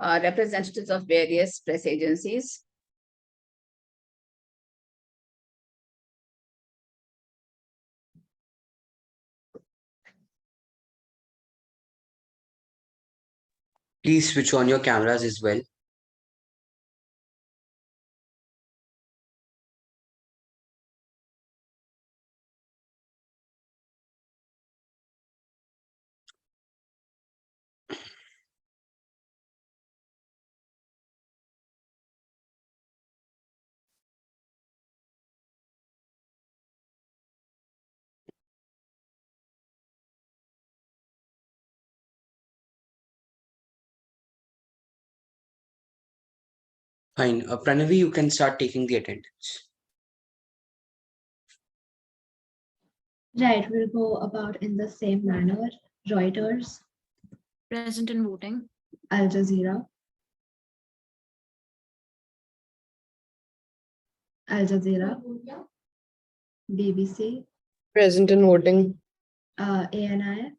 representatives of various press agencies. Please switch on your cameras as well. Fine. Pranavi, you can start taking the attendance. Right, we'll go about in the same manner. Reuters. Present and voting. Al Jazeera. Al Jazeera. BBC. Present and voting. ANI.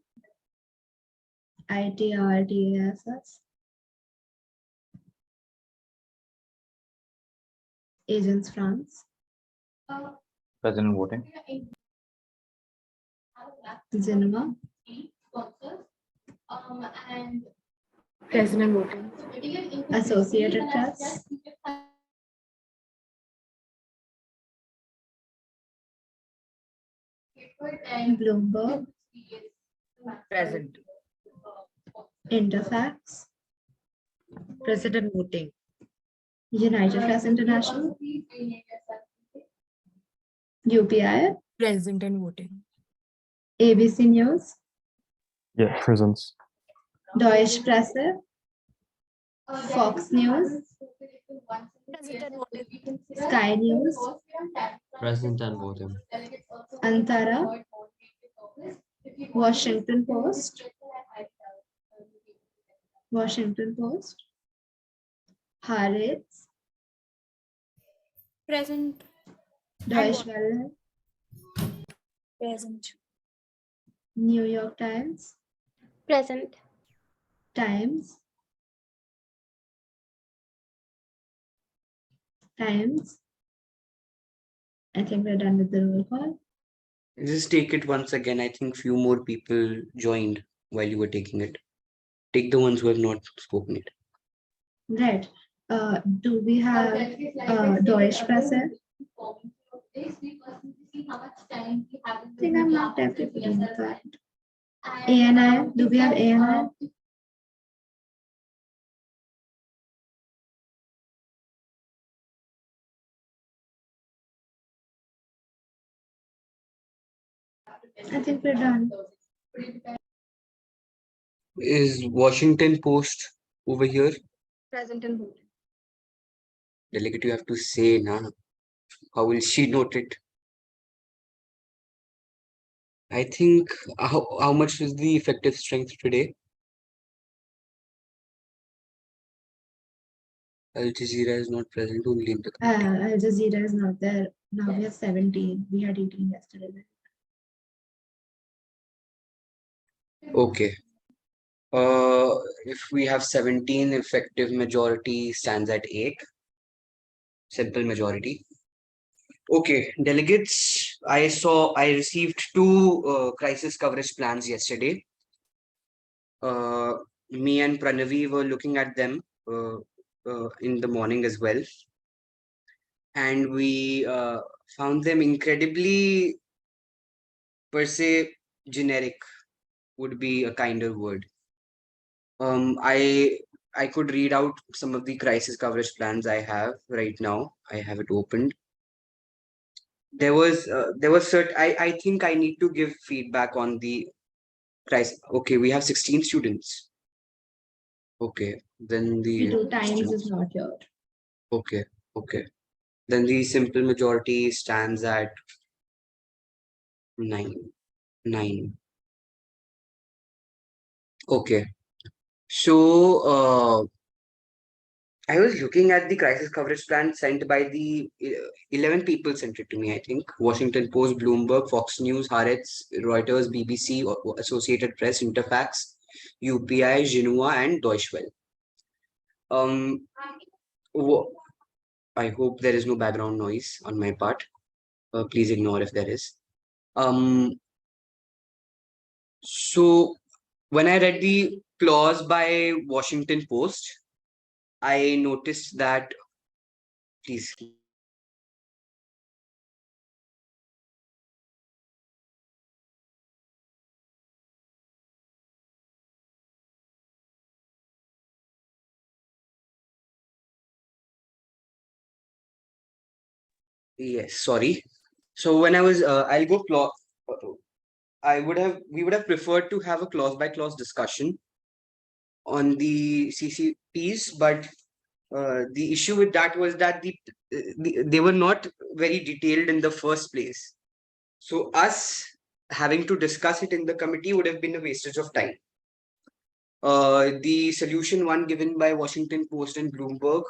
ITRTASS. Agence France. Present and voting. Cinema. Present and voting. Associated Press. Bloomberg. Present. Interfax. Present and voting. United Press International. UPI. Present and voting. ABC News. Yeah, presence. Deutsche Presse. Fox News. Present and voting. Sky News. Present and voting. Antara. Washington Post. Washington Post. Haaretz. Present. Deutsche Welle. Present. New York Times. Present. Times. Times. I think we're done with the roll call. Just take it once again. I think few more people joined while you were taking it. Take the ones who have not spoken it. Right. Do we have Deutsche Presse? I think I'm not everybody in that. ANI, do we have ANI? I think we're done. Is Washington Post over here? Present and voting. Delegate, you have to say, na. How will she note it? I think how much is the effective strength today? Al Jazeera is not present only in the committee. Al Jazeera is not there. Now we have 17. We had 18 yesterday. Okay. If we have 17, effective majority stands at 8. Simple majority. Okay, delegates, I received 2 crisis coverage plans yesterday. Me and Pranavi were looking at them in the morning as well. And we found them incredibly, per se, generic would be a kinder word. I could read out some of the crisis coverage plans I have right now. I have it opened. There was certain, I think I need to give feedback on the crisis. Okay, we have 16 students. Okay, then the Two times is not here. okay. Then the simple majority stands at 9. Okay. So I was looking at the crisis coverage plan sent by the 11 people sent it to me, I think. Washington Post, Bloomberg, Fox News, Haaretz, Reuters, BBC, Associated Press, Interfax, UPI, Xinhua, and Deutsche Welle. Um, wo- I hope there is no background noise on my part. Please ignore if there is. So when I read the clause by Washington Post, I noticed that, please. Yes, sorry. So when I was, I'll go clause. We would have preferred to have a clause by clause discussion on the CCPs, but the issue with that was that they were not very detailed in the first place. So us having to discuss it in the committee would have been a wastage of time. The solution one given by Washington Post and Bloomberg,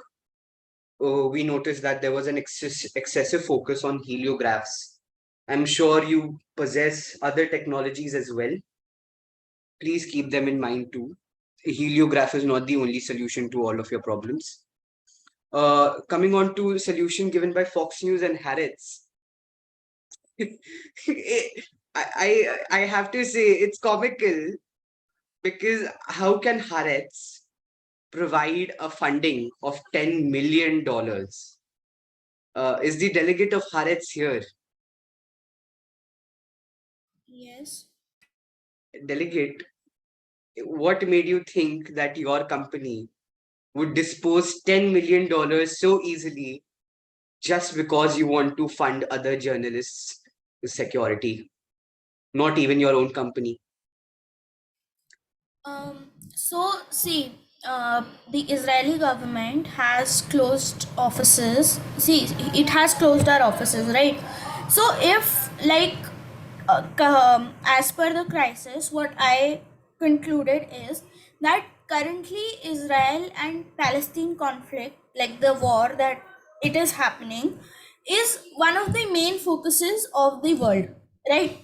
we noticed that there was an excessive focus on heliographs. I'm sure you possess other technologies as well. Please keep them in mind too. Heliograph is not the only solution to all of your problems. Coming on to solution given by Fox News and Harrods. I have to say it's comical because how can Harrods provide a funding of $10 million? Is the delegate of Harrods here? Yes. Delegate, what made you think that your company would dispose $10 million so easily just because you want to fund other journalists' security, not even your own company? So see, the Israeli government has closed offices. See, it has closed our offices, right? So if like, as per the crisis, what I concluded is that currently Israel and Palestine conflict, like the war that it is happening, is one of the main focuses of the world, right?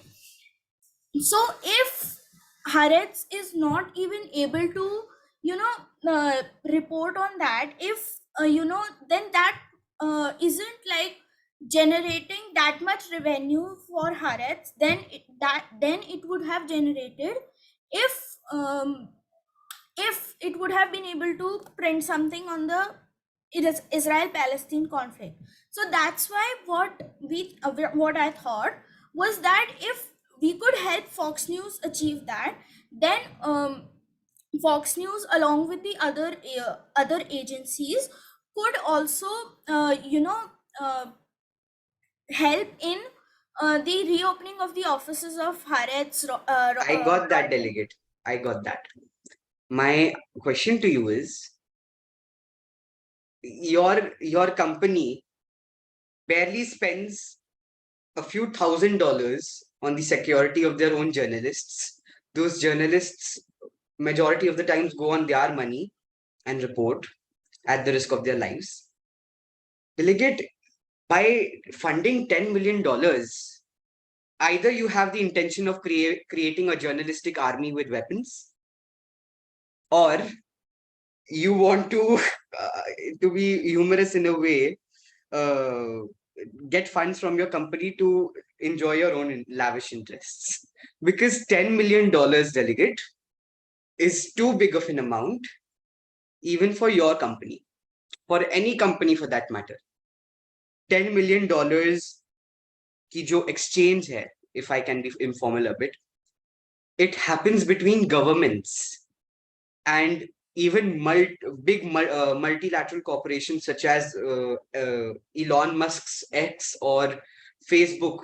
So if Haaretz is not even able to, report on that, if then that isn't like generating that much revenue for Haaretz, then it would have generated if it would have been able to print something on the Israel-Palestine conflict. So that's why what I thought was that if we could help Fox News achieve that, then Fox News, along with the other agencies, could also help in the reopening of the offices of Haaretz. I got that, delegate. I got that. My question to you is, your company barely spends a few $1,000s on the security of their own journalists. Those journalists, majority of the times, go on their money and report at the risk of their lives. Delegate, by funding $10 million, either you have the intention of creating a journalistic army with weapons, or you want to be humorous in a way, get funds from your company to enjoy your own lavish interests. Because $10 million, delegate, is too big of an amount, even for your company, for any company for that matter. $10 million की जो exchange है, if I can be informal a bit, it happens between governments and even multilateral corporations such as Elon Musk's X or Facebook.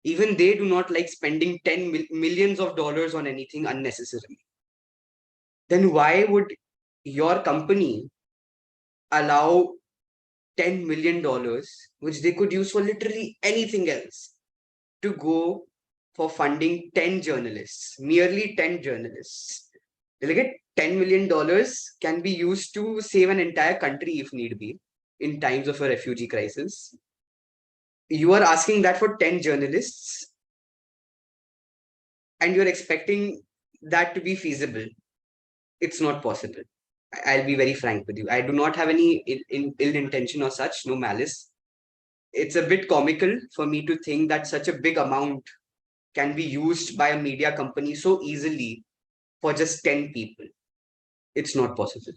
Even they do not like spending millions of dollars on anything unnecessarily. Then why would your company allow $10 million, which they could use for literally anything else, to go for funding 10 journalists, merely 10 journalists? Delegate, $10 million can be used to save an entire country if need be in times of a refugee crisis. You are asking that for 10 journalists and you're expecting that to be feasible. It's not possible. I'll be very frank with you. I do not have any ill intention or such, no malice. It's a bit comical for me to think that such a big amount can be used by a media company so easily for just 10 people. It's not possible.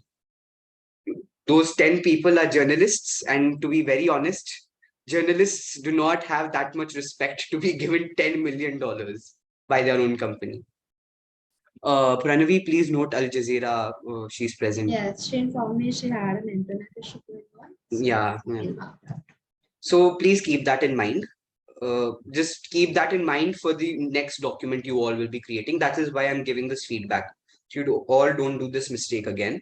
Those 10 people are journalists, and to be very honest, journalists do not have that much respect to be given $10 million by their own company. Pranavi, please note Al Jazeera, she's present. Yes, she informed me she had an internet issue going on. so Yeah. we'll mark that. So please keep that in mind. Just keep that in mind for the next document you all will be creating. That is why I'm giving this feedback. All don't do this mistake again.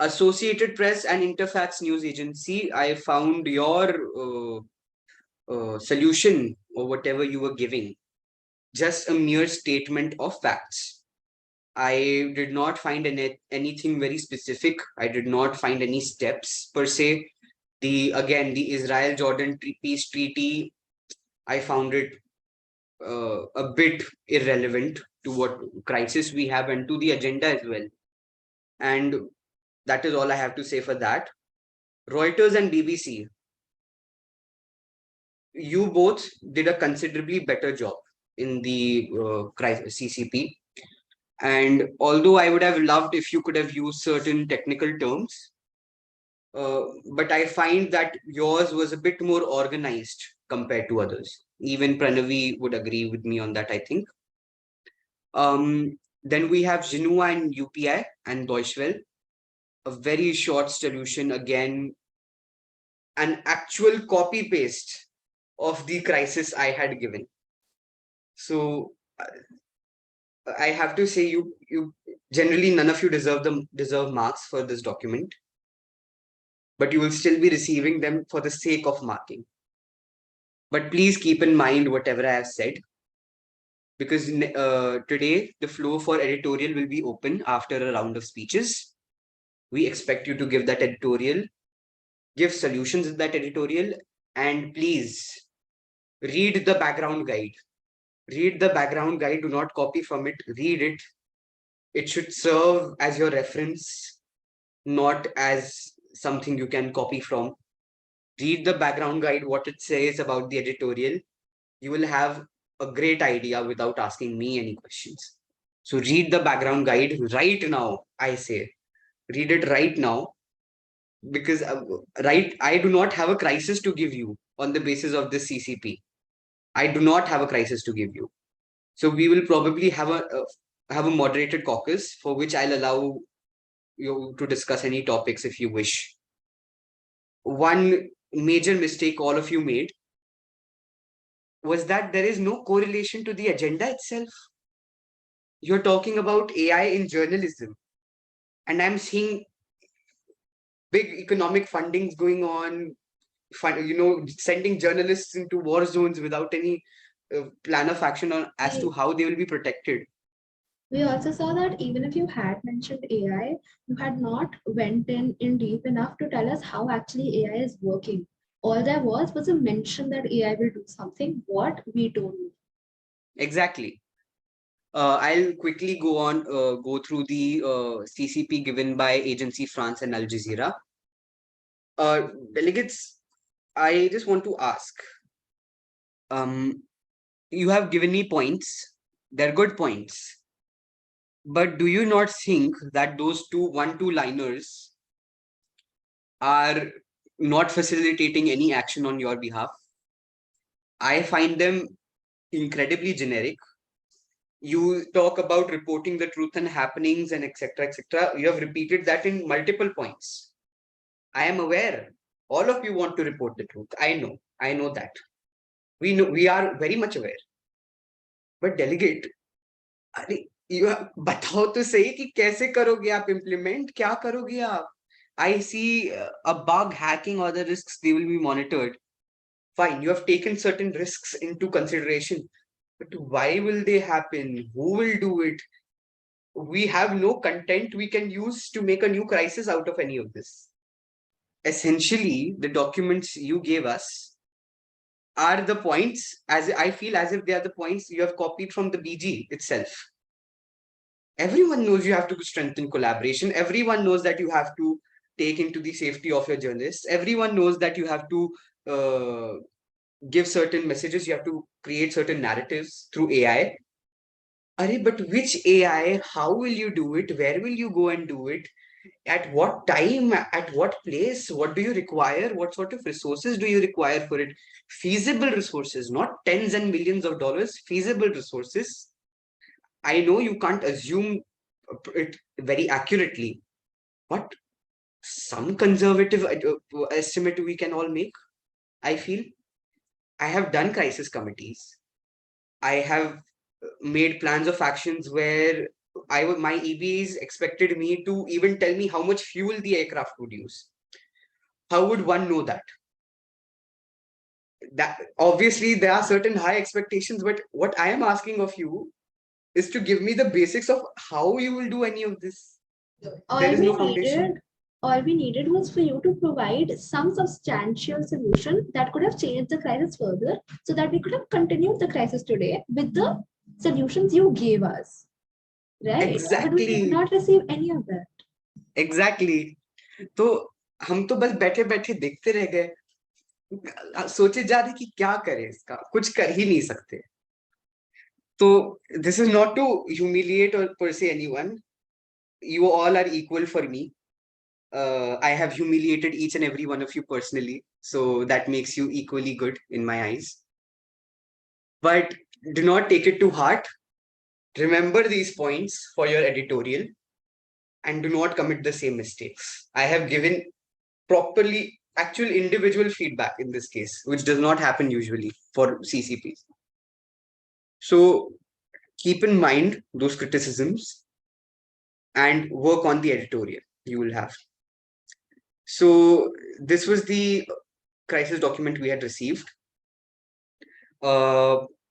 Associated Press and Interfax News Agency, I found your solution or whatever you were giving just a mere statement of facts. I did not find anything very specific. I did not find any steps per se. The Israel Jordan peace treaty, I found it a bit irrelevant to what crisis we have and to the agenda as well. And that is all I have to say for that. Reuters and BBC, you both did a considerably better job in the CCP. And although I would have loved if you could have used certain technical terms, but I find that yours was a bit more organized compared to others. Even Pranavi would agree with me on that, I think. Then we have Jinua and UPI and Deutsche Welle. A very short solution, again, an actual copy paste of the crisis I had given. So I have to say, you generally none of you deserve marks for this document, but you will still be receiving them for the sake of marking. But please keep in mind whatever I have said, because today the floor for editorial will be open after a round of speeches. We expect you to give that editorial, give solutions in that editorial, and please read the background guide. Read the background guide, do not copy from it, read it. It should serve as your reference, not as something you can copy from. Read the background guide, what it says about the editorial. You will have a great idea without asking me any questions. So read the background guide right now, I say. Read it right now, because I do not have a crisis to give you on the basis of this CCP. I do not have a crisis to give you. So we will probably have a moderated caucus for which I'll allow you to discuss any topics if you wish. One major mistake all of you made was that there is no correlation to the agenda itself. You're talking about AI in journalism, and I'm seeing big economic fundings going on, sending journalists into war zones without any plan of action on as to how they will be protected. We also saw that even if you had mentioned AI, you had not went in deep enough to tell us how actually AI is working. All there was a mention that AI will do something, what we don't know. Exactly. I'll quickly go through the CCP given by Agency France and Al Jazeera. Delegates, I just want to ask, you have given me points, they're good points. But do you not think that those two liners are not facilitating any action on your behalf? I find them incredibly generic. You talk about reporting the truth and happenings and etc. etc. You have repeated that in multiple points. I am aware. All of you want to report the truth. I know that. We are very much aware. But delegate, बताओ तो सही कि कैसे करोगे आप implement, क्या करोगे आप? I see a bug hacking or the risks, they will be monitored. Fine, you have taken certain risks into consideration, but why will they happen? Who will do it? We have no content we can use to make a new crisis out of any of this. Essentially, the documents you gave us are the points, as I feel as if they are the points you have copied from the BG itself. Everyone knows you have to strengthen collaboration. Everyone knows that you have to take into the safety of your journalists. Everyone knows that you have to give certain messages. You have to create certain narratives through AI. But which AI? How will you do it? Where will you go and do it? At what time? At what place? What do you require? What sort of resources do you require for it? Feasible resources, not tens and millions of dollars. Feasible resources. I know you can't assume it very accurately, but some conservative estimate we can all make. I feel I have done crisis committees. I have made plans of actions where my EBs expected me to even tell me how much fuel the aircraft would use. How would one know that? That obviously there are certain high expectations, but what I am asking of you is to give me the basics of how you will do any of this. All There is we no foundation. needed, all we needed was for you to provide some substantial solution that could have changed the crisis further, so that we could have continued the crisis today with the solutions you gave us. Right? But we did Exactly. not receive any of that. Exactly. तो हम तो बस बैठे बैठे देखते रह गए, सोचे जा रहे कि क्या करें, इसका कुछ कर ही नहीं सकते. So this is not to humiliate or per se anyone. You all are equal for me. I have humiliated each and every one of you personally, so that makes you equally good in my eyes. But do not take it to heart. Remember these points for your editorial and do not commit the same mistakes. I have given properly actual individual feedback in this case, which does not happen usually for CCPs. So keep in mind those criticisms and work on the editorial you will have. So this was the crisis document we had received.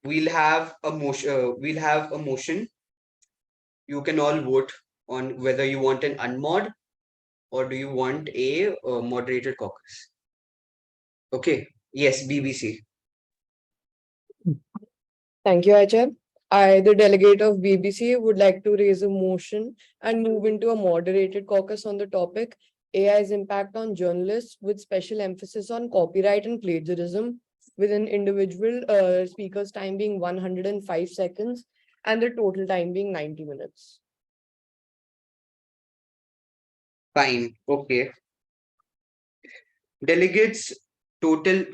We'll have a motion. You can all vote on whether you want an unmod or do you want a moderated caucus. Okay. Yes, BBC. Thank you, Acha. I, the delegate of BBC, would like to raise a motion and move into a moderated caucus on the topic AI's impact on journalists, with special emphasis on copyright and plagiarism, with an individual speaker's time being 105 seconds and the total time being 90 minutes. Fine. Okay. Delegates total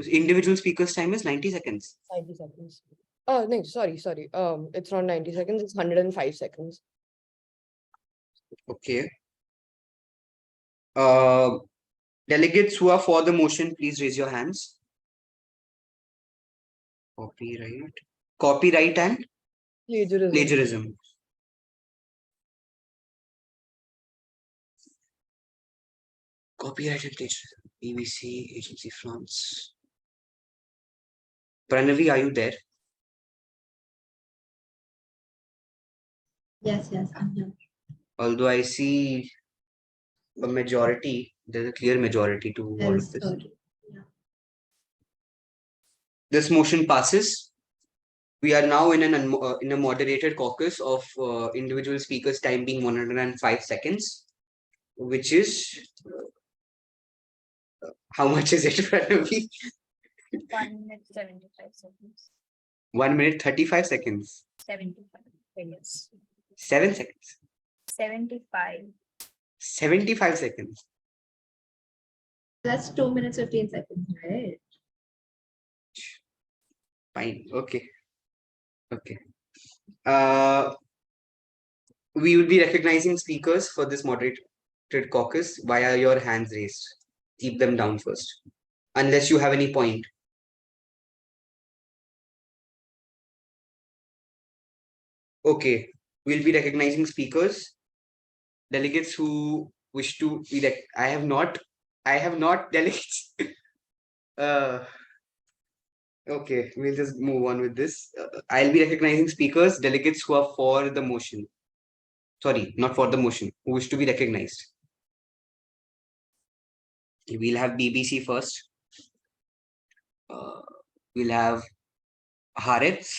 individual speakers time is 90 seconds. 90 seconds. Oh, no, sorry. It's not 90 seconds, it's 105 seconds. Okay. Delegates who are for the motion, please raise your hands. Copyright and plagiarism. Copyright and plagiarism. BBC, Agency France. Pranavi, are you there? Yes, I'm here. Although I see a majority, there's a clear majority to all of this. Yeah. This motion passes. We are now in a moderated caucus of individual speakers time being 105 seconds, which is how much is it, Pranavi? 1 minute 75 seconds. 1 minute 35 seconds. 75. Yes. 7 seconds. 75. 75 seconds. That's 2 minutes 15 seconds, right? Fine. Okay. We will be recognizing speakers for this moderated caucus via your hands raised. Keep them down first, unless you have any point. Okay, we'll be recognizing speakers. Delegates who wish to be I have not delegates. Okay, we'll just move on with this. I'll be recognizing speakers, delegates who are for the motion. Sorry, not for the motion, who wish to be recognized. We'll have BBC first. We'll have Haaretz.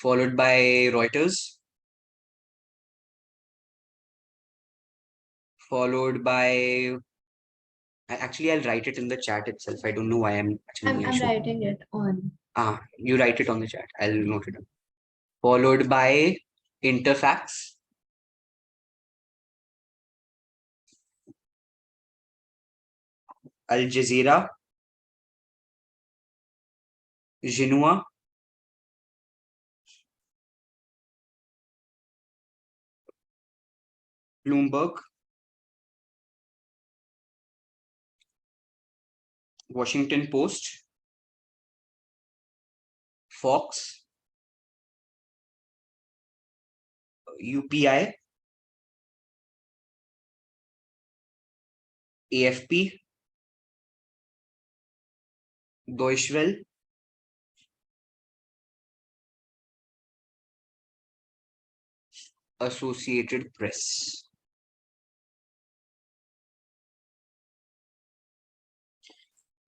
followed by Reuters, followed by, actually I'll write it in the chat itself. I don't know why I'm actually I'm writing it on. you write it on the chat. I'll note it down. Followed by Interfax, Al Jazeera, Xinhua, Bloomberg, Washington Post, Fox, UPI, AFP, Deutsche Welle, Associated Press.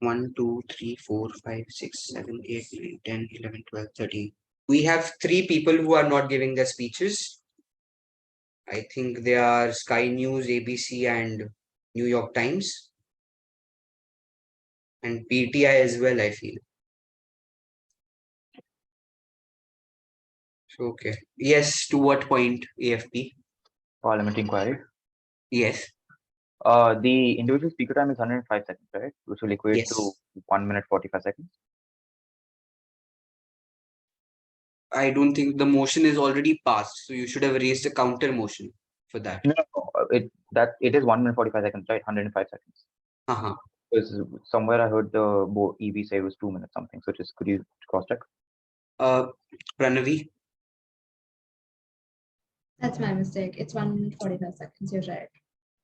One, two, three, four, five, six, 7, 8, 9, 10, 11, 12, 13. We have 3 people who are not giving their speeches. I think they are Sky News, ABC, and New York Times. And PTI as well, I feel. So, okay. Yes, to what point, AFP? Parliamentary inquiry. Yes. The individual speaker time is 105 seconds, right? Which will equate Yes. to 1 minute 45 seconds. I don't think the motion is already passed. So you should have raised a counter motion for that. No, it is 1 minute 45 seconds, right? 105 seconds. Uh-huh. Because somewhere I heard the EB say it was 2 minutes something. So just could you cross check? Pranavi, That's my mistake. It's 1 minute 45 seconds. You're right.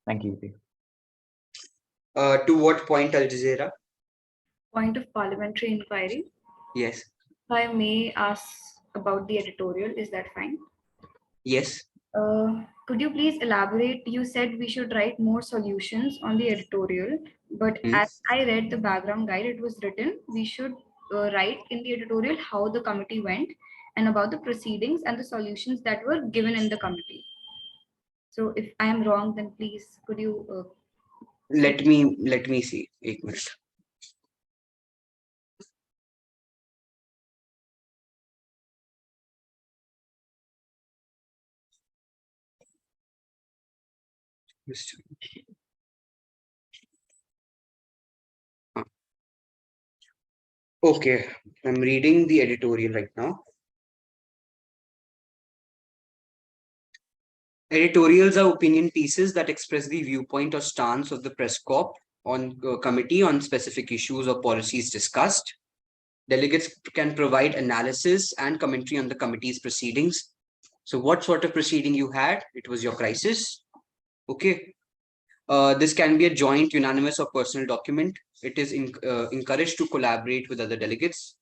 Thank you, EB. to what point, Al Jazeera? Point of parliamentary inquiry. Yes. If I may ask about the editorial, is that fine? Yes. Could you please elaborate? You said we should write more solutions on the editorial, but as I read the background guide, it was written we should write in the editorial how the committee went and about the proceedings and the solutions that were given in the committee. So if I am wrong, then please could you Let me see. 1 minute. Okay, I'm reading the editorial right now. Editorials are opinion pieces that express the viewpoint or stance of the press corps on committee on specific issues or policies discussed. Delegates can provide analysis and commentary on the committee's proceedings. So what sort of proceeding you had? It was your crisis. Okay. This can be a joint, unanimous, or personal document. It is encouraged to collaborate with other delegates.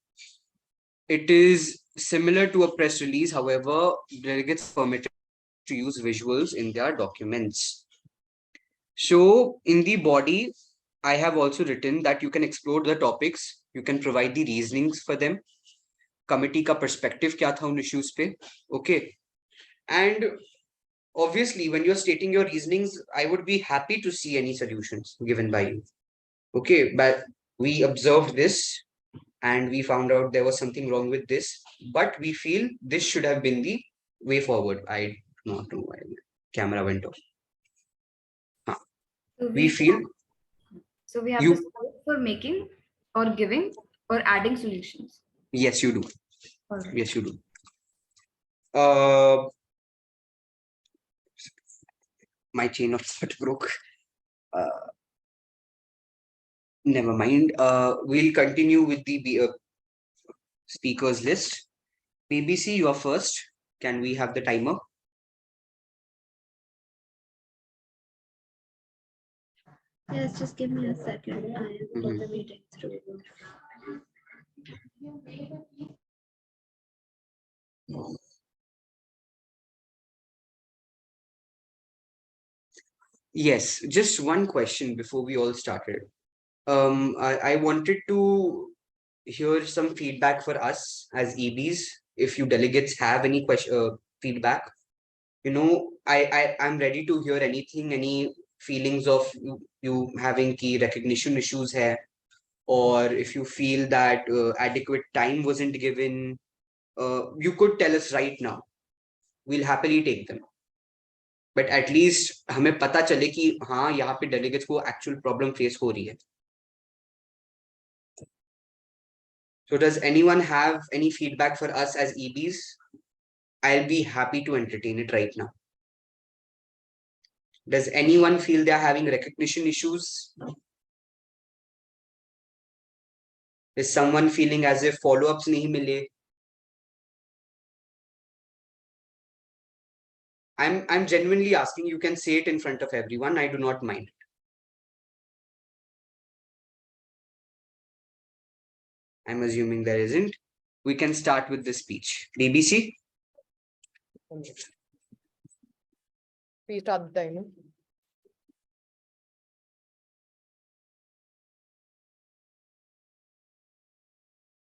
It is similar to a press release. However, delegates are permitted to use visuals in their documents. So in the body, I have also written that you can explore the topics, you can provide the reasonings for them. Committee ka perspective kya tha un issues pe. Okay. And obviously, when you're stating your reasonings, I would be happy to see any solutions given by you. Okay, but we observed this and we found out there was something wrong with this, but we feel this should have been the way forward. I do not know why the camera went off. so We feel so we have you- the scope for making or giving or adding solutions. yes, you do. All right. Yes, you do. My chain of thought broke. Never mind. We'll continue with the speakers list. BBC, you are first. Can we have the timer? Yes, just give me a second. I am put the meeting through. Yes, just one question before we all started. I wanted to hear some feedback for us as EBs if you delegates have any feedback, I'm ready to hear anything, any feelings of you having key recognition issues here, or if you feel that adequate time wasn't given, you could tell us right now. We'll happily take them. But at least हमें पता चले कि हाँ यहाँ पे delegates को actual problem face हो रही है. So does anyone have any feedback for us as EBs? I'll be happy to entertain it right now. Does anyone feel they're having recognition issues? Is someone feeling as if follow-ups nahi mile? I'm genuinely asking, you can say it in front of everyone. I do not mind. I'm assuming there isn't. We can start with the speech. BBC? We start the timer.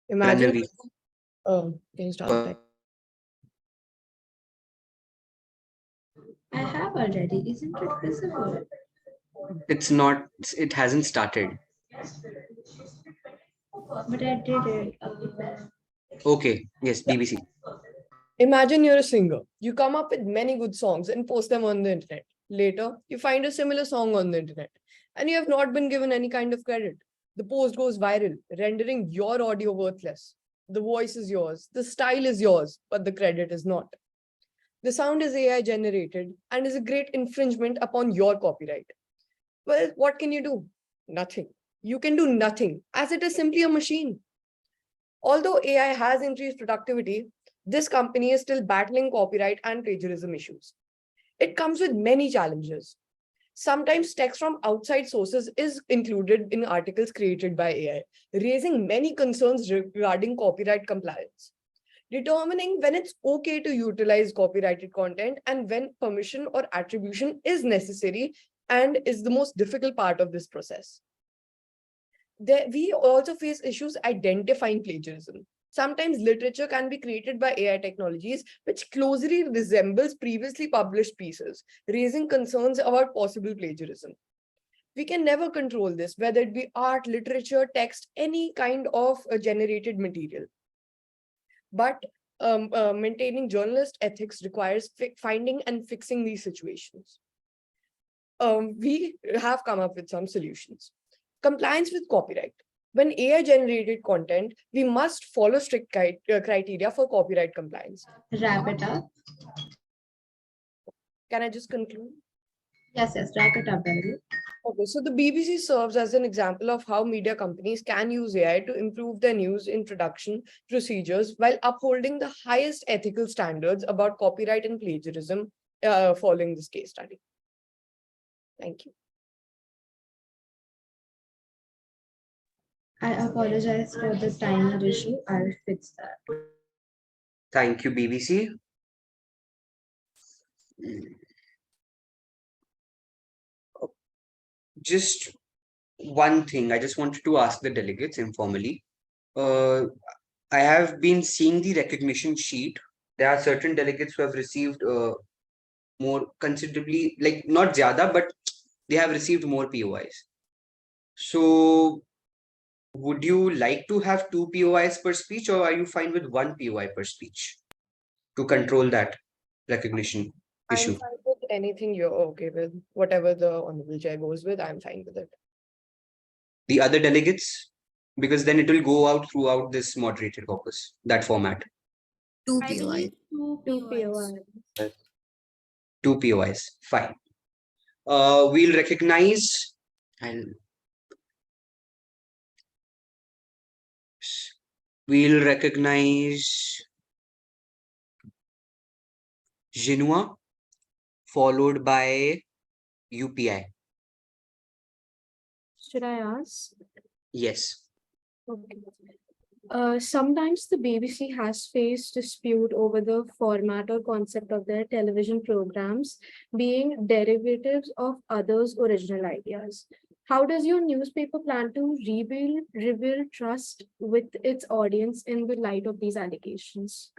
Imagine. Pranavi. Can you start the timer? I have already. Isn't it visible? It's not, it hasn't started. But I did it. Okay, yes, BBC. Imagine you're a singer. You come up with many good songs and post them on the internet. Later, you find a similar song on the internet and you have not been given any kind of credit. The post goes viral, rendering your audio worthless. The voice is yours, the style is yours, but the credit is not. The sound is AI generated and is a great infringement upon your copyright. Well, what can you do? Nothing. You can do nothing, as it is simply a machine. Although AI has increased productivity, this company is still battling copyright and plagiarism issues. It comes with many challenges. Sometimes text from outside sources is included in articles created by AI, raising many concerns regarding copyright compliance. Determining when it's okay to utilize copyrighted content and when permission or attribution is necessary and is the most difficult part of this process. We also face issues identifying plagiarism. Sometimes literature can be created by AI technologies which closely resembles previously published pieces, raising concerns about possible plagiarism. We can never control this, whether it be art, literature, text, any kind of generated material. But maintaining journalist ethics requires finding and fixing these situations. We have come up with some solutions. Compliance with copyright. When AI generated content, we must follow strict criteria for copyright compliance. Wrap it up. Can I just conclude? Yes, wrap it up, Beverly. Okay, so the BBC serves as an example of how media companies can use AI to improve their news introduction procedures while upholding the highest ethical standards about copyright and plagiarism following this case study. Thank you. I apologize for the timer issue. I'll fix that. Thank you, BBC. Just one thing, I just wanted to ask the delegates informally. I have been seeing the recognition sheet. There are certain delegates who have received more considerably, like not zyada, but they have received more POIs. So would you like to have 2 POIs per speech, or are you fine with 1 POI per speech to control that recognition issue? I'm fine with anything you're okay with. Whatever the Honorable Chair goes with, I'm fine with it. The other delegates, because then it will go out throughout this moderated caucus, that format. 2 POI. 2 POI. 2 POIs, fine. We'll recognize and we'll recognize Jinua, followed by UPI. Should I ask? Yes. Okay. Sometimes the BBC has faced dispute over the format or concept of their television programs being derivatives of others' original ideas. How does your newspaper plan to rebuild trust with its audience in the light of these allegations?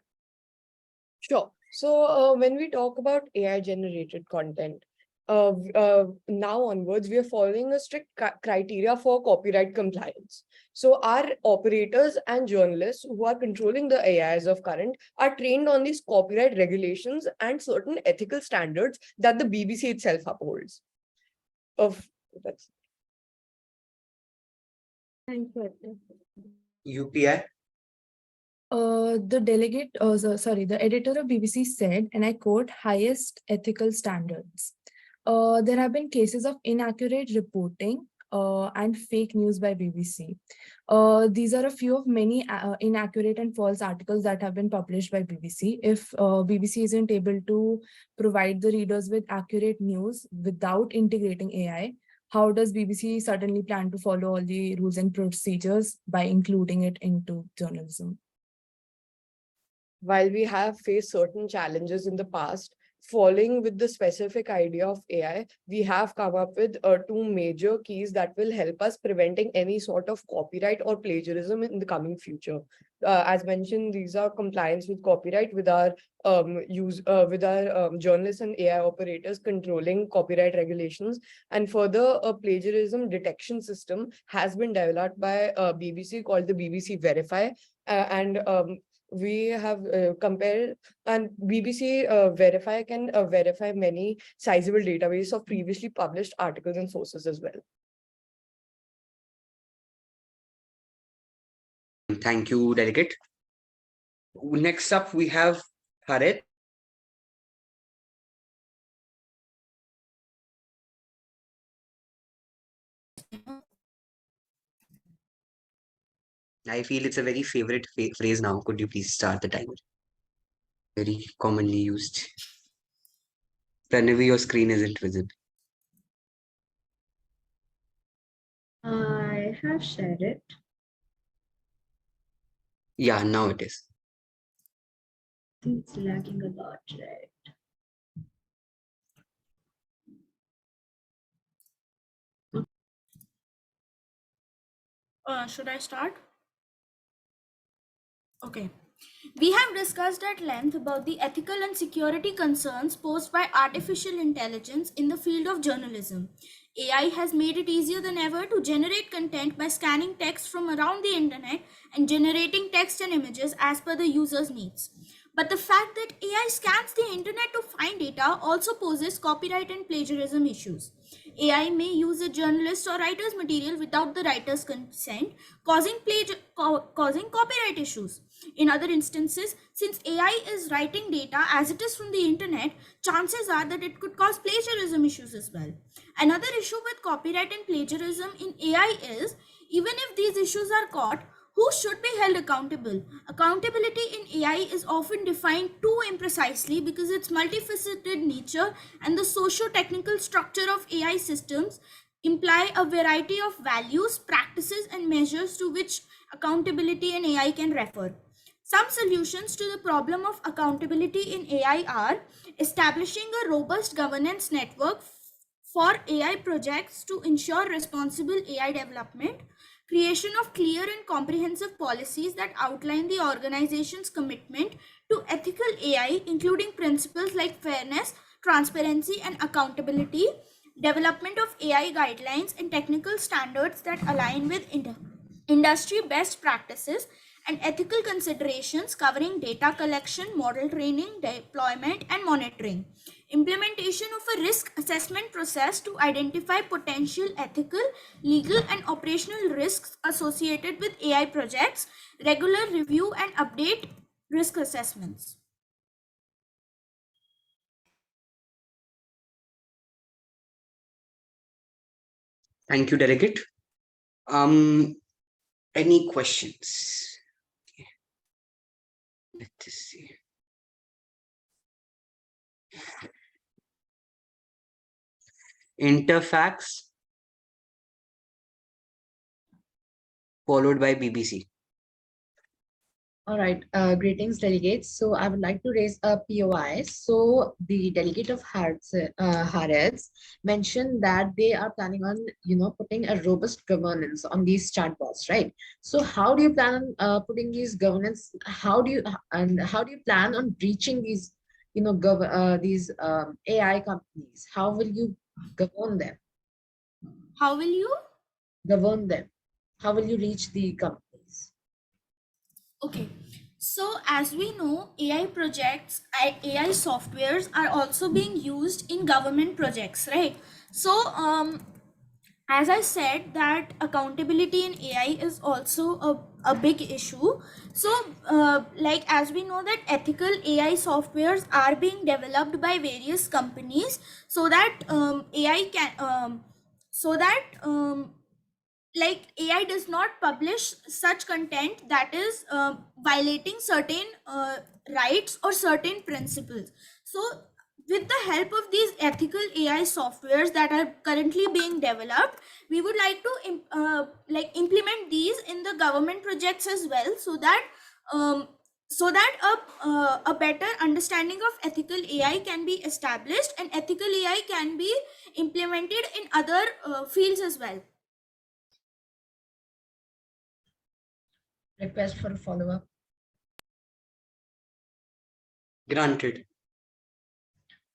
Sure. So when we talk about AI generated content, now onwards, we are following a strict criteria for copyright compliance. So our operators and journalists who are controlling the AI as of current are trained on these copyright regulations and certain ethical standards that the BBC itself upholds. That's Thank you. UPI. The editor of BBC said, and I quote, highest ethical standards. There have been cases of inaccurate reporting and fake news by BBC. These are a few of many inaccurate and false articles that have been published by BBC. If BBC isn't able to provide the readers with accurate news without integrating AI, how does BBC suddenly plan to follow all the rules and procedures by including it into journalism? while we have faced certain challenges in the past, following with the specific idea of AI, we have come up with two major keys that will help us preventing any sort of copyright or plagiarism in the coming future. As mentioned, these are compliance with copyright with our journalists and AI operators controlling copyright regulations. And further, a plagiarism detection system has been developed by BBC called the BBC Verify. And we have compared, and BBC Verify can verify many sizable database of previously published articles and sources as well. Thank you, Delegate. Next up, we have Harit. I feel it's a very favorite phrase now. Could you please start the timer? Very commonly used. Whenever your screen isn't visible. I have shared it. Yeah, now it is. I think it's lagging a lot, right? Should I start? Okay. We have discussed at length about the ethical and security concerns posed by artificial intelligence in the field of journalism. AI has made it easier than ever to generate content by scanning text from around the internet and generating text and images as per the user's needs. But the fact that AI scans the internet to find data also poses copyright and plagiarism issues. AI may use a journalist or writer's material without the writer's consent, causing copyright issues. In other instances, since AI is writing data as it is from the internet, chances are that it could cause plagiarism issues as well. Another issue with copyright and plagiarism in AI is, even if these issues are caught, who should be held accountable? Accountability in AI is often defined too imprecisely because its multifaceted nature and the socio-technical structure of AI systems imply a variety of values, practices, and measures to which accountability in AI can refer. Some solutions to the problem of accountability in AI are establishing a robust governance network for AI projects to ensure responsible AI development, creation of clear and comprehensive policies that outline the organization's commitment to ethical AI, including principles like fairness, transparency, and accountability, development of AI guidelines and technical standards that align with industry best practices, and ethical considerations covering data collection, model training, deployment, and monitoring. Implementation of a risk assessment process to identify potential ethical, legal, and operational risks associated with AI projects, regular review and update risk assessments. Thank you, Delegate. Any questions? Okay. Let's see. Interfax followed by BBC. All right, greetings delegates. So I would like to raise a POI. So the delegate of Haaretz mentioned that they are planning on, putting a robust governance on these chatbots, right? So how do you plan on putting these governance? How do you plan on reaching these, these AI companies? How will you govern them? How will you? Govern them? How will you reach the companies? Okay. So as we know, AI projects, AI softwares are also being used in government projects, right? So as I said, that accountability in AI is also a big issue. So like as we know that ethical AI softwares are being developed by various companies so that AI can so that like AI does not publish such content that is violating certain rights or certain principles. So with the help of these ethical AI softwares that are currently being developed, we would like to like implement these in the government projects as well, so that a better understanding of ethical AI can be established and ethical AI can be implemented in other fields as well. Request for a follow-up. Granted.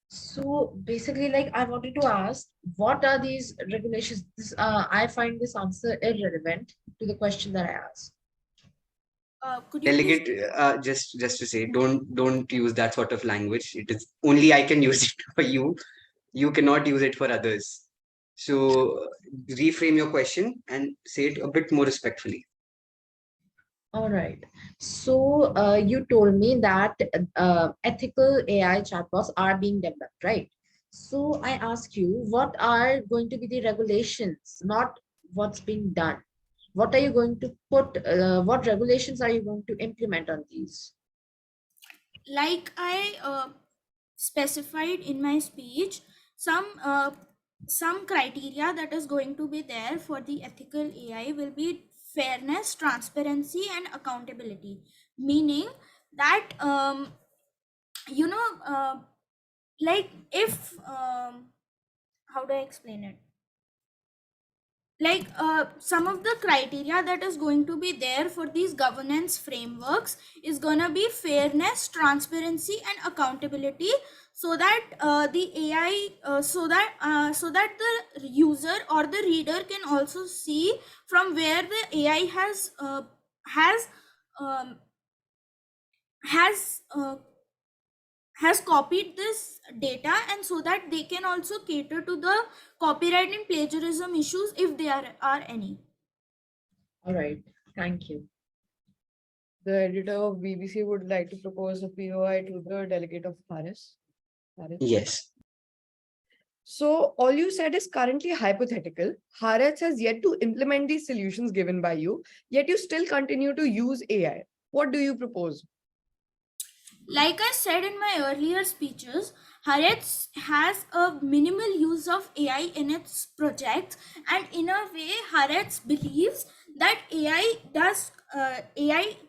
So basically, like I wanted to ask, what are these regulations? I find this answer irrelevant to the question that I asked. Could you please? Delegate, just to say, don't use that sort of language. It is only I can use it for you. You cannot use it for others. So reframe your question and say it a bit more respectfully. All right. So you told me that ethical AI chatbots are being developed, right? So I ask you, what are going to be the regulations, not what's being done? What are you going to put, what regulations are you going to implement on these? Like I specified in my speech, some criteria that is going to be there for the ethical AI will be fairness, transparency, and accountability. Meaning that you know, like if how do I explain it? Like some of the criteria that is going to be there for these governance frameworks is going to be fairness, transparency, and accountability, so that the AI so that the user or the reader can also see from where the AI has um, has has copied this data, and so that they can also cater to the copyright and plagiarism issues if there are any. All right. Thank you. The editor of BBC would like to propose a POI to the delegate of Paris. Yes. So all you said is currently hypothetical. Haaretz has yet to implement these solutions given by you, yet you still continue to use AI. What do you propose? Like I said in my earlier speeches, Haaretz has a minimal use of AI in its projects, and in a way, Haaretz believes that AI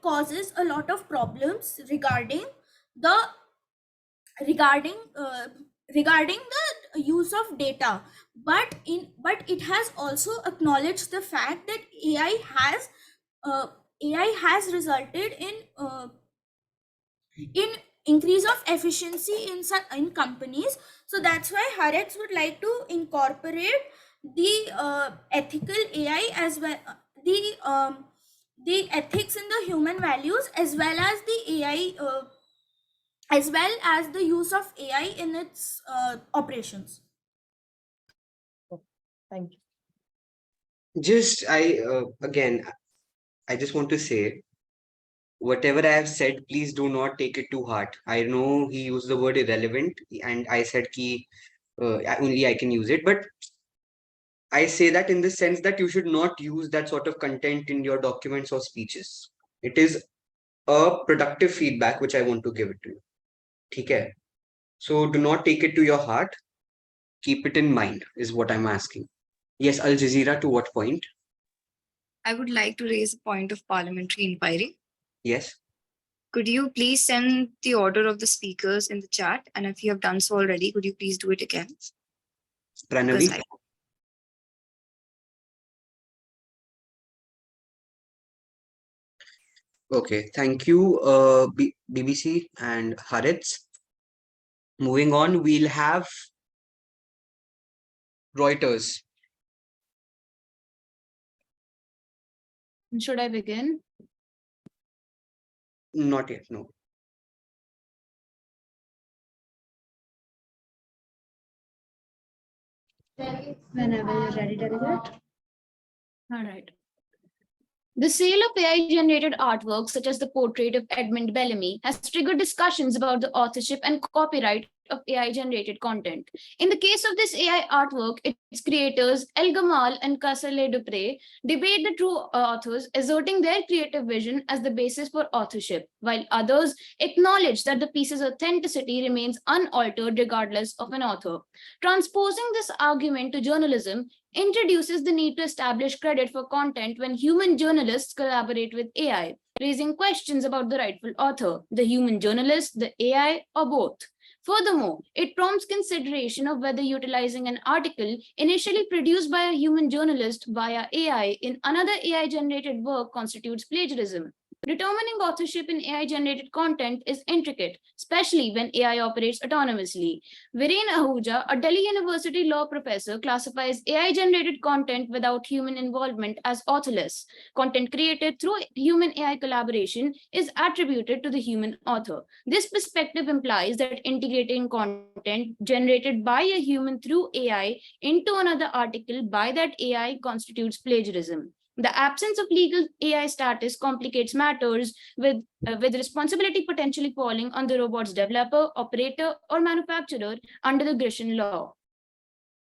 causes a lot of problems the regarding regarding the use of data, but it has also acknowledged the fact that uh, AI has resulted in increase of efficiency in companies. So that's why Haaretz would like to incorporate the ethical AI as well, the ethics in the human values, as well as the AI as well as the use of AI in its operations. Thank you. Just again, I just want to say, whatever I have said, please do not take it to heart. I know he used the word irrelevant, and I said ki only I can use it, but I say that in the sense that you should not use that sort of content in your documents or speeches. It is a productive feedback which I want to give it to you. Okay. So do not take it to your heart. Keep it in mind, is what I'm asking. Yes, Al Jazeera, to what point? I would like to raise a point of parliamentary inquiry. Yes. Could you please send the order of the speakers in the chat? And if you have done so already, could you please do it again? Pranavi. Because Okay, thank you, BBC and Harits. Moving on, we'll have Reuters. Should I begin? Not yet, no. Whenever you're ready, delegate. All right. The sale of AI-generated artworks, such as the portrait of Edmund Bellamy, has triggered discussions about the authorship and copyright of AI-generated content. In the case of this AI artwork, its creators, El Gamal and Casale Dupre, debate the true authors, asserting their creative vision as the basis for authorship, while others acknowledge that the piece's authenticity remains unaltered regardless of an author. Transposing this argument to journalism introduces the need to establish credit for content when human journalists collaborate with AI, raising questions about the rightful author, the human journalist, the AI, or both. Furthermore, it prompts consideration of whether utilizing an article initially produced by a human journalist via AI in another AI-generated work constitutes plagiarism. Determining authorship in AI-generated content is intricate, especially when AI operates autonomously. Viren Ahuja, a Delhi University law professor, classifies AI-generated content without human involvement as authorless. Content created through human-AI collaboration is attributed to the human author. This perspective implies that integrating content generated by a human through AI into another article by that AI constitutes plagiarism. The absence of legal AI status complicates matters with responsibility potentially falling on the robot's developer, operator, or manufacturer under the Grecian law.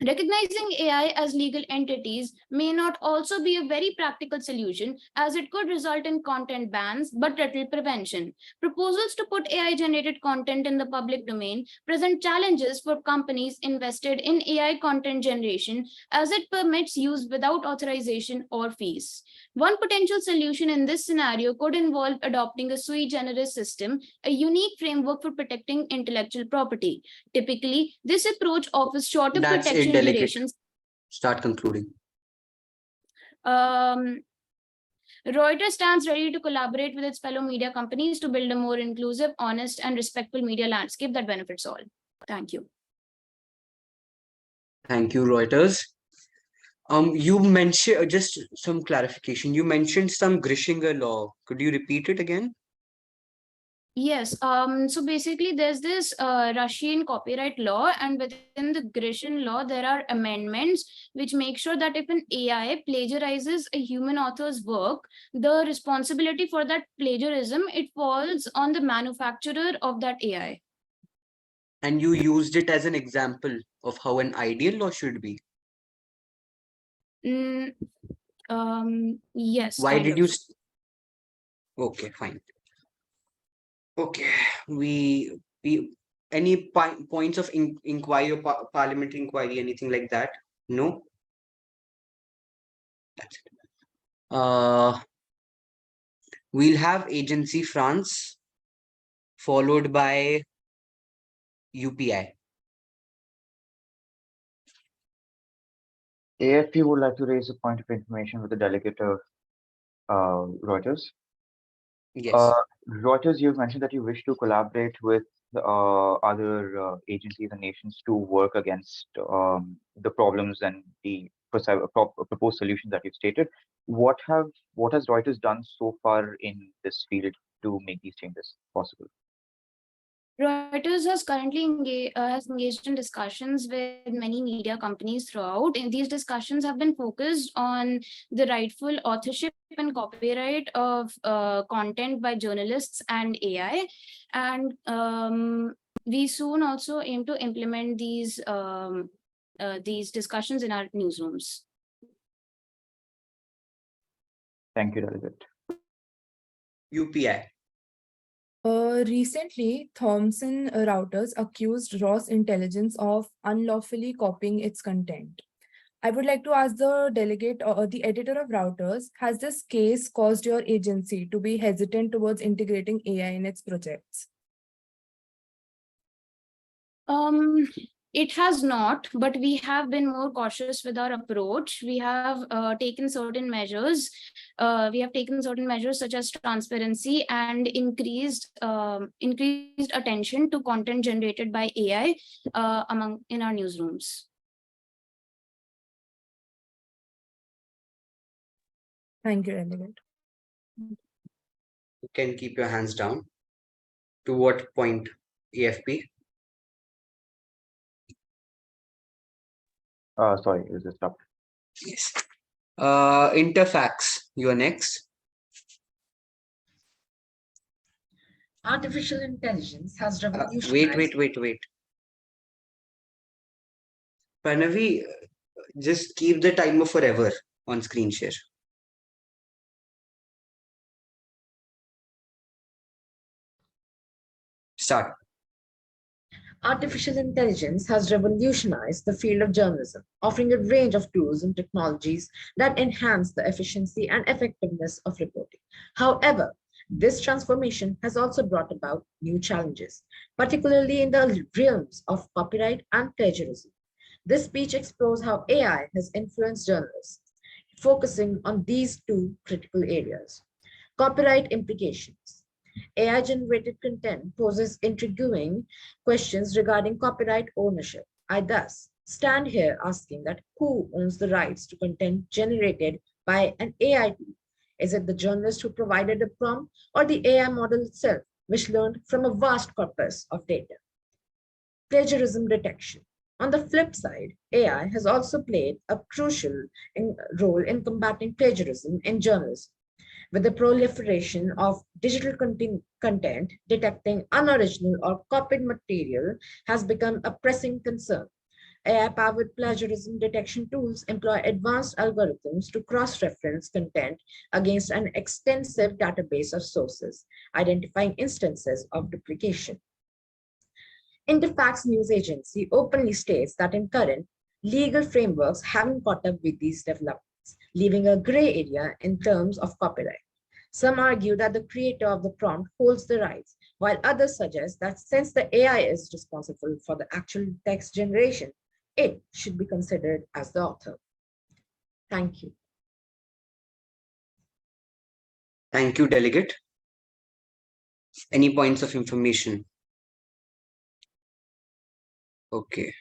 Recognizing AI as legal entities may not also be a very practical solution, as it could result in content bans but little prevention. Proposals to put AI-generated content in the public domain present challenges for companies invested in AI content generation, as it permits use without authorization or fees. One potential solution in this scenario could involve adopting a sui generis system, a unique framework for protecting intellectual property. Typically, this approach offers shorter That's it, protection delegate. durations. Start concluding. Reuters stands ready to collaborate with its fellow media companies to build a more inclusive, honest, and respectful media landscape that benefits all. Thank you. Thank you, Reuters. You mentioned just some clarification. You mentioned some Grishinger law. Could you repeat it again? Yes. So basically, there's this Russian copyright law, and within the Grecian law, there are amendments which make sure that if an AI plagiarizes a human author's work, the responsibility for that plagiarism, it falls on the manufacturer of that AI. And you used it as an example of how an ideal law should be. Yes. Why kind did of. you? Okay, fine. Okay, we any points of inquiry or parliamentary inquiry, anything like that? No. That's it. We'll have Agency France, followed by UPI. AFP would like to raise a point of information with the delegate of Reuters. Yes. Reuters, you've mentioned that you wish to collaborate with other agencies and nations to work against the problems and the proposed solutions that you've stated. What has Reuters done so far in this field to make these changes possible? Reuters has currently engaged in discussions with many media companies throughout, and these discussions have been focused on the rightful authorship and copyright of content by journalists and AI. And we soon also aim to implement these discussions in our newsrooms. Thank you, Delegate. UPI. Recently, Thomson Reuters accused Ross Intelligence of unlawfully copying its content. I would like to ask the delegate or the editor of routers, has this case caused your agency to be hesitant towards integrating AI in its projects? It has not, but we have been more cautious with our approach. We have taken certain measures. Such as transparency and increased attention to content generated by AI in our newsrooms. Thank you, delegate. You can keep your hands down. To what point, AFP? Sorry, it was just stopped. Yes. Interfax, you are next. Artificial intelligence has revolutionized. Wait. Pranavi, just keep the timer forever on screen share. Start. Artificial intelligence has revolutionized the field of journalism, offering a range of tools and technologies that enhance the efficiency and effectiveness of reporting. However, this transformation has also brought about new challenges, particularly in the realms of copyright and plagiarism. This speech explores how AI has influenced journalists, focusing on these two critical areas. Copyright implications. AI generated content poses intriguing questions regarding copyright ownership. I thus stand here asking that who owns the rights to content generated by an AI tool? Is it the journalist who provided the prompt or the AI model itself, which learned from a vast corpus of data? Plagiarism detection. On the flip side, AI has also played a crucial role in combating plagiarism in journalism. With the proliferation of digital content, detecting unoriginal or copied material has become a pressing concern. AI-powered plagiarism detection tools employ advanced algorithms to cross-reference content against an extensive database of sources, identifying instances of duplication. Interfax News Agency openly states that in current legal frameworks haven't caught up with these developments, leaving a gray area in terms of copyright. Some argue that the creator of the prompt holds the rights, while others suggest that since the AI is responsible for the actual text generation, it should be considered as the author. Thank you. Thank you, delegate. Any points of information? Okay.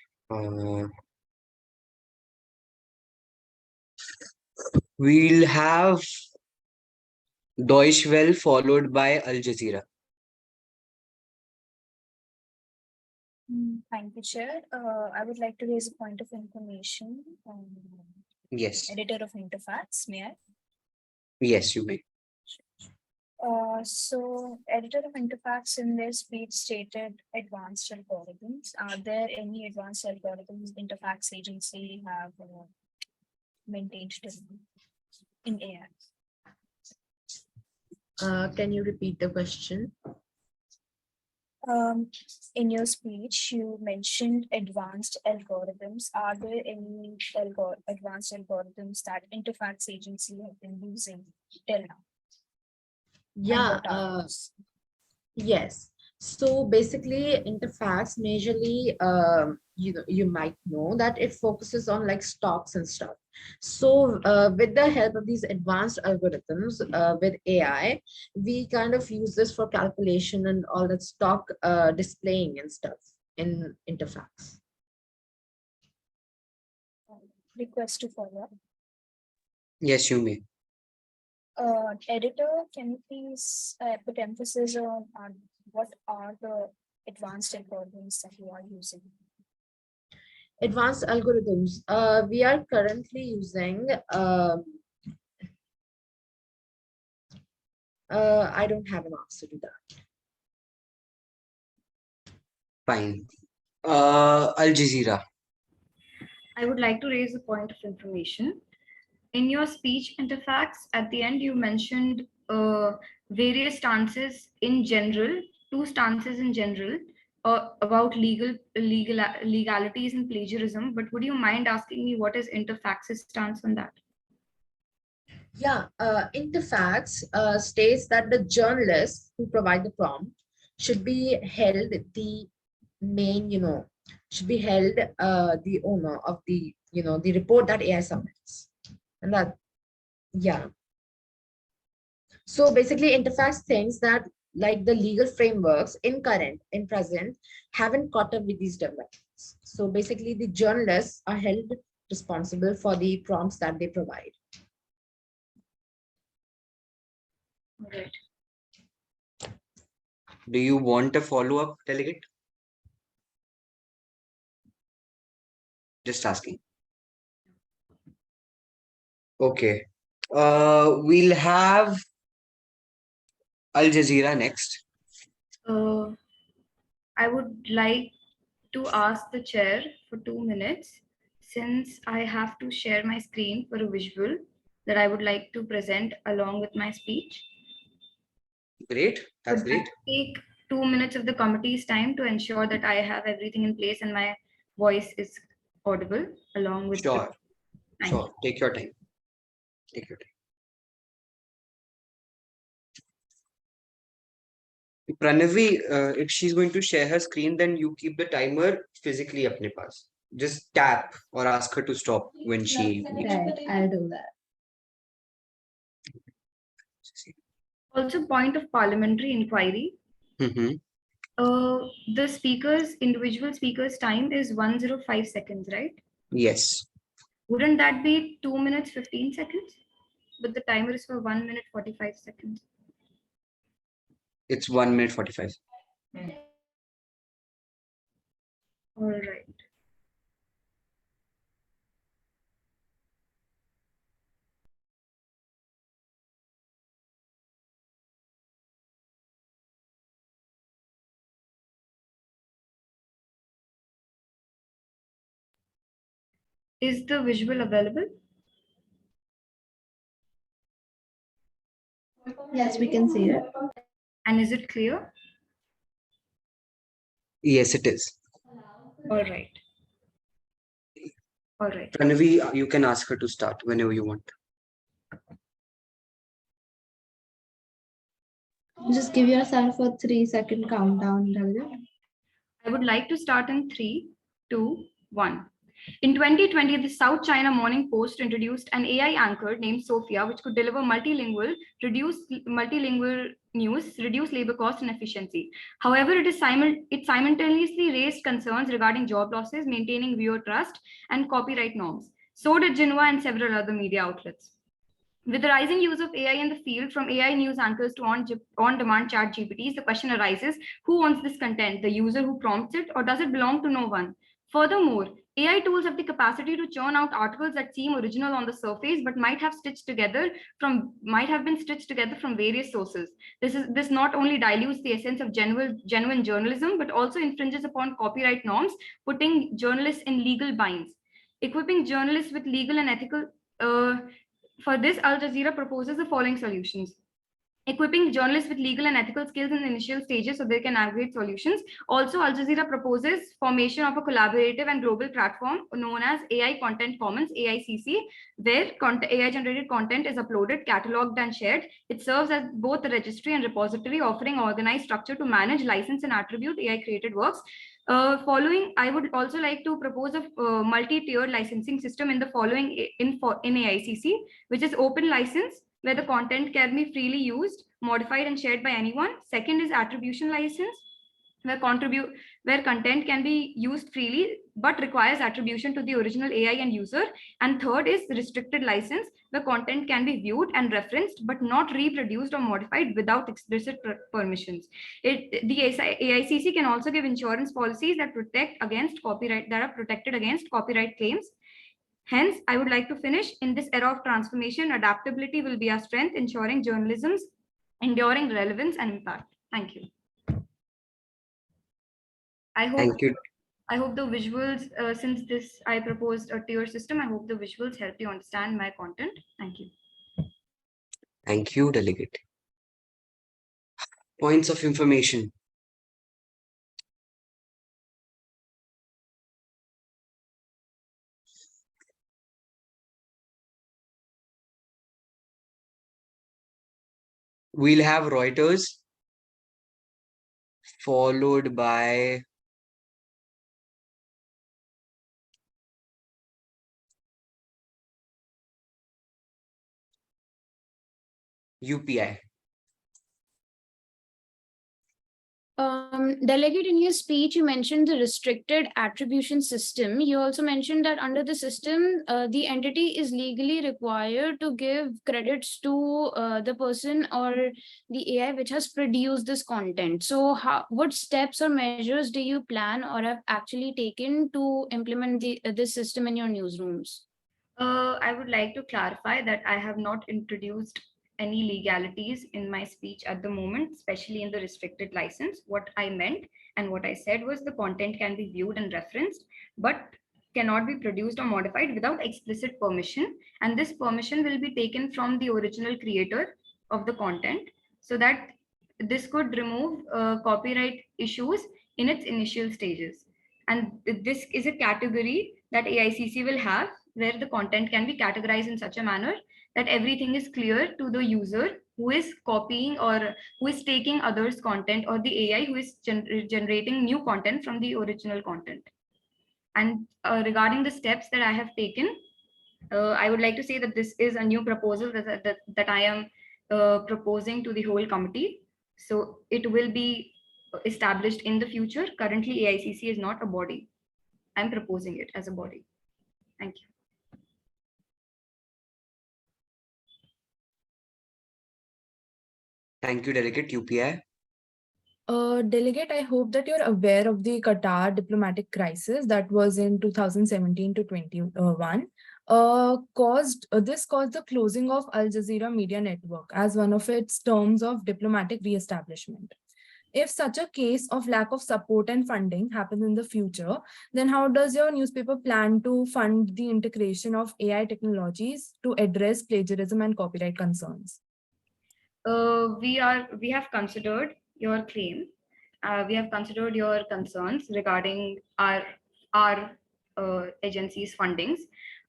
We'll have Deutsche Welle followed by Al Jazeera. Thank you, Chair. I would like to raise a point of information. Yes. Editor of Interfax, may I? Yes, you may. So editor of Interfax in their speech stated advanced algorithms. Are there any advanced algorithms Interfax agency have maintained in AI? Can you repeat the question? In your speech, you mentioned advanced algorithms. Are there any advanced algorithms that Interfax agency have been using till now? Yeah, yes. So basically, Interfax majorly, you might know that it focuses on like stocks and stuff. So with the help of these advanced algorithms with AI, we kind of use this for calculation and all that stock displaying and stuff in Interfax. Request to follow up. Yes, you may. Editor, can you please put emphasis on what are the advanced algorithms that you are using? Advanced algorithms. We are currently using, I don't have an answer to that. Fine. Al Jazeera. I would like to raise a point of information. In your speech, Interfax, at the end, you mentioned various stances in general, two stances in general, about legalities and plagiarism, but would you mind asking me what is Interfax's stance on that? Yeah, Interfax states that the journalists who provide the prompt should be held the main, should be held the owner of the, the report that AI submits. And that, yeah. So basically, Interfax thinks that like the legal frameworks in present, haven't caught up with these developments. So basically, the journalists are held responsible for the prompts that they provide. Right. Do you want a follow-up, delegate? Just asking. Okay. We'll have Al Jazeera next. I would like to ask the chair for 2 minutes, since I have to share my screen for a visual that I would like to present along with my speech. Great. That's Would great. that take 2 minutes of the committee's time to ensure that I have everything in place and my voice is audible along with Sure. Thank Sure. you. Take your time. Take your time. Pranavi, if she's going to share her screen, then you keep the timer physically apne paas. Just tap or ask her to stop when she. Right, I'll do that. Also, point of parliamentary inquiry. Mm-hmm. The individual speaker's time is 105 seconds, right? Yes. Wouldn't that be 2 minutes 15 seconds? But the timer is for 1 minute 45 seconds. It's 1 minute 45. All right. Is the visual available? Yes, we can see it. And is it clear? Yes, it is. All right. All right. Pranavi, you can ask her to start whenever you want. Just give yourself a 3-second countdown, Dalit. I would like to start in 3, 2, 1. In 2020, the South China Morning Post introduced an AI anchor named Sophia, which could deliver multilingual news, reduce labor cost and efficiency. However, it simultaneously raised concerns regarding job losses, maintaining viewer trust, and copyright norms. So did Jinhua and several other media outlets. With the rising use of AI in the field, from AI news anchors to on-demand chat GPTs, the question arises, who owns this content, the user who prompts it, or does it belong to no one? Furthermore, AI tools have the capacity to churn out articles that seem original on the surface, but might have been stitched together from various sources. This not only dilutes the essence of genuine journalism, but also infringes upon copyright norms, putting journalists in legal binds. Equipping journalists with legal and ethical for this, Al Jazeera proposes the following solutions. Equipping journalists with legal and ethical skills in the initial stages so they can aggregate solutions. Also, Al Jazeera proposes formation of a collaborative and global platform known as AI Content Commons, AICC, where AI-generated content is uploaded, catalogued, and shared. It serves as both a registry and repository, offering organized structure to manage, license, and attribute AI-created works. I would also like to propose a multi-tiered licensing system in the following in AICC, which is open license, where the content can be freely used, modified, and shared by anyone. Second is attribution license, where content can be used freely but requires attribution to the original AI and user. And third is restricted license, where content can be viewed and referenced but not reproduced or modified without explicit permissions. The AICC can also give insurance policies that are protected against copyright claims. Hence, I would like to finish, in this era of transformation, adaptability will be our strength, ensuring journalism's enduring relevance and impact. Thank you. Thank you. I hope the visuals, since I proposed a tier system, I hope the visuals help you understand my content. Thank you. Thank you, delegate. Points of information. We'll have Reuters, followed by UPI. Delegate, in your speech, you mentioned the restricted attribution system. You also mentioned that under the system, the entity is legally required to give credits to the person or the AI which has produced this content. So what steps or measures do you plan or have actually taken to implement this system in your newsrooms? I would like to clarify that I have not introduced any legalities in my speech at the moment, especially in the restricted license. What I meant and what I said was the content can be viewed and referenced, but cannot be produced or modified without explicit permission. And this permission will be taken from the original creator of the content, so that this could remove copyright issues in its initial stages. And this is a category that AICC will have, where the content can be categorized in such a manner that everything is clear to the user who is copying or who is taking others' content, or the AI who is generating new content from the original content. And regarding the steps that I have taken, I would like to say that this is a new proposal that I am proposing to the whole committee. So it will be established in the future. Currently, AICC is not a body. I'm proposing it as a body. Thank you. Thank you, Delegate. UPI. Delegate, I hope that you're aware of the Qatar diplomatic crisis that was in 2017 to 21. This caused the closing of Al Jazeera Media Network as one of its terms of diplomatic re-establishment. If such a case of lack of support and funding happens in the future, then how does your newspaper plan to fund the integration of AI technologies to address plagiarism and copyright concerns? We have considered your claim. We have considered your concerns regarding our agency's fundings,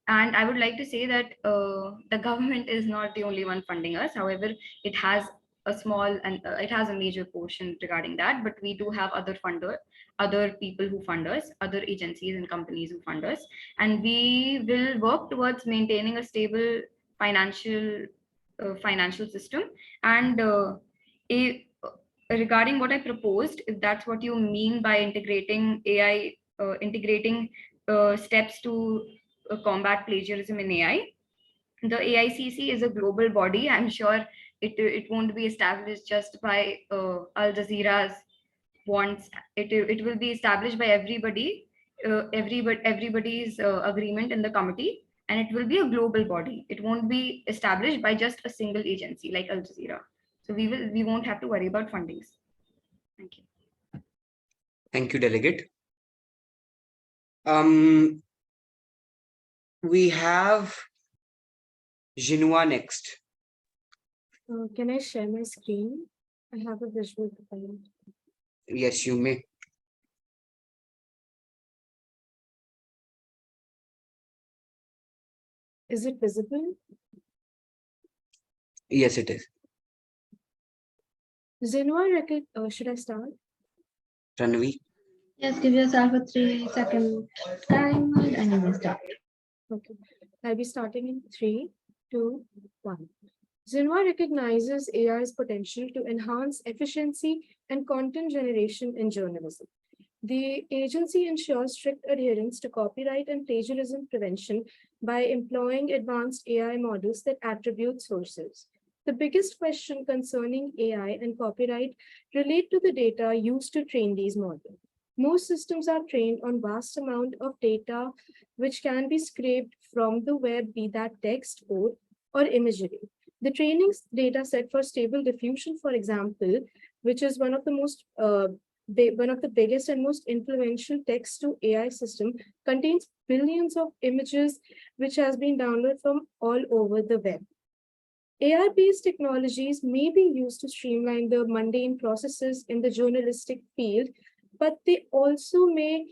and I would like to say that the government is not the only one funding us. However, it has a small and it has a major portion regarding that, but we do have other people who fund us, other agencies and companies who fund us, and we will work towards maintaining a stable financial system. And regarding what I proposed, if that's what you mean by integrating AI, integrating steps to combat plagiarism in AI, the AICC is a global body. I'm sure it won't be established just by Al Jazeera's wants. It will be established by everybody's agreement in the committee, and it will be a global body. It won't be established by just a single agency like Al Jazeera. So we won't have to worry about fundings. Thank you. Thank you, Delegate. We have Jinua next. Can I share my screen? I have a visual file. Yes, you may. Is it visible? Yes, it is. Zinua, should I start? Ranvi. Yes, give yourself a 3-second timer and you may start. Okay, I'll be starting in 3, 2, 1. Zinua recognizes AI's potential to enhance efficiency and content generation in journalism. The agency ensures strict adherence to copyright and plagiarism prevention by employing advanced AI models that attribute sources. The biggest question concerning AI and copyright relate to the data used to train these models. Most systems are trained on vast amount of data which can be scraped from the web, be that text, code, or imagery. The training data set for Stable Diffusion, for example, which is one of the biggest and most influential text-to-AI system, contains billions of images which has been downloaded from all over the web. AI-based technologies may be used to streamline the mundane processes in the journalistic field, but they also may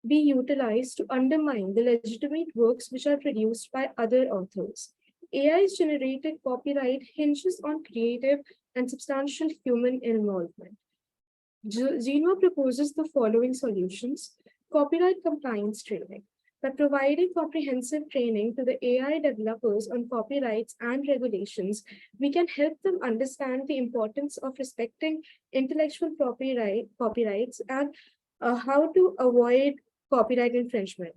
be utilized to undermine the legitimate works which are produced by other authors. AI's generated copyright hinges on creative and substantial human involvement. Genova proposes the following solutions: copyright compliance training. By providing comprehensive training to the AI developers on copyrights and regulations, we can help them understand the importance of respecting intellectual copyrights and how to avoid copyright infringement.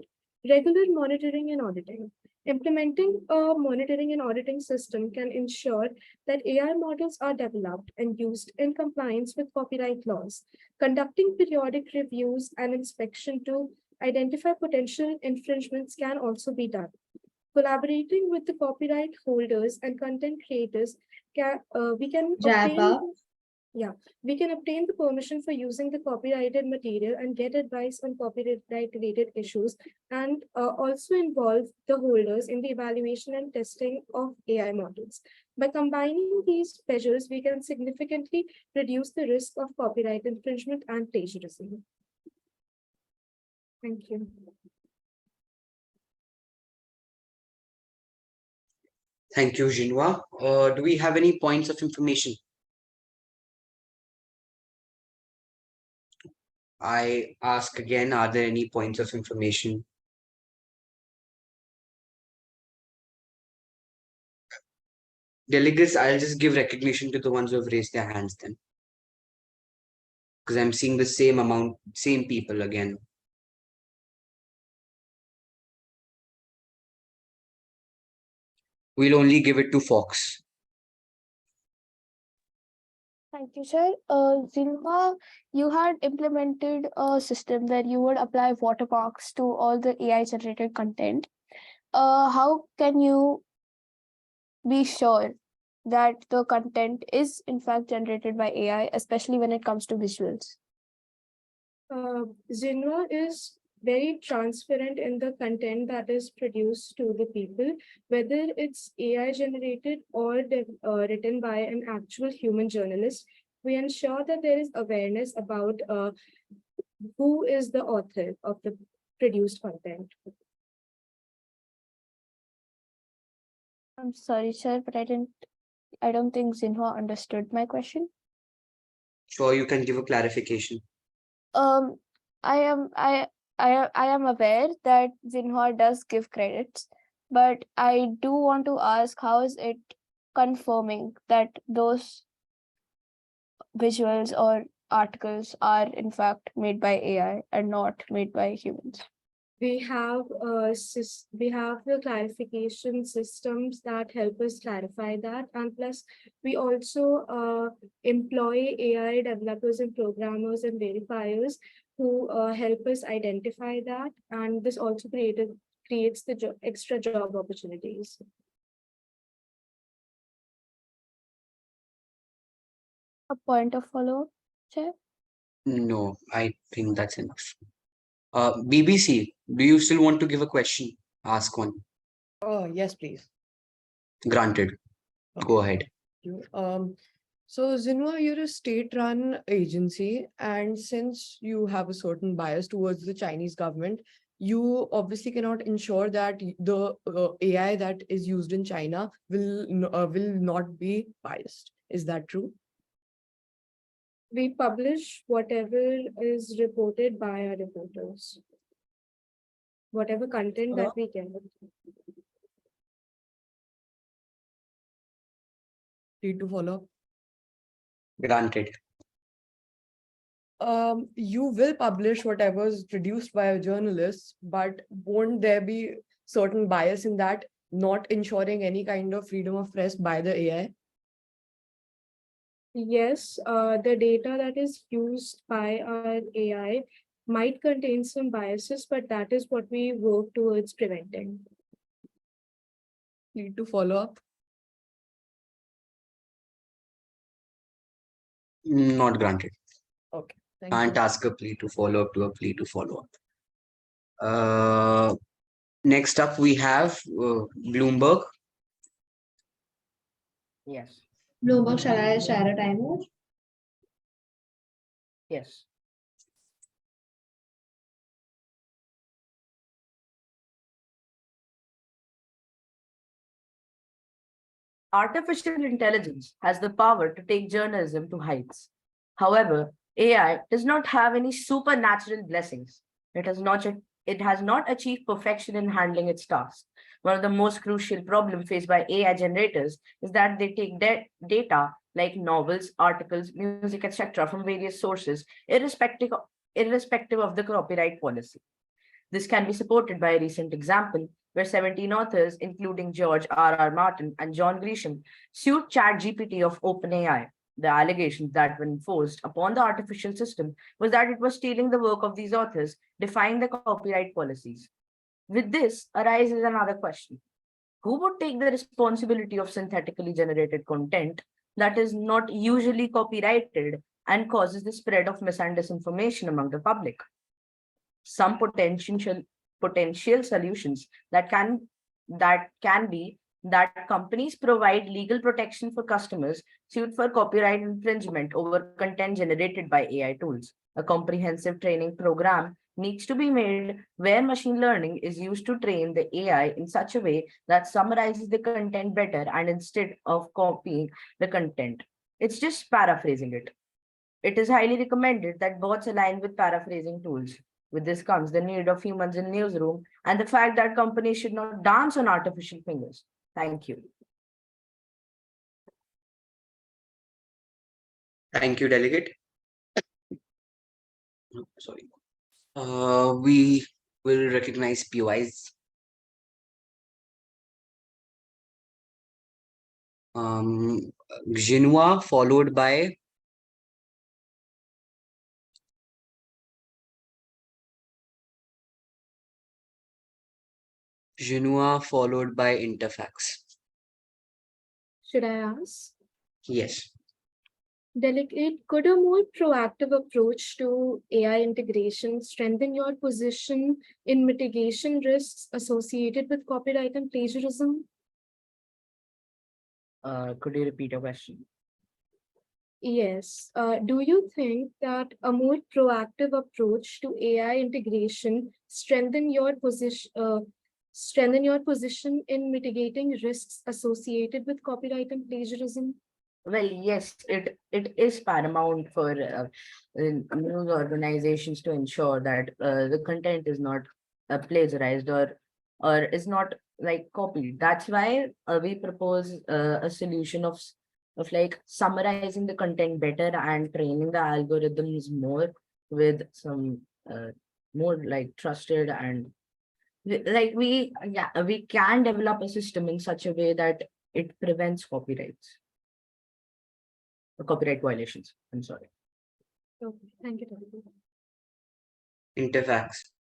Regular monitoring and auditing. Implementing a monitoring and auditing system can ensure that AI models are developed and used in compliance with copyright laws. Conducting periodic reviews and inspection to identify potential infringements can also be done. Collaborating with the copyright holders and content creators, we can Wrap obtain up. we can obtain the permission for using the copyrighted material and get advice on copyright related issues, and also involve the holders in the evaluation and testing of AI models. By combining these measures, we can significantly reduce the risk of copyright infringement and plagiarism. Thank you. Thank you, Jinwa. Do we have any points of information? I ask again, are there any points of information? Delegates, I'll just give recognition to the ones who have raised their hands then. Because I'm seeing the same amount, same people again. We'll only give it to Fox. Thank you, sir. Zinma, you had implemented a system where you would apply watermarks to all the AI generated content. How can you be sure that the content is in fact generated by AI, especially when it comes to visuals? Zinwa is very transparent in the content that is produced to the people, whether it's AI generated or written by an actual human journalist. We ensure that there is awareness about who is the author of the produced content. I'm sorry, sir, but I don't think Zinhua understood my question. Sure, you can give a clarification. I am aware that Zinhua does give credits, but I do want to ask, how is it confirming that those visuals or articles are in fact made by AI and not made by humans? We have the clarification systems that help us clarify that, and plus we also employ AI developers and programmers and verifiers who help us identify that, and this also creates the extra job opportunities. A point of follow-up, Chair? No, I think that's enough. BBC, do you still want to give a question? Ask one. Yes, please. Granted. Go ahead. So Zinwa, you're a state-run agency, and since you have a certain bias towards the Chinese government, you obviously cannot ensure that the AI that is used in China will not be biased. Is that true? We publish whatever is reported by our reporters, whatever content that we get. Need to follow up. Granted. You will publish whatever is produced by a journalist, but won't there be certain bias in that, not ensuring any kind of freedom of press by the AI? Yes, the data that is used by our AI might contain some biases, but that is what we work towards preventing. Need to follow up. Not granted. Okay. Can't ask a plea to follow up to a plea to follow up. Next up, we have Bloomberg. Yes. Bloomberg, shall I share a timer? Yes. Artificial intelligence has the power to take journalism to heights. However, AI does not have any supernatural blessings. It has not achieved perfection in handling its tasks. One of the most crucial problems faced by AI generators is that they take data like novels, articles, music, etc., from various sources, irrespective of the copyright policy. This can be supported by a recent example where 17 authors, including George R. R. Martin and John Grisham, sued ChatGPT of OpenAI. The allegations that were enforced upon the artificial system was that it was stealing the work of these authors, defying the copyright policies. With this arises another question. Who would take the responsibility of synthetically generated content that is not usually copyrighted and causes the spread of mis and disinformation among the public? Some potential solutions that can be that companies provide legal protection for customers sued for copyright infringement over content generated by AI tools. A comprehensive training program needs to be made where machine learning is used to train the AI in such a way that summarizes the content better and instead of copying the content. It's just paraphrasing it. It is highly recommended that bots align with paraphrasing tools. With this comes the need of humans in newsroom and the fact that companies should not dance on artificial fingers. Thank you. Thank you, Delegate. Sorry. We will recognize POIs. Jinhua followed by Interfax. Should I ask? Yes. Delegate, could a more proactive approach to AI integration strengthen your position in mitigation risks associated with copyright and plagiarism? Could you repeat your question? Yes. Do you think that a more proactive approach to AI integration strengthen your position in mitigating risks associated with copyright and plagiarism? Well, yes, it is paramount for news organizations to ensure that the content is not plagiarized or is not like copied. That's why we propose a solution of like summarizing the content better and training the algorithms more with some more like trusted and we can develop a system in such a way that it prevents copyright violations. I'm sorry. Okay, thank you. Interfax.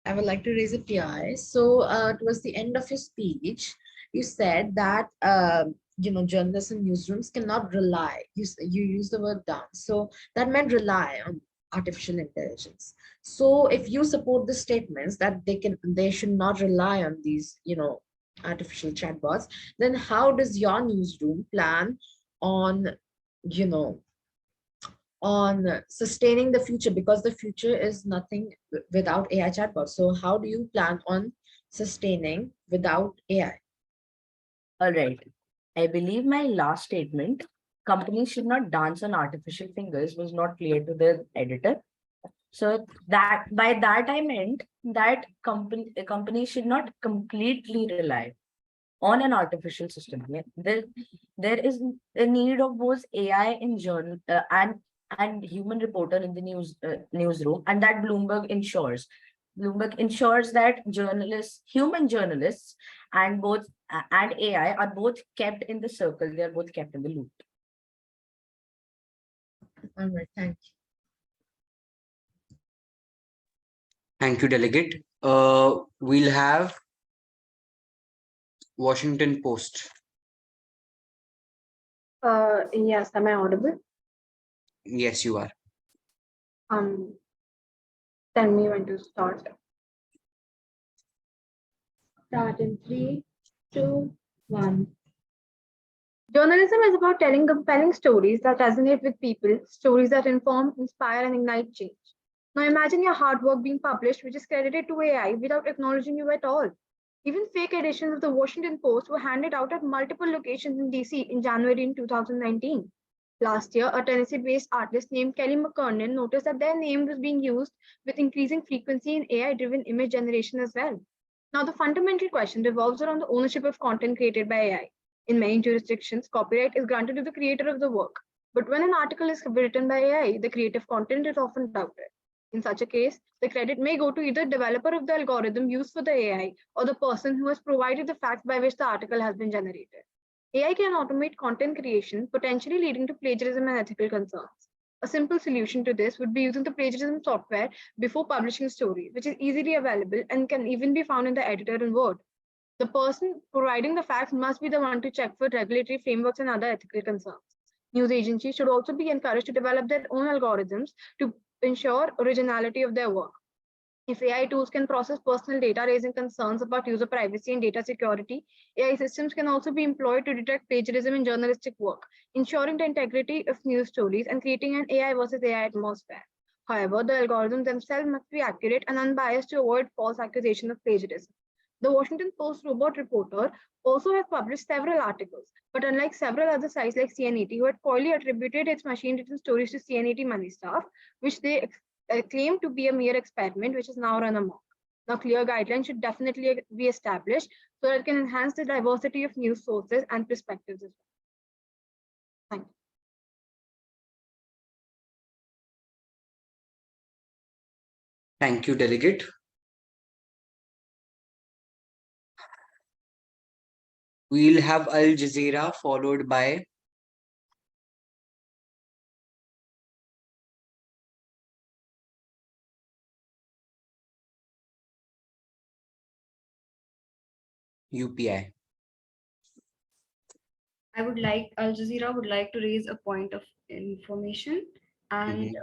I would like to raise a PI. So towards the end of your speech, you said that journalists and newsrooms cannot rely. You use the word done. So that meant rely on artificial intelligence. So if you support the statements that they should not rely on these artificial chatbots, then how does your newsroom plan on sustaining the future, because the future is nothing without AI chatbots? So how do you plan on sustaining without AI? All right. I believe my last statement, companies should not dance on artificial fingers, was not clear to the editor. So that by that I meant that companies should not completely rely on an artificial system. There is a need of both AI in journal and human reporter in the newsroom, and that Bloomberg ensures. Bloomberg ensures that human journalists, and AI are both kept in the circle. They are both kept in the loop. All right, thank you. Thank you, Delegate. We'll have Washington Post. Yes, am I audible? Yes, you are. Tell me when to start. Start in 3, 2, 1. Journalism is about telling compelling stories that resonate with people, stories that inform, inspire, and ignite change. Now imagine your hard work being published, which is credited to AI without acknowledging you at all. Even fake editions of the Washington Post were handed out at multiple locations in DC in January in 2019. Last year, a Tennessee-based artist named Kelly McKernan noticed that their name was being used with increasing frequency in AI-driven image generation as well. Now, the fundamental question revolves around the ownership of content created by AI. In many jurisdictions, copyright is granted to the creator of the work. But when an article is written by AI, the creative content is often doubted. In such a case, the credit may go to either developer of the algorithm used for the AI or the person who has provided the facts by which the article has been generated. AI can automate content creation, potentially leading to plagiarism and ethical concerns. A simple solution to this would be using the plagiarism software before publishing a story, which is easily available and can even be found in the editor in Word. The person providing the facts must be the one to check for regulatory frameworks and other ethical concerns. News agencies should also be encouraged to develop their own algorithms to ensure originality of their work. If AI tools can process personal data, raising concerns about user privacy and data security, AI systems can also be employed to detect plagiarism in journalistic work, ensuring the integrity of news stories and creating an AI versus AI atmosphere. However, the algorithms themselves must be accurate and unbiased to avoid false accusation of plagiarism. The Washington Post robot reporter also has published several articles, but unlike several other sites like CNET, who had poorly attributed its machine-written stories to CNET money staff, which they claimed to be a mere experiment, which is now run amok. Now, clear guidelines should definitely be established so that it can enhance the diversity of news sources and perspectives as well. Thank you. Thank you, Delegate. We'll have Al Jazeera followed by UPI. Al Jazeera would like to raise a point of information. And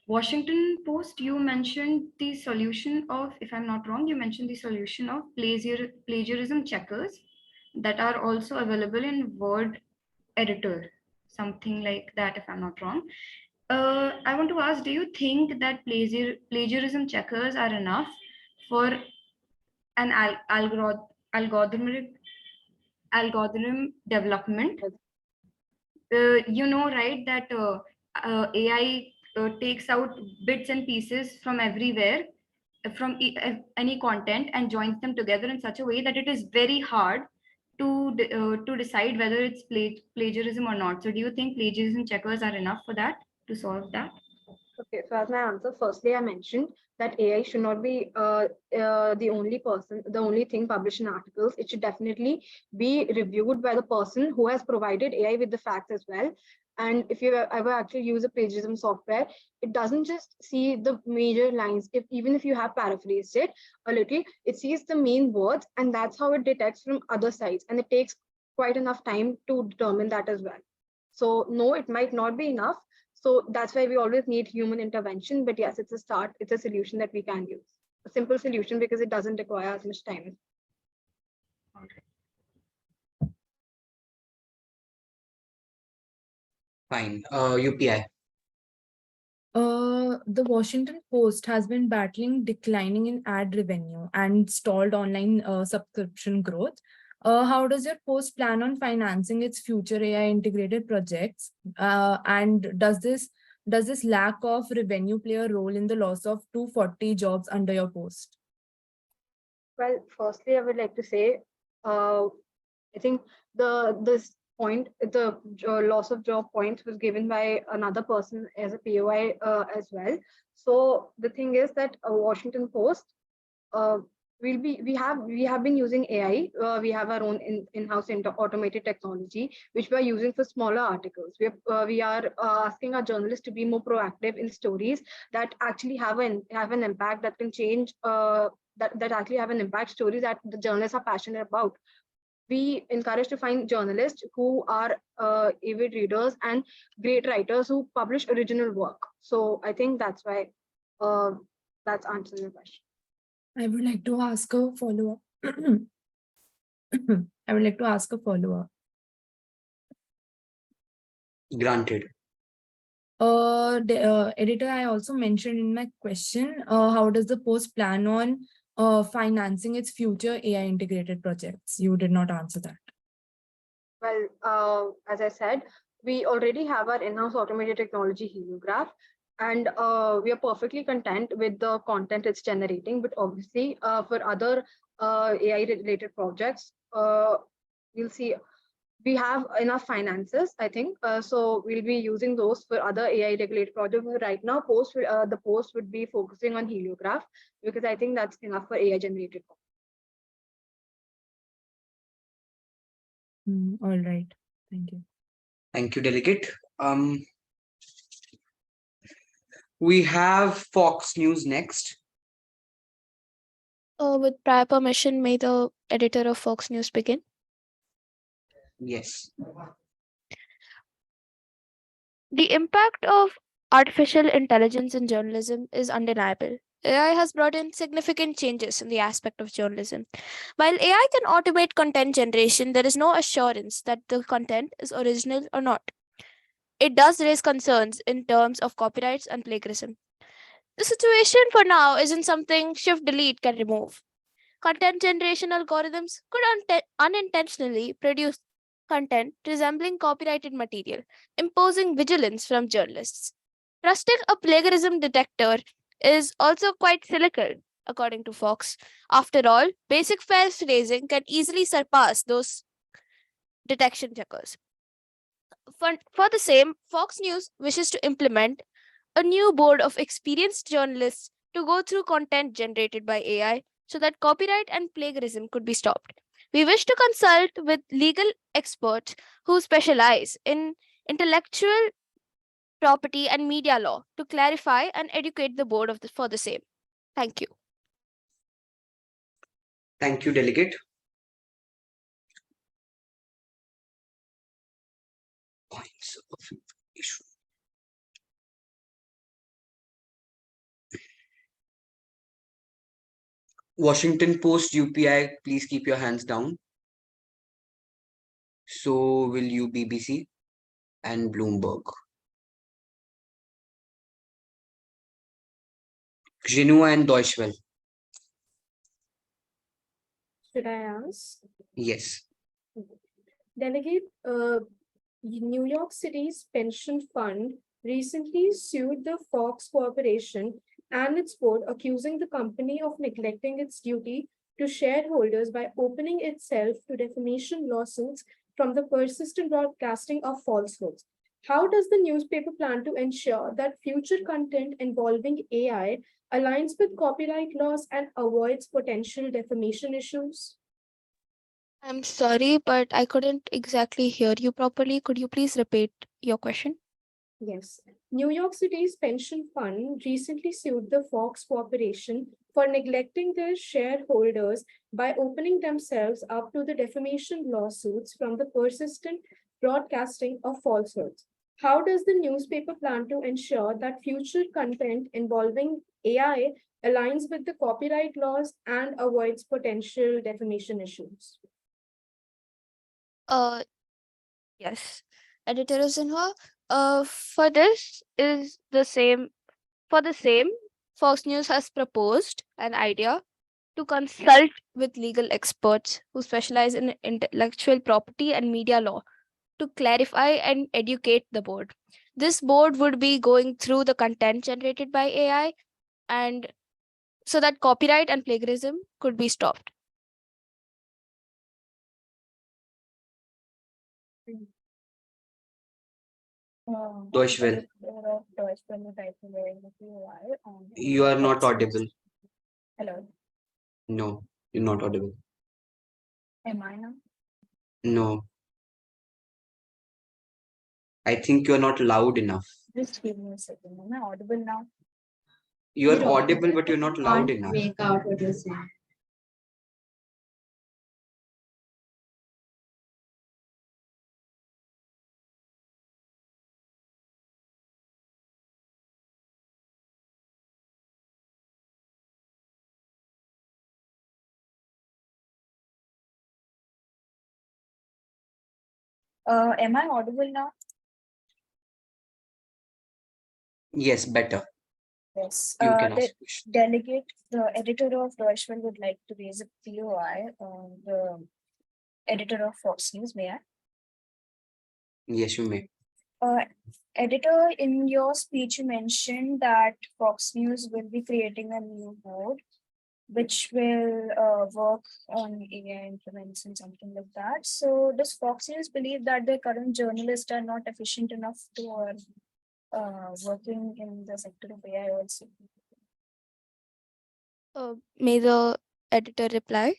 Washington Post, you mentioned the solution of, if I'm not wrong, you mentioned the solution of plagiarism checkers that are also available in Word editor, something like that, if I'm not wrong. I want to ask, do you think that plagiarism checkers are enough for an algorithm development? You know, right, that AI takes out bits and pieces from everywhere, from any content, and joins them together in such a way that it is very hard to decide whether it's plagiarism or not. So do you think plagiarism checkers are enough for that, to solve that? Okay, so as my answer, firstly, I mentioned that AI should not be the only thing published in articles. It should definitely be reviewed by the person who has provided AI with the facts as well. And if you ever actually use a plagiarism software, it doesn't just see the major lines. Even if you have paraphrased it a little, it sees the main words, and that's how it detects from other sites. And it takes quite enough time to determine that as well. So no, it might not be enough. So that's why we always need human intervention. But yes, it's a start. It's a solution that we can use. A simple solution because it doesn't require as much time. Fine. UPI. The Washington Post has been battling declining in ad revenue and stalled online subscription growth. How does your post plan on financing its future AI integrated projects? And does this lack of revenue play a role in the loss of 240 jobs under your post? Well, firstly, I would like to say, I think this point, the loss of job points was given by another person as a POI as well. So the thing is that Washington Post, we have been using AI. We have our own in-house automated technology, which we are using for smaller articles. We are asking our journalists to be more proactive in stories that actually have an impact, that can change. That actually have an impact, stories that the journalists are passionate about. We encourage to find journalists who are avid readers and great writers who publish original work. So I think that's why that's answering your question. I would like to ask a follow-up. I would like to ask a follow-up. Granted. Editor, I also mentioned in my question, how does the post plan on financing its future AI integrated projects? You did not answer that. Well, as I said, we already have our in-house automated technology heliograph, and we are perfectly content with the content it's generating. But obviously, for other AI-related projects, you'll see we have enough finances, I think. So we'll be using those for other AI-regulated projects. Right now, the post would be focusing on heliograph because I think that's enough for AI-generated. All right. Thank you. Thank you, Delegate. We have Fox News next. With prior permission, may the editor of Fox News begin? Yes. The impact of artificial intelligence in journalism is undeniable. AI has brought in significant changes in the aspect of journalism. While AI can automate content generation, there is no assurance that the content is original or not. It does raise concerns in terms of copyrights and plagiarism. The situation for now isn't something Shift Delete can remove. Content generation algorithms could unintentionally produce content resembling copyrighted material, imposing vigilance from journalists. Trusting a plagiarism detector is also quite cynical, according to Fox. After all, basic phrasing can easily surpass those detection checkers. For the same, Fox News wishes to implement a new board of experienced journalists to go through content generated by AI so that copyright and plagiarism could be stopped. We wish to consult with legal experts who specialize in intellectual property and media law to clarify and educate the board for the same. Thank you. Thank you, Delegate. Points of information. Washington Post UPI, please keep your hands down. So will you BBC and Bloomberg. Genua and Deutsche Welle. Should I ask? Yes. Delegate, New York City's pension fund recently sued the Fox Corporation and its board, accusing the company of neglecting its duty to shareholders by opening itself to defamation lawsuits from the persistent broadcasting of falsehoods. How does the newspaper plan to ensure that future content involving AI aligns with copyright laws and avoids potential defamation issues? I'm sorry, but I couldn't exactly hear you properly. Could you please repeat your question? Yes. New York City's pension fund recently sued the Fox Corporation for neglecting their shareholders by opening themselves up to the defamation lawsuits from the persistent broadcasting of falsehoods. How does the newspaper plan to ensure that future content involving AI aligns with the copyright laws and avoids potential defamation issues? Yes. Editor Sinha, for this is the same. For the same, Fox News has proposed an idea to consult with legal experts who specialize in intellectual property and media law to clarify and educate the board. This board would be going through the content generated by AI and so that copyright and plagiarism could be stopped. Deutsche Welle. You are not audible. Hello. No, you're not audible. Am I now? No. I think you're not loud enough. Just give me a second. Am I audible now? You're audible, but you're not loud enough. Make out what you're saying. Am I audible now? Yes, better. Yes. You can The ask question. delegate, the editor of Deutschland would like to raise a POI on the editor of Fox News. May I? Yes, you may. Editor, in your speech, you mentioned that Fox News will be creating a new board which will work on AI implements and something like that. So, does Fox News believe that the current journalists are not efficient enough to working in the sector of AI also? May the editor reply?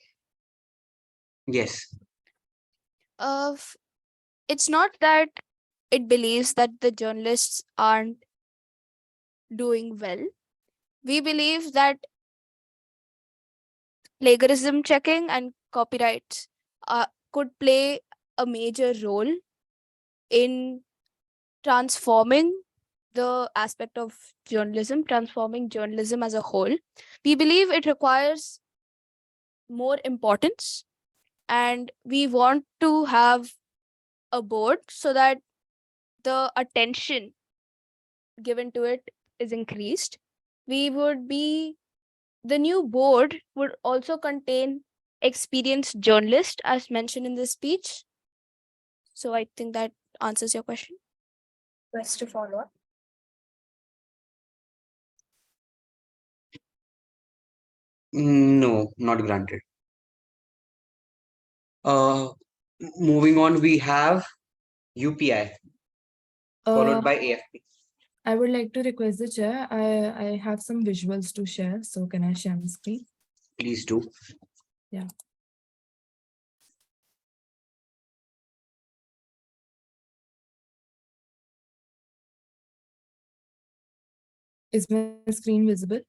Yes. It's not that it believes that the journalists aren't doing well. We believe that plagiarism checking and copyrights could play a major role in transforming the aspect of journalism, transforming journalism as a whole. We believe it requires more importance, and we want to have a board so that the attention given to it is increased. We would be The new board would also contain experienced journalists, as mentioned in this speech. So I think that answers your question. Best to follow up. No, not granted. Moving on, we have UPI followed by AFP. I would like to request the chair. I have some visuals to share. So can I share my screen? Please do. Yeah. Is my screen visible?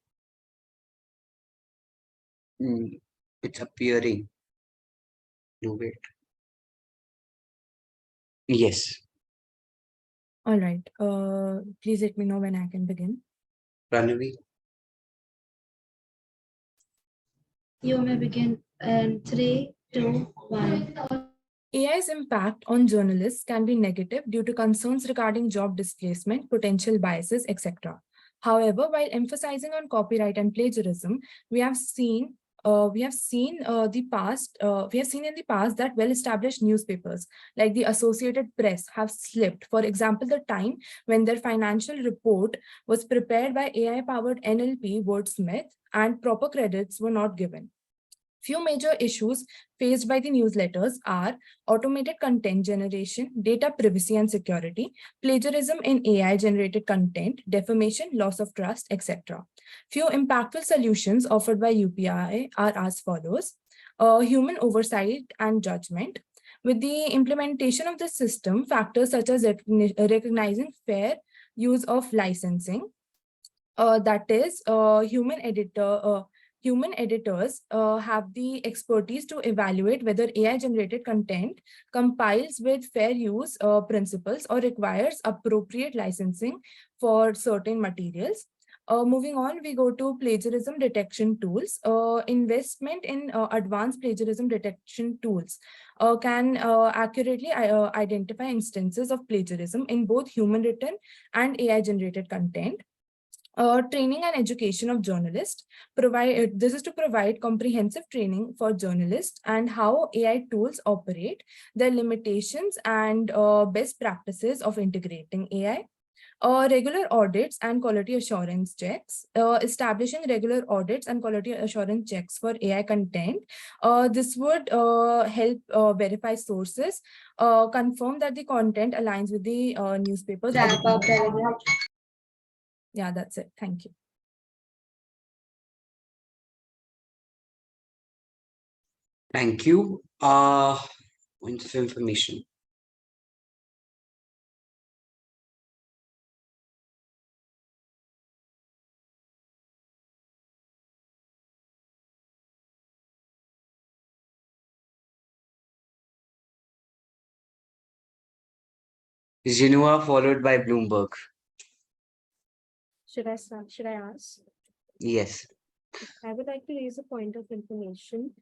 It's appearing. No, wait. Yes. All right. Please let me know when I can begin. Pranavi. You may begin in 3, 2, 1. AI's impact on journalists can be negative due to concerns regarding job displacement, potential biases, etc. However, while emphasizing on copyright and plagiarism, we have seen in the past that well-established newspapers like the Associated Press have slipped. For example, the time when their financial report was prepared by AI-powered NLP wordsmith and proper credits were not given. Few major issues faced by the newsletters are automated content generation, data privacy and security, plagiarism in AI-generated content, defamation, loss of trust, etc. Few impactful solutions offered by UPI are as follows. Human oversight and judgment. With the implementation of the system, factors such as recognizing fair use of licensing, that is, human editors have the expertise to evaluate whether AI-generated content compiles with fair use principles or requires appropriate licensing for certain materials. Moving on, we go to plagiarism detection tools. Investment in advanced plagiarism detection tools can accurately identify instances of plagiarism in both human written and AI-generated content. Training and education of journalists. This is to provide comprehensive training for journalists and how AI tools operate, their limitations and best practices of integrating AI. Regular audits and quality assurance checks. Establishing regular audits and quality assurance checks for AI content. This would help verify sources, confirm that the content aligns with the newspapers. Yeah, that's it. Thank you. Thank you. Points of information. Genua followed by Bloomberg. Should I start? Should I ask? Yes. I would like to raise a point of information.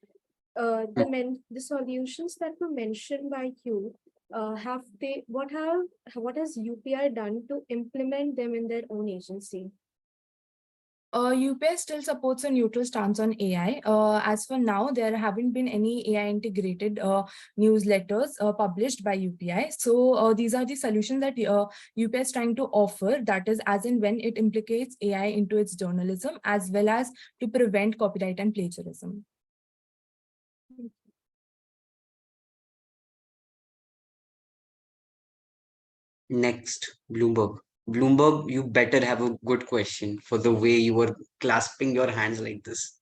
The solutions that were mentioned by you, what has UPI done to implement them in their own agency? UPS still supports a neutral stance on AI. As for now, there haven't been any AI integrated newsletters published by UPI. So these are the solutions that UPS is trying to offer, that is as in when it implicates AI into its journalism, as well as to prevent copyright and plagiarism. Next, Bloomberg. Bloomberg, you better have a good question for the way you were clasping your hands like this.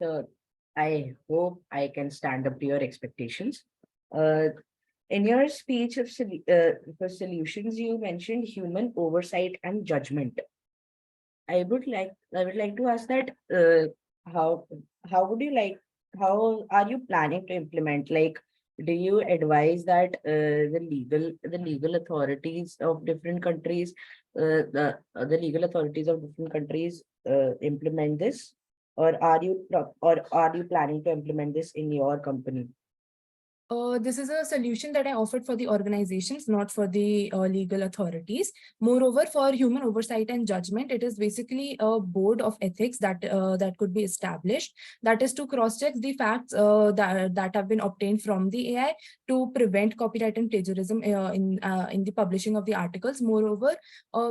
So I hope I can stand up to your expectations. Uh, in your speech for solutions, you mentioned human oversight and judgment. I would like to ask that how how would you like how are you planning to implement, like, do you advise that the legal authorities of different countries the legal authorities of different countries implement this, or are you planning to implement this in your company? This is a solution that I offered for the organizations, not for the legal authorities. Moreover, for human oversight and judgment, it is basically a board of ethics that could be established. That is to cross-check the facts that have been obtained from the AI to prevent copyright and plagiarism in the publishing of the articles. Moreover,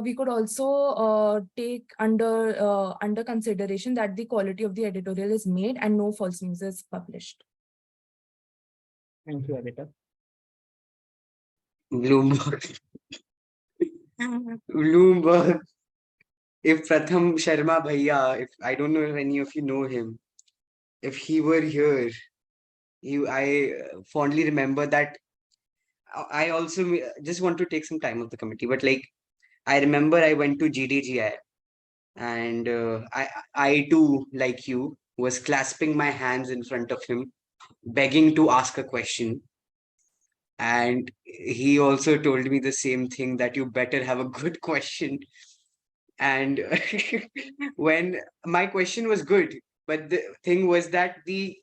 we could also take under consideration that the quality of the editorial is made and no false news is published. Thank you, Abhita. Bloomberg. Bloomberg. If Pratham Sharma Bhaiya, if I don't know if any of you know him, if he were here, I fondly remember that I also just want to take some time of the committee, but like I remember I went to GDGI and I too, like you, was clasping my hands in front of him, begging to ask a question. And he also told me the same thing, that you better have a good question. And when my question was good, but the thing was that the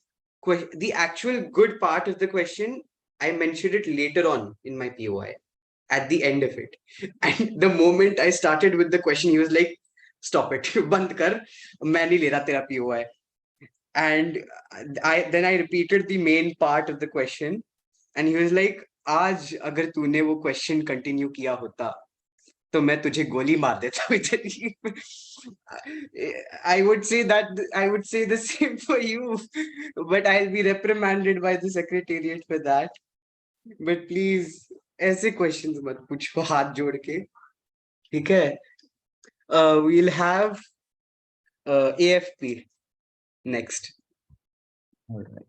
actual good part of the question, I mentioned it later on in my POI at the end of it. And the moment I started with the question, he was like, stop it, band kar, main nahi le raha tera POI. And I repeated the main part of the question, and he was like, आज अगर तूने वो question continue किया होता तो मैं तुझे गोली मार देता इधर ही. I would say that I would say the same for you, but I'll be reprimanded by the secretariat for that. But please, ऐसे questions मत पूछो हाथ जोड़ के, ठीक है? We'll have AFP next. All right.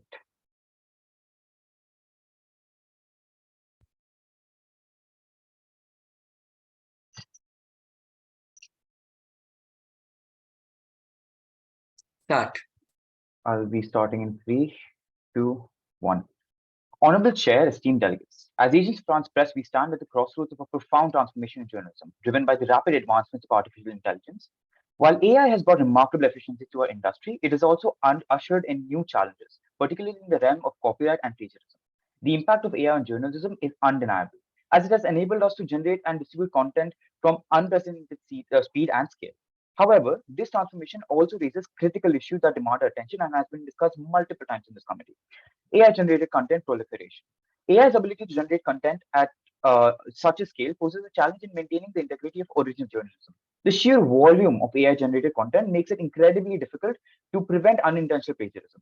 Start. I'll be starting in 3, 2, 1. Honorable Chair, esteemed delegates, as Agents of France Press, we stand at the crossroads of a profound transformation in journalism, driven by the rapid advancements of artificial intelligence. While AI has brought remarkable efficiency to our industry, it has also ushered in new challenges, particularly in the realm of copyright and plagiarism. The impact of AI on journalism is undeniable, as it has enabled us to generate and distribute content from unprecedented speed and scale. However, this transformation also raises critical issues that demand our attention and has been discussed multiple times in this committee. AI generated content proliferation. AI's ability to generate content at such a scale poses a challenge in maintaining the integrity of original journalism. The sheer volume of AI generated content makes it incredibly difficult to prevent unintentional plagiarism.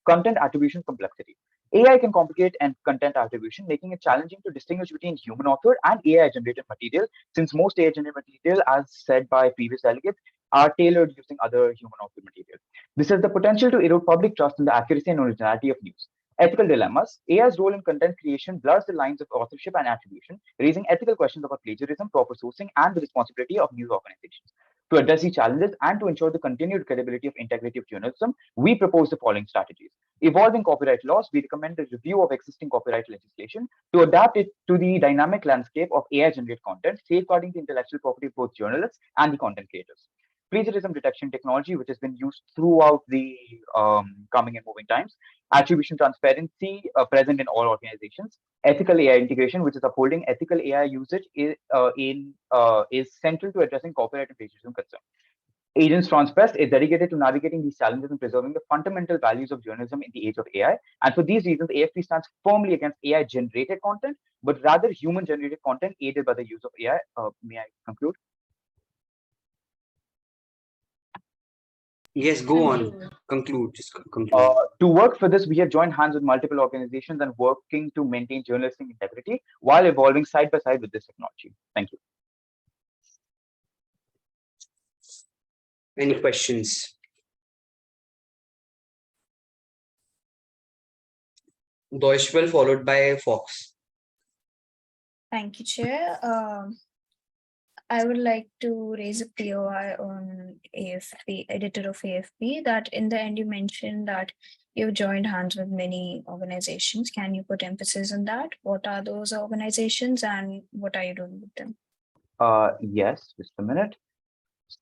Content attribution complexity. AI can complicate and content attribution, making it challenging to distinguish between human authored and AI generated material, since most AI generated material, as said by previous delegates, are tailored using other human authored material. This has the potential to erode public trust in the accuracy and originality of news. Ethical dilemmas. AI's role in content creation blurs the lines of authorship and attribution, raising ethical questions about plagiarism, proper sourcing, and the responsibility of news organizations. To address these challenges and to ensure the continued credibility of integrity of journalism, we propose the following strategies. Evolving copyright laws, we recommend a review of existing copyright legislation to adapt it to the dynamic landscape of AI-generated content, safeguarding the intellectual property of both journalists and the content creators. Plagiarism detection technology, which has been used throughout the coming and moving times, attribution transparency present in all organizations. Ethical AI integration, which is upholding ethical AI usage, is central to addressing copyright and plagiarism concerns. Agents Transpress is dedicated to navigating these challenges and preserving the fundamental values of journalism in the age of AI. And for these reasons, AFP stands firmly against AI-generated content, but rather human-generated content aided by the use of AI. May I conclude? Yes, go on. Conclude. Just conclude. To work for this, we have joined hands with multiple organizations and working to maintain journalistic integrity while evolving side by side with this technology. Thank you. Any questions? Deutschwell followed by Fox. Thank you, Chair. I would like to raise a POI on AFP, editor of AFP, that in the end you mentioned that you've joined hands with many organizations. Can you put emphasis on that? What are those organizations and what are you doing with them? Yes, just a minute.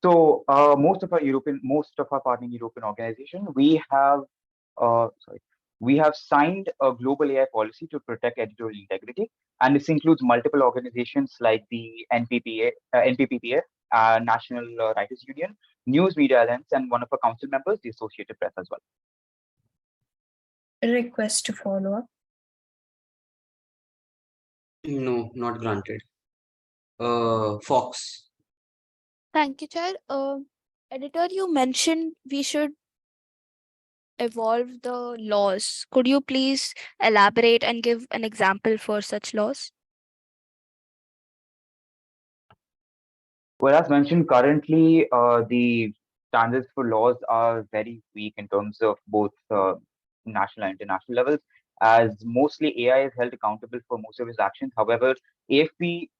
So most of our partnering European organization, we have signed a global AI policy to protect editorial integrity, and this includes multiple organizations like the NPPA, National Writers Union, News Media Alliance, and one of our council members, the Associated Press, as well. A request to follow up. No, not granted. Fox. Thank you, Chair. Editor, you mentioned we should evolve the laws. Could you please elaborate and give an example for such laws? Well, as mentioned, currently the standards for laws are very weak in terms of both national and international levels, as mostly AI is held accountable for most of its actions. However,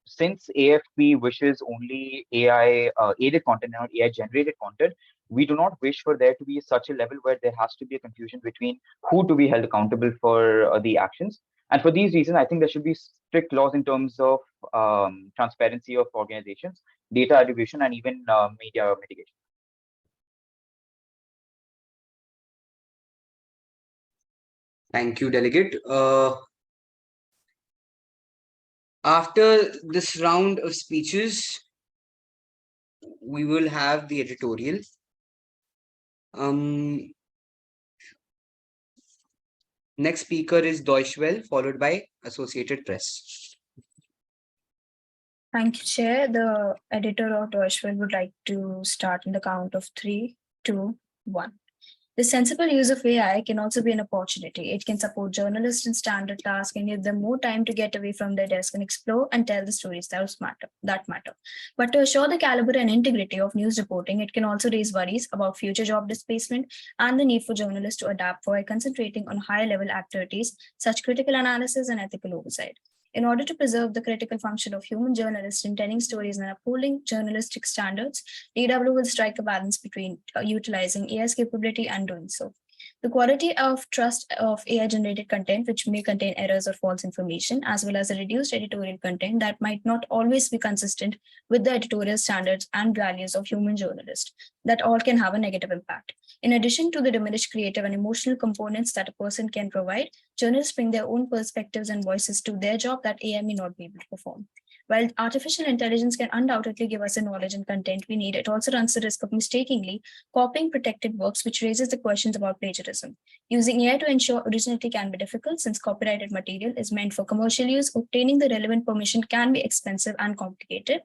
since AFP wishes only AI aided content and not AI generated content, we do not wish for there to be such a level where there has to be a confusion between who to be held accountable for the actions. And for these reasons, I think there should be strict laws in terms of transparency of organizations, data attribution, and even media mitigation. Thank you, Delegate. After this round of speeches, we will have the editorial. Next speaker is Deutschwell, followed by Associated Press. Thank you, Chair. The editor of Deutschwell would like to start in the count of 3, 2, 1. The sensible use of AI can also be an opportunity. It can support journalists in standard tasks and give them more time to get away from their desk and explore and tell the stories that matter. But to assure the caliber and integrity of news reporting, it can also raise worries about future job displacement and the need for journalists to adapt while concentrating on higher-level activities such critical analysis and ethical oversight. In order to preserve the critical function of human journalists in telling stories and upholding journalistic standards, DW will strike a balance between utilizing AI's capability and doing so. The quality of trust of AI-generated content, which may contain errors or false information, as well as a reduced editorial content that might not always be consistent with the editorial standards and values of human journalists, that all can have a negative impact. In addition to the diminished creative and emotional components that a person can provide, journalists bring their own perspectives and voices to their job that AI may not be able to perform. While artificial intelligence can undoubtedly give us the knowledge and content we need, it also runs the risk of mistakenly copying protected works, which raises the questions about plagiarism. Using AI to ensure originality can be difficult since copyrighted material is meant for commercial use. Obtaining the relevant permission can be expensive and complicated,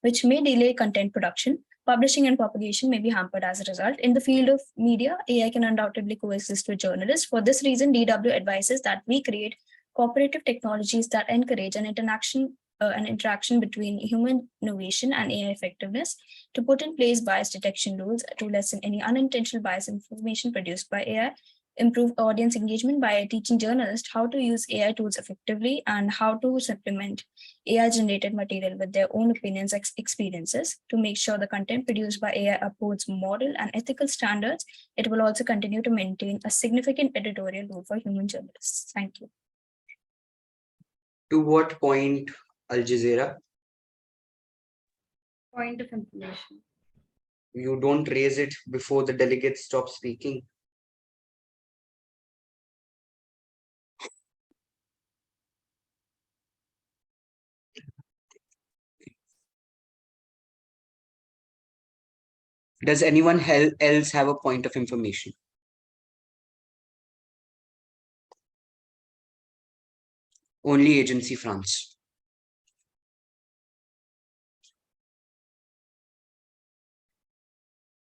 which may delay content production. Publishing and propagation may be hampered as a result. In the field of media, AI can undoubtedly coexist with journalists. For this reason, DW advises that we create cooperative technologies that encourage an interaction between human innovation and AI effectiveness, to put in place bias detection rules to lessen any unintentional bias information produced by AI, improve audience engagement by teaching journalists how to use AI tools effectively and how to supplement AI-generated material with their own opinions and experiences to make sure the content produced by AI upholds moral and ethical standards. It will also continue to maintain a significant editorial role for human journalists. Thank you. To what point, Al Jazeera? Point of information. You don't raise it before the delegate stops speaking. Does anyone else have a point of information? Only Agency France.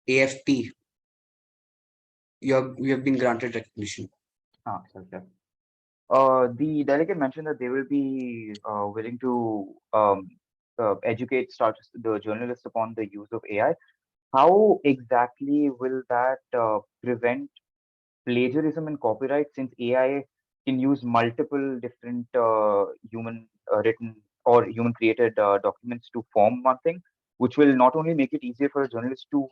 AFP, you have been granted recognition. Sorry, sir. The delegate mentioned that they will be willing to educate the journalists upon the use of AI. How exactly will that prevent plagiarism and copyright, since AI can use multiple different human written or human created documents to form one thing, which will not only make it easier for a journalist to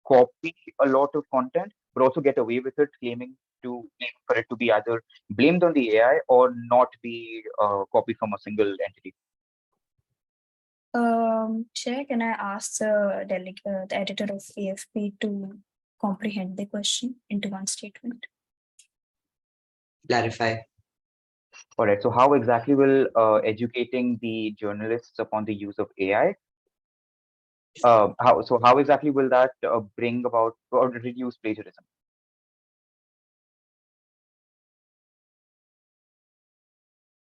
copy a lot of content, but also get away with it, claiming for it to be either blamed on the AI or not be copied from a single entity. Chair, can I ask the editor of AFP to comprehend the question into one statement? Clarify. All right. So how exactly will educating the journalists upon the use of AI? How exactly will that bring about or reduce plagiarism?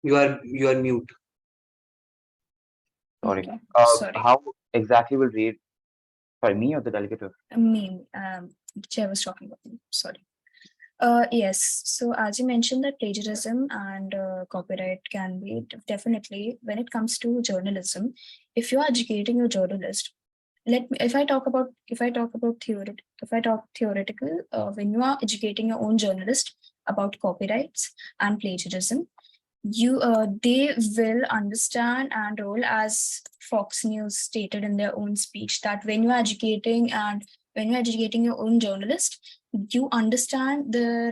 You are mute. Sorry. Okay. Sorry. How exactly will read? Sorry, me or the delegate? Me, the chair was talking about me. Sorry. Yes. So as you mentioned, that plagiarism and copyright can be definitely, when it comes to journalism, if you are educating a journalist, if I talk theoretical, when you are educating your own journalist about copyrights and plagiarism, they will understand and roll, as Fox News stated in their own speech, that when you're educating your own journalist, you understand they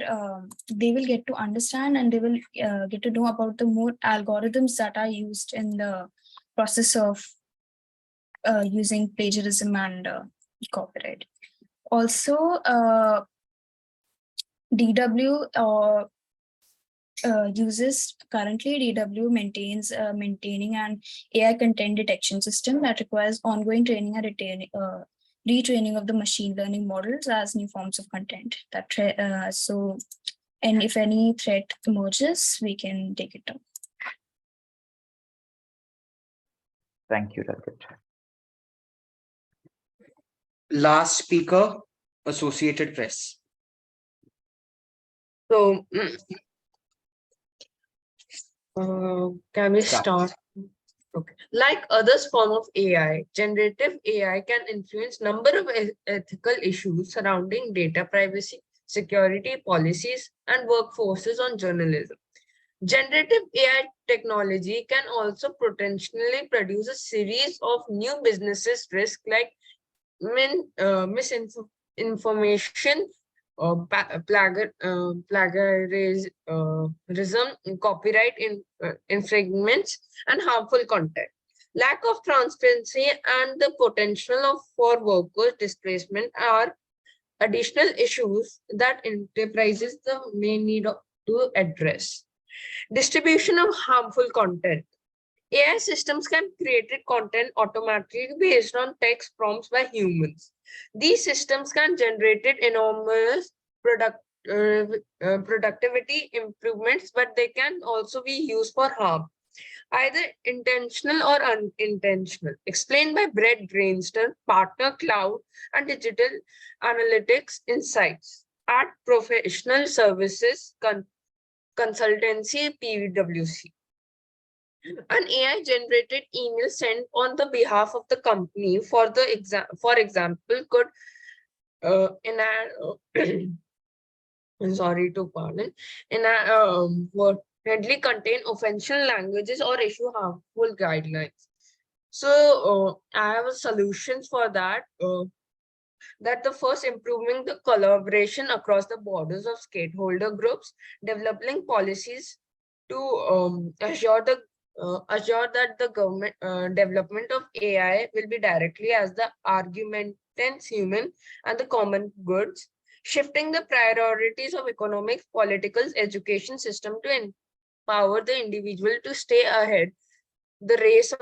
will get to understand and they will get to know about the more algorithms that are used in the process of using plagiarism and copyright. Also, DW DW maintaining an AI content detection system that requires ongoing training and retraining of the machine learning models as new forms of content. And if any threat emerges, we can take it down. Thank you, delegate. Last speaker, Associated Press. So, can we start? Okay. Like others form of AI, generative AI can influence number of ethical issues surrounding data privacy, security policies, and workforces on journalism. Generative AI technology can also potentially produce a series of new businesses risk like misinformation, plagiarism, copyright infringements, and harmful content. Lack of transparency and the potential for workers' displacement are additional issues that enterprises may need to address. Distribution of harmful content. AI systems can create content automatically based on text prompts by humans. These systems can generate enormous productivity improvements, but they can also be used for harm, either intentional or unintentional. Explained by Brett Grainston, Partner Cloud and Digital Analytics Insights at Professional Services Consultancy, PwC. An AI-generated email sent on the behalf of the company, for example, could sorry to pardon, contain offensive languages or issue harmful guidelines. So I have solutions for that. That the first, improving the collaboration across the borders of stakeholder groups, developing policies to assure that the government development of AI will be directly as the argumentants human and the common goods, shifting the priorities of economics, political, education system to empower the individual to stay ahead the race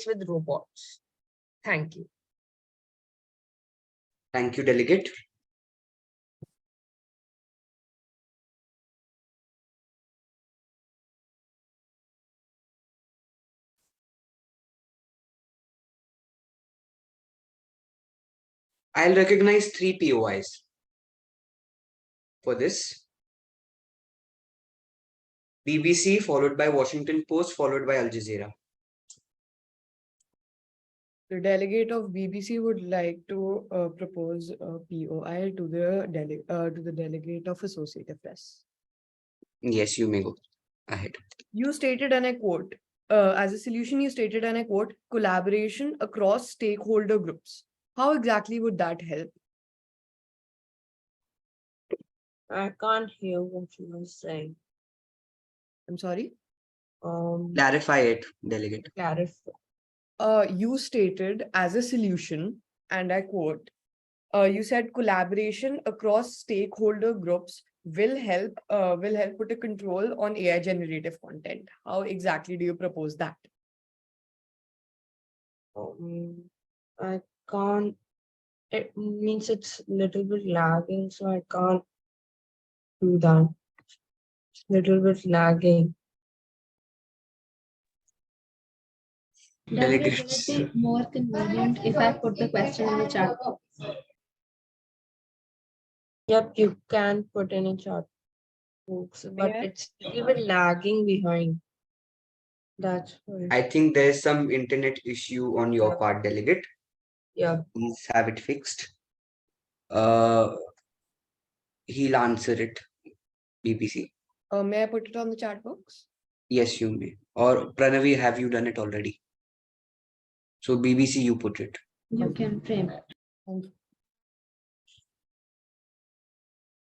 with robots. Thank you. Thank you, delegate. I'll recognize 3 POIs for this. BBC followed by Washington Post followed by Al Jazeera. The delegate of BBC would like to propose a POI to the delegate of Associated Press. Yes, you may go ahead. You stated, and I quote, as a solution, you stated, and I quote, collaboration across stakeholder groups. How exactly would that help? I can't hear what you were saying. I'm sorry? Clarify it, delegate. Clarify. You stated as a solution, and I quote, you said collaboration across stakeholder groups will help put a control on AI generative content. How exactly do you propose that? I can't. It means it's a little bit lagging, so I can't do that. It's a little bit lagging. Delegate, will it be more convenient if I put the question in the chat box? Yep, you can put in a chat box, but it's a little bit lagging behind. That's why. I think there's some internet issue on your part, delegate. Yeah. Please have it fixed. He'll answer it. BBC. May I put it on the chat box? Yes, you may. Or Pranavi, have you done it already? So BBC, you put it. You can frame it.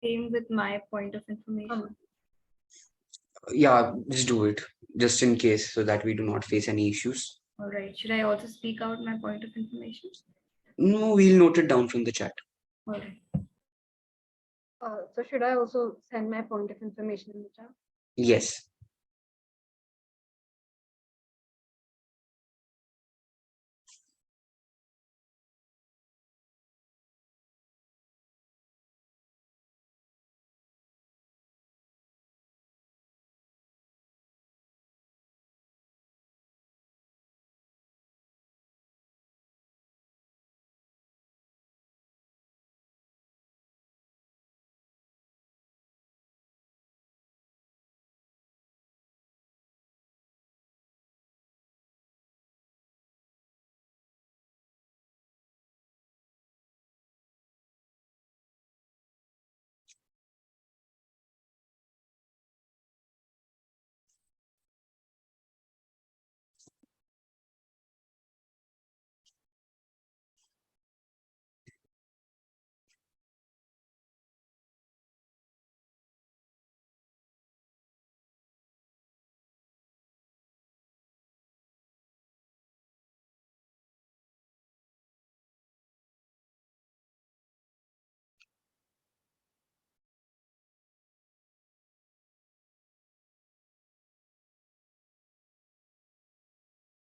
Same with my point of information. Yeah, just do it, just in case, so that we do not face any issues. All right. Should I also speak out my point of information? No, we'll note it down from the chat. All right. So should I also send my point of information in the chat? Yes.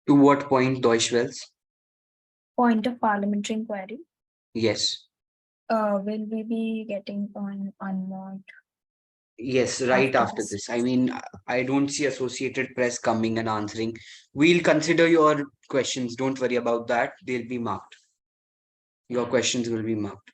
To what point, Deutschwells? Point of parliamentary inquiry. Yes. Will we be getting on unmarked? Yes, right after this. I mean, I don't see Associated Press coming and answering. We'll consider your questions. Don't worry about that. They'll be marked. Your questions will be marked.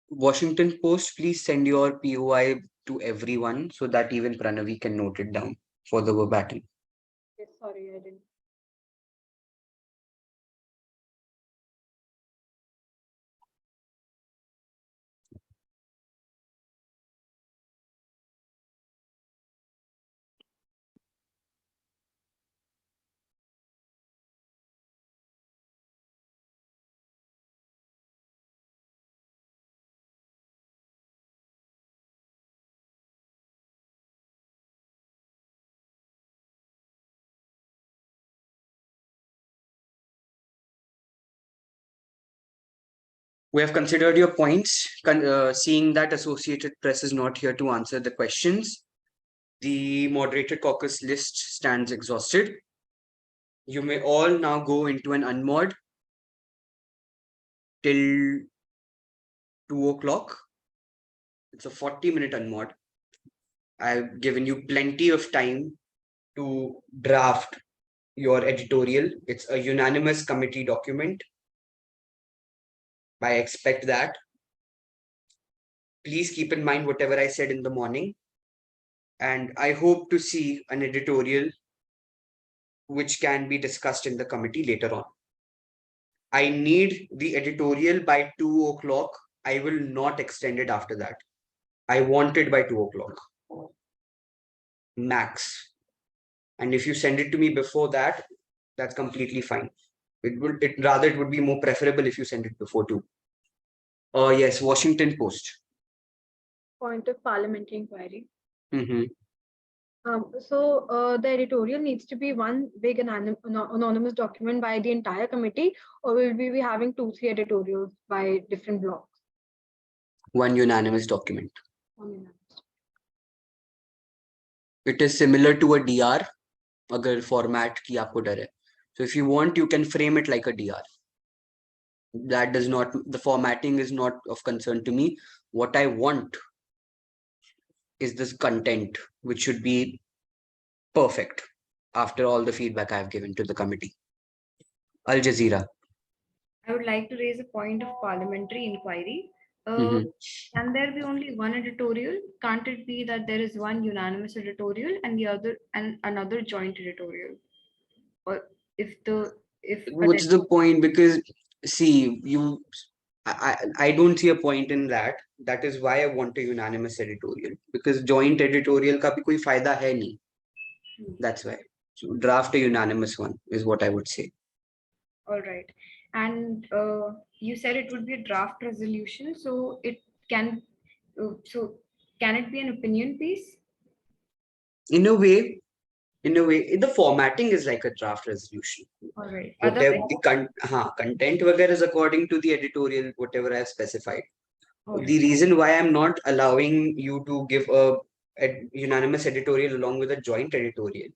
Washington Post, please send your POI to everyone so that even Pranavi can note it down for the verbatim. Yes, sorry, I didn't. We have considered your points. Seeing that Associated Press is not here to answer the questions, the moderated caucus list stands exhausted. You may all now go into an unmod till 2 o'clock. It's a 40-minute unmod. I've given you plenty of time to draft your editorial. It's a unanimous committee document. I expect that. Please keep in mind whatever I said in the morning. And I hope to see an editorial which can be discussed in the committee later on. I need the editorial by 2 o'clock. I will not extend it after that. I want it by 2 o'clock. Max. And if you send it to me before that, that's completely fine. It would be more preferable if you send it before 2. Yes, Washington Post. Point of parliamentary inquiry. Mm-hmm. The editorial needs to be one big anonymous document by the entire committee, or will we be having 2-3 editorials by different blocks? One unanimous document. One unanimous. It is similar to a DR, agar format ki aapko dar hai. So if you want, you can frame it like a DR. That does not, the formatting is not of concern to me. What I want is this content, which should be perfect after all the feedback I have given to the committee. Al Jazeera. I would like to raise a point of parliamentary inquiry. Can there be only one editorial? Can't it be that there is one unanimous editorial and the other and another joint editorial? Or What's the point? Because see, I don't see a point in that. That is why I want a unanimous editorial, because joint editorial ka bhi koi fayda hai nahi. That's why. So draft a unanimous one is what I would say. All right. And you said it would be a draft resolution, so it can. So can it be an opinion piece? In a way, the formatting is like a draft resolution. All right. Whatever the content वगैरह is according to the editorial, whatever I have specified. The reason why I'm not allowing you to give a unanimous editorial along with a joint editorial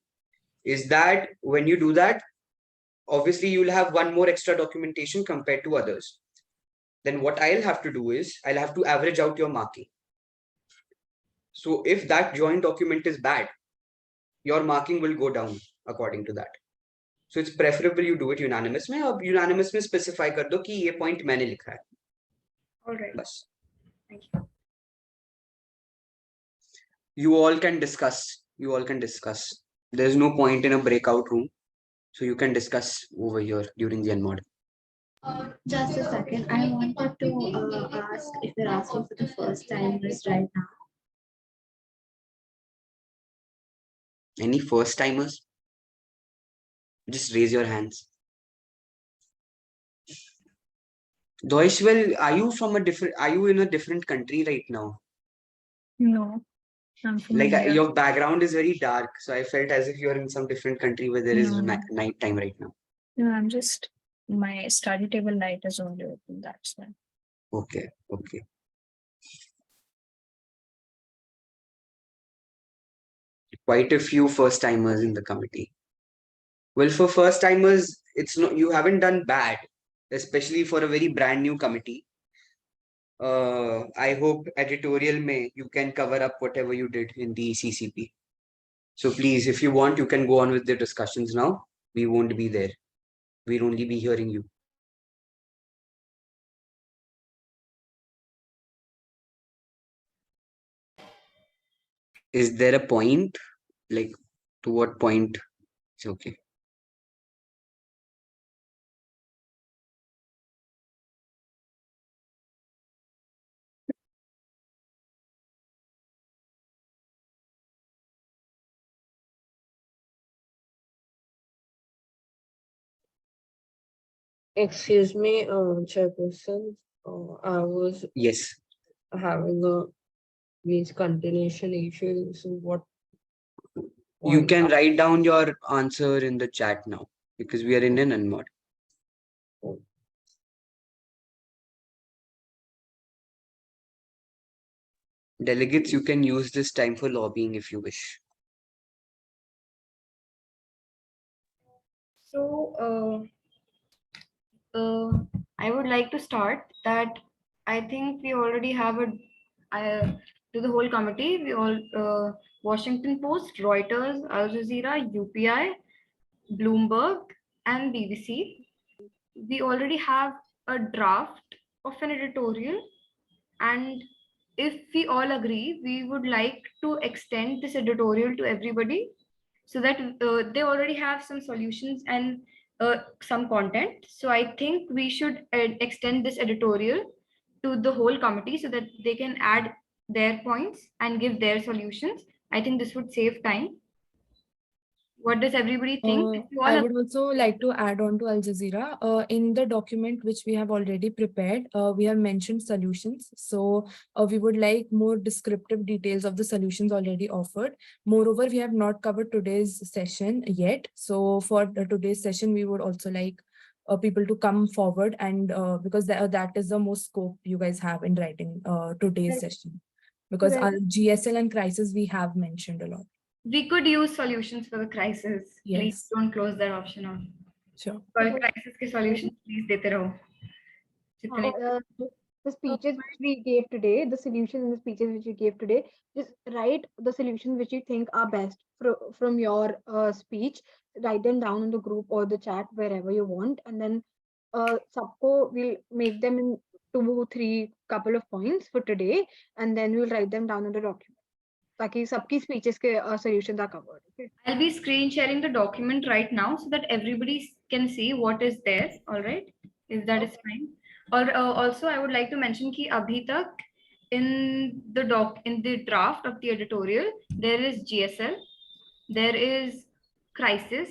is that when you do that, obviously you'll have one more extra documentation compared to others. Then what I'll have to do is I'll have to average out your marking. So if that joint document is bad, your marking will go down according to that. So it's preferable you do it unanimous में, और unanimous में specify कर दो कि ये point मैंने लिखा है. All right. बस. Thank you. You all can discuss. There's no point in a breakout room, so you can discuss over here during the unmod. Just a second. I wanted to ask if you're asking for the first timers right now. Any first timers? Just raise your hands. Doishwell, are you in a different country right now? No, I'm from Like India. your background is very dark, so I felt as if you're in some different country where there is night time right now. No, I'm just, my study table light is only open, that's why. Okay. Quite a few first timers in the committee. Well, for first timers, you haven't done bad, especially for a very brand new committee. I hope editorial may you can cover up whatever you did in the CCP. So please, if you want, you can go on with the discussions now. We won't be there. We'll only be hearing you. Is there a point? Like, to what point? It's okay. Excuse me, Chairperson. I was having these continuation issues. What? You can write down your answer in the chat now because we are in an unmod. Delegates, you can use this time for lobbying if you wish. So, I would like to start that I think we already have to the whole committee, we all, Washington Post, Reuters, Al Jazeera, UPI, Bloomberg, and BBC. We already have a draft of an editorial, and if we all agree, we would like to extend this editorial to everybody so that they already have some solutions and some content. So I think we should extend this editorial to the whole committee so that they can add their points and give their solutions. I think this would save time. What does everybody think? If you all I would also like to add on to Al Jazeera. In the document which we have already prepared, we have mentioned solutions. So we would like more descriptive details of the solutions already offered. Moreover, we have not covered today's session yet. So for today's session, we would also like people to come forward, and because that is the most scope you guys have in writing today's Right. session. Because Right. our GSL and crisis we have mentioned a lot. we could use solutions for the crisis. Please Yes. don't close that option off. Sure. For crisis के solutions please देते रहो. जितने The speeches which we gave today, the solutions and the speeches which we gave today, just write the solutions which you think are best from your speech. Write them down in the group or the chat wherever you want, and then subco we'll make them in 2 3 couple of points for today, and then we'll write them down in the document. ताकि सबकी speeches के solutions are covered. Okay. I'll be screen sharing the document right now so that everybody can see what is there. All right, if that is fine. Or also, I would like to mention कि अभी तक in the draft of the editorial there is GSL, there is crisis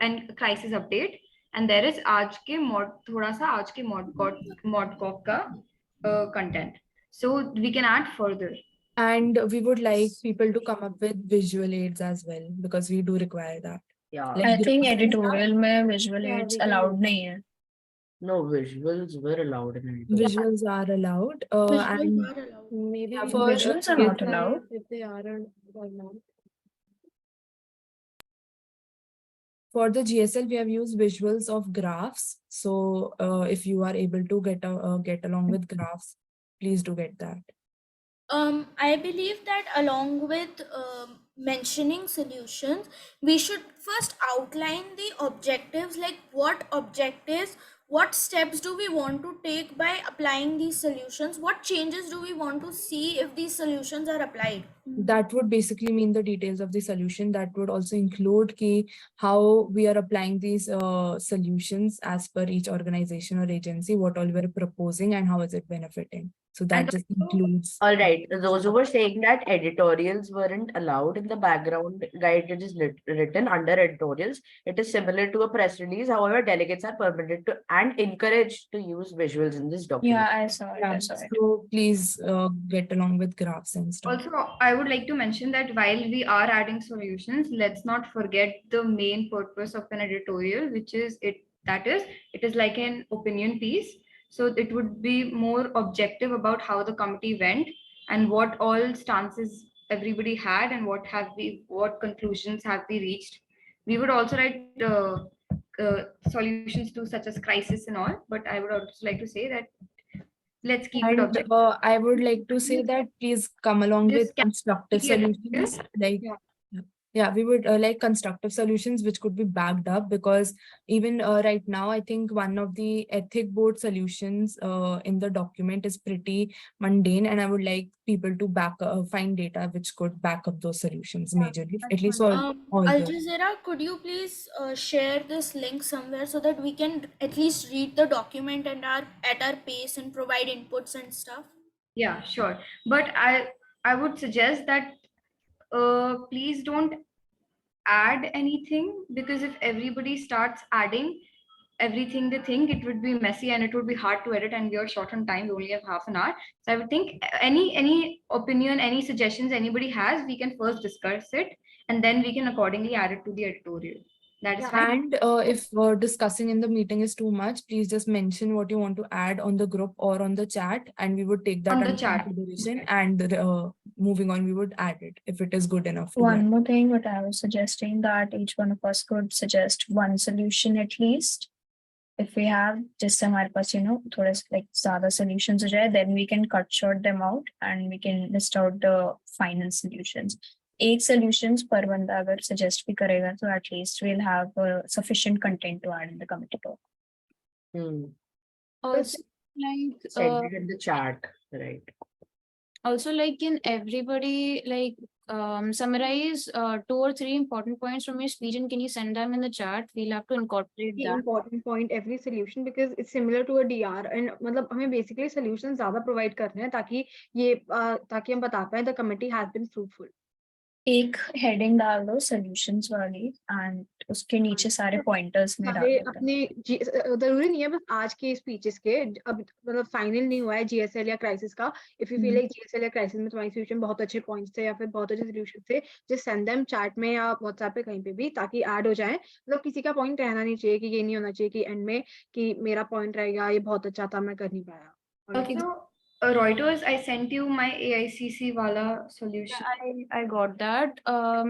and crisis update, and there is आज के mod थोड़ा सा आज के modcop का content. So we can add further. And we would like people to come up with visual aids as well, because we do require that. Yeah. I think editorial में visual aids allowed नहीं है. No, visuals were allowed in editorial. Visuals are allowed. And Maybe yeah, we for can Visuals are not clarify allowed. if they are or not. For the GSL, we have used visuals of graphs. So if you are able to get along with graphs, please do get that. I believe that along with mentioning solutions, we should first outline the objectives, like what objectives, what steps do we want to take by applying these solutions, what changes do we want to see if these solutions are applied. That would basically mean the details of the solution. That would also include how we are applying these solutions as per each organization or agency, what all we're proposing and how is it benefiting. So that just includes. All right. Those who were saying that editorials weren't allowed in the background guide, it is written under editorials. It is similar to a press release. However, delegates are permitted to and encouraged to use visuals in this document. Yeah, I saw it. I saw it. So please get along with graphs and stuff. Also, I would like to mention that while we are adding solutions, let's not forget the main purpose of an editorial, which is it is like an opinion piece. So it would be more objective about how the committee went and what all stances everybody had and what conclusions have we reached. We would also write solutions to such as crisis and all, but I would also like to say that let's keep it objective. I would like to say that please come along Just with constructive keep it solutions. Like, yeah, we would like constructive solutions which could be backed up, because even right now, I think one of the ethic board solutions in the document is pretty mundane, and I would like people to find data which could back up those solutions majorly, at least all Al the. Jazeera, could you please share this link somewhere so that we can at least read the document and at our pace and provide inputs and stuff? Yeah, sure. But I would suggest that please don't add anything, because if everybody starts adding everything they think, it would be messy and it would be hard to edit, and we are short on time. We only have half an hour. So I would think any opinion, any suggestions anybody has, we can first discuss it and then we can accordingly add it to the editorial. That is Yeah, fine. And if discussing in the meeting is too much, please just mention what you want to add on the group or on the chat, and we would take that On the under chat. consideration. And moving on, we would add it if it is good enough to be One added. more thing, what I was suggesting that each one of us could suggest one solution at least. If we have just हमारे पास, थोड़े like ज़्यादा solutions हो जाए, then we can cut short them out and we can list out the final solutions. 8 solutions per बंदा अगर suggest भी करेगा, so at least we'll have sufficient content to add in the committee book. Also, like Send it in the chat, right? also, like, can everybody like summarize 2 or 3 important points from your speech, and can you send them in the chat? We'll have to incorporate the that. important point every solution because it's similar to a DR and मतलब हमें basically solutions ज़्यादा provide करने हैं ताकि हम बता पाएं the committee has been fruitful. एक heading डाल दो solutions वाली and उसके नीचे सारे pointers में डाल सारे देते हैं. अपने जरूरी नहीं है बस आज के स्पीचेस के अब मतलब फाइनल नहीं हुआ है जीएसएल या क्राइसिस का if you feel like GSL या क्राइसिस में तुम्हारी सॉल्यूशन बहुत अच्छे पॉइंट्स थे या फिर बहुत अच्छे सॉल्यूशन थे जस्ट सेंड देम चैट में या व्हाट्सएप पे कहीं पे भी ताकि ऐड हो जाए मतलब किसी का पॉइंट रहना नहीं चाहिए कि ये नहीं होना चाहिए कि एंड में कि मेरा पॉइंट रहेगा ये बहुत अच्छा था मैं कर नहीं पाया. Also, Reuters, I sent you my AICC wala solution. I got that.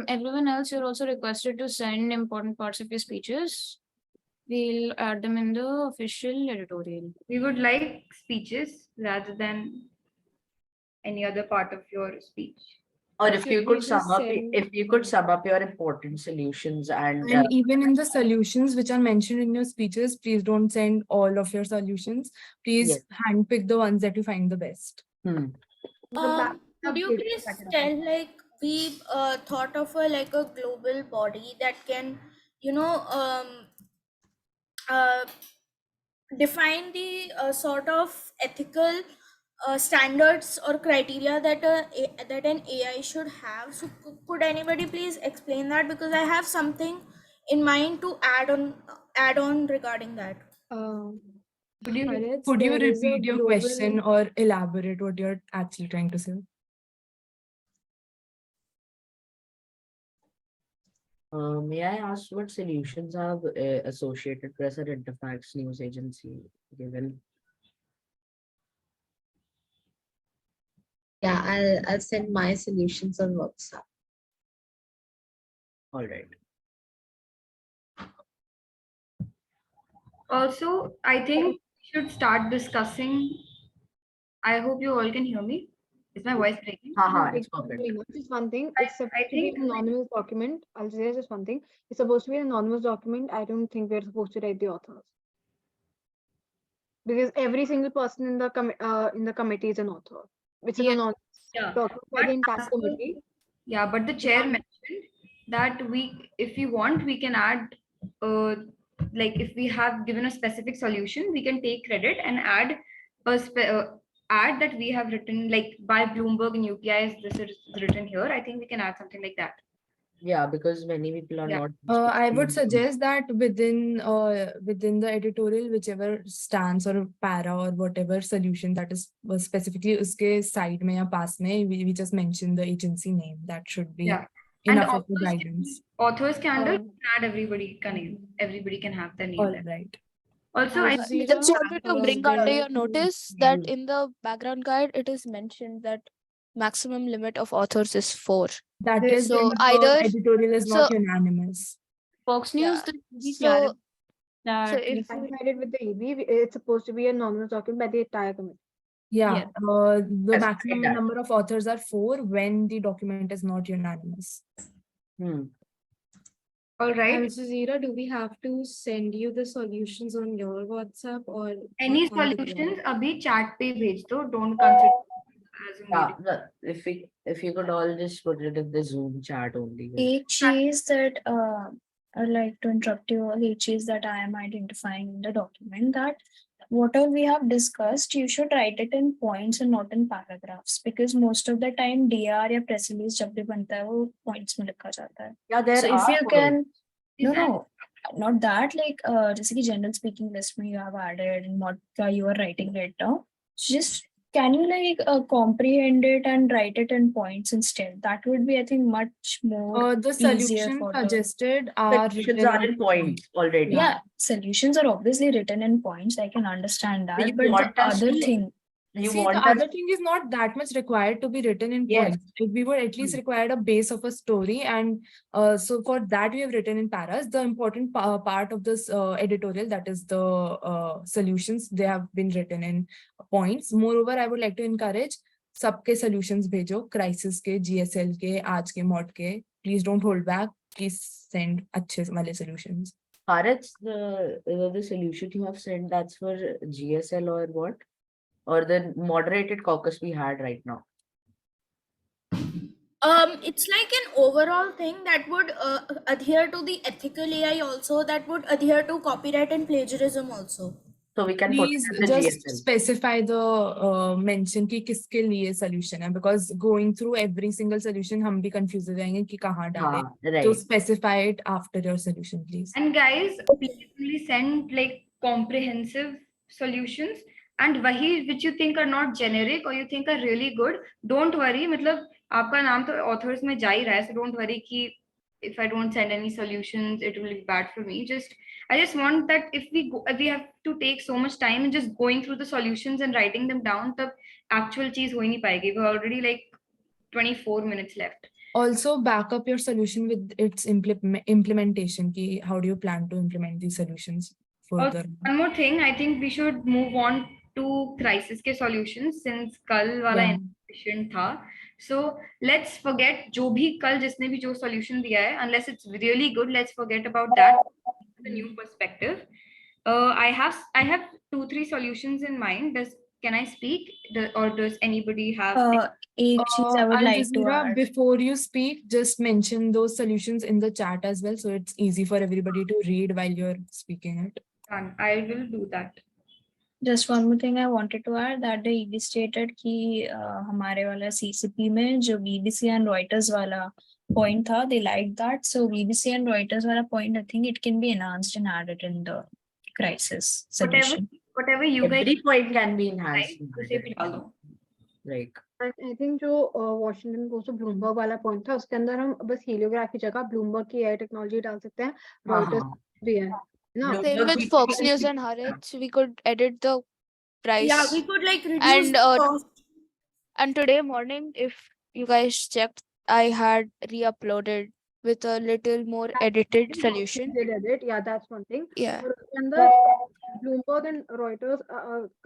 Everyone else, you're also requested to send important parts of your speeches. We'll add them in the official editorial. We would like speeches rather than any other part of your speech. Or if you Should could we sum just up, send- if you could sum up your important solutions and And even in the solutions which are mentioned in your speeches, please don't send all of your solutions. Please Yes. handpick the ones that you find the best. Could you please tell, like, we thought of a global body that can, uh, define the sort of ethical standards or criteria that that an AI should have. So could anybody please explain that, because I have something in mind to add on regarding that. Could you Could you there is a repeat your global- question or elaborate what you're actually trying to say? May I ask what solutions have Associated Press and Interfax News Agency given? Yeah, I'll send my solutions on WhatsApp. All right. Also, I think we should start discussing. I hope you all can hear me. Is my voice breaking? It's perfect. Just one thing, it's supposed to be an anonymous document. I'll say just one thing. It's supposed to be an anonymous document. I don't think we're supposed to write the authors. Because every single person in the committee is an author. It's an anonymous document for the entire committee. Yeah, but the chair mentioned that if we want, we can add, like if we have given a specific solution, we can take credit and add add that we have written, like by Bloomberg and UPI, this is written here. I think we can add something like that. Yeah, because many people are not. I would suggest that within the editorial, whichever stance or para or whatever solution that was specifically uske side mein ya pass mein, we just mention the agency name. That should be enough of the guidance. Authors can add everybody ka name. Everybody can have their name. All there. right. Also, I just wanted to bring under your notice that in the background guide, it is mentioned that maximum limit of authors is 4. That is so if the either editorial is not unanimous. Fox News, so if I decided with the EB, it's supposed to be an anonymous document by the entire committee. Yeah, the Yes, maximum that. number of authors are 4 when the document is not unanimous. All right. And so Zira, do we have to send you the solutions on your WhatsApp or Any on the group? solutions, abhi chat pe bhej do. Don't consider as a Yeah, meeting. if you could all just put it in the Zoom chat only. एक चीज that I'd like to interrupt you. A चीज that I am identifying in the document, that whatever we have discussed, you should write it in points and not in paragraphs, because most of the time DR या press release जब भी बनता है वो points में लिखा जाता है. Yeah, there so if are you can, no, not that, like जैसे कि general speaking list में you have added and what you are writing right now, just Can you comprehend it and write it in points instead? That would be, I think, much more The easier solutions for the. suggested are Solutions written are in points already. Yeah, solutions are obviously written in points. I can understand So that. you But the want us other to, thing, you See, the want us, other thing is not that much required to be written in yes. points. We would at least require a base of a story, and so for that we have written in paras. The important part of this editorial, that is the solutions, they have been written in points. Moreover, I would like to encourage सबके solutions भेजो, crisis के, GSL के, आज के, mod के. Please don't hold back. Please send अच्छे वाले solutions. Bharat, the solution you have sent, that's for GSL or what? Or the moderated caucus we had right now? It's like an overall thing that would adhere to the ethical AI also, that would adhere to copyright and plagiarism also. So we can Please put it as just GSL. specify the mention कि किसके लिए solution है, because going through every single solution हम भी confused हो जाएंगे कि कहाँ डालें. Right. So specify it after your solution, please. And guys, please only send like comprehensive solutions, and wahi which you think are not generic or you think are really good. Don't worry, मतलब आपका नाम तो authors में जा ही रहा है, so don't worry कि if I don't send any solutions, it will be bad for me. I just want that if we have to take so much time in just going through the solutions and writing them down, तब actual चीज हो ही नहीं पाएगी. We're already like 24 minutes left. Also back up your solution with its implementation. Ki how do you plan to implement these solutions further? One more thing, I think we should move on to crisis के solutions since कल वाला information था. So let's forget जो भी कल जिसने भी जो solution दिया है, unless it's really good, let's forget about that. The new perspective. I have 2-3 solutions in mind. Can I speak? Or does anybody have? I would Al like to Jazeera, add. before you speak, just mention those solutions in the chat as well, so it's easy for everybody to read while you're speaking it. Done. I will do that. Just one more thing I wanted to add, that the EB stated कि हमारे वाला CCP में जो BBC and Reuters वाला point था, they liked that. So BBC and Reuters वाला point, I think it can be enhanced and added in the crisis solution. Whatever you guys. Every point can be enhanced. उसे भी डालो. Like. I think जो Washington post और Bloomberg वाला point था, उसके अंदर हम बस हीलियोग्राफ की जगह ब्लूमबर्ग की एआई टेक्नोलॉजी डाल सकते हैं. रॉयटर्स भी है ना. Same with Fox News and Haaretz, we could edit the price. Yeah, we could like reduce the cost. And today morning, if you guys checked, I had re-uploaded with a little more edited solution. Yeah, that's one thing. Yeah. और उसके अंदर Bloomberg and Reuters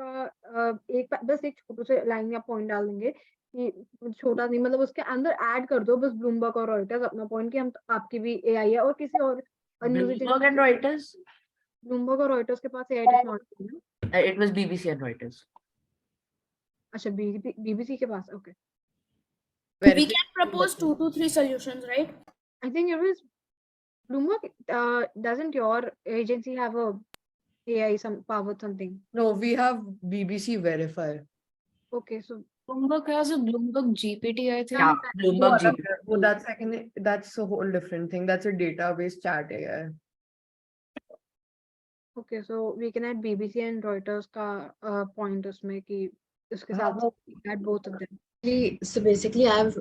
का बस एक छोटे से line या point डाल देंगे कि छोटा नहीं, मतलब उसके अंदर ऐड कर दो बस ब्लूमबर्ग और रॉयटर्स अपना पॉइंट कि हम आपकी भी एआई है और किसी और Bloomberg and Reuters. ब्लूमबर्ग और रॉयटर्स के पास एआई टेक्नोलॉजी है. It was BBC and Reuters. अच्छा, बीबीसी के पास. Okay. We can propose 2 to 3 solutions, right? I think it was Bloomberg. Doesn't your agency have a AI some power something? No, we have BBC Verify. Okay, so Bloomberg has a Bloomberg GPT, I think. Yeah, Bloomberg GPT. Oh, that's a whole different thing. That's a database chat AI. okay, so we can add BBC and Reuters का point उसमें कि उसके साथ add both of them. So basically, I've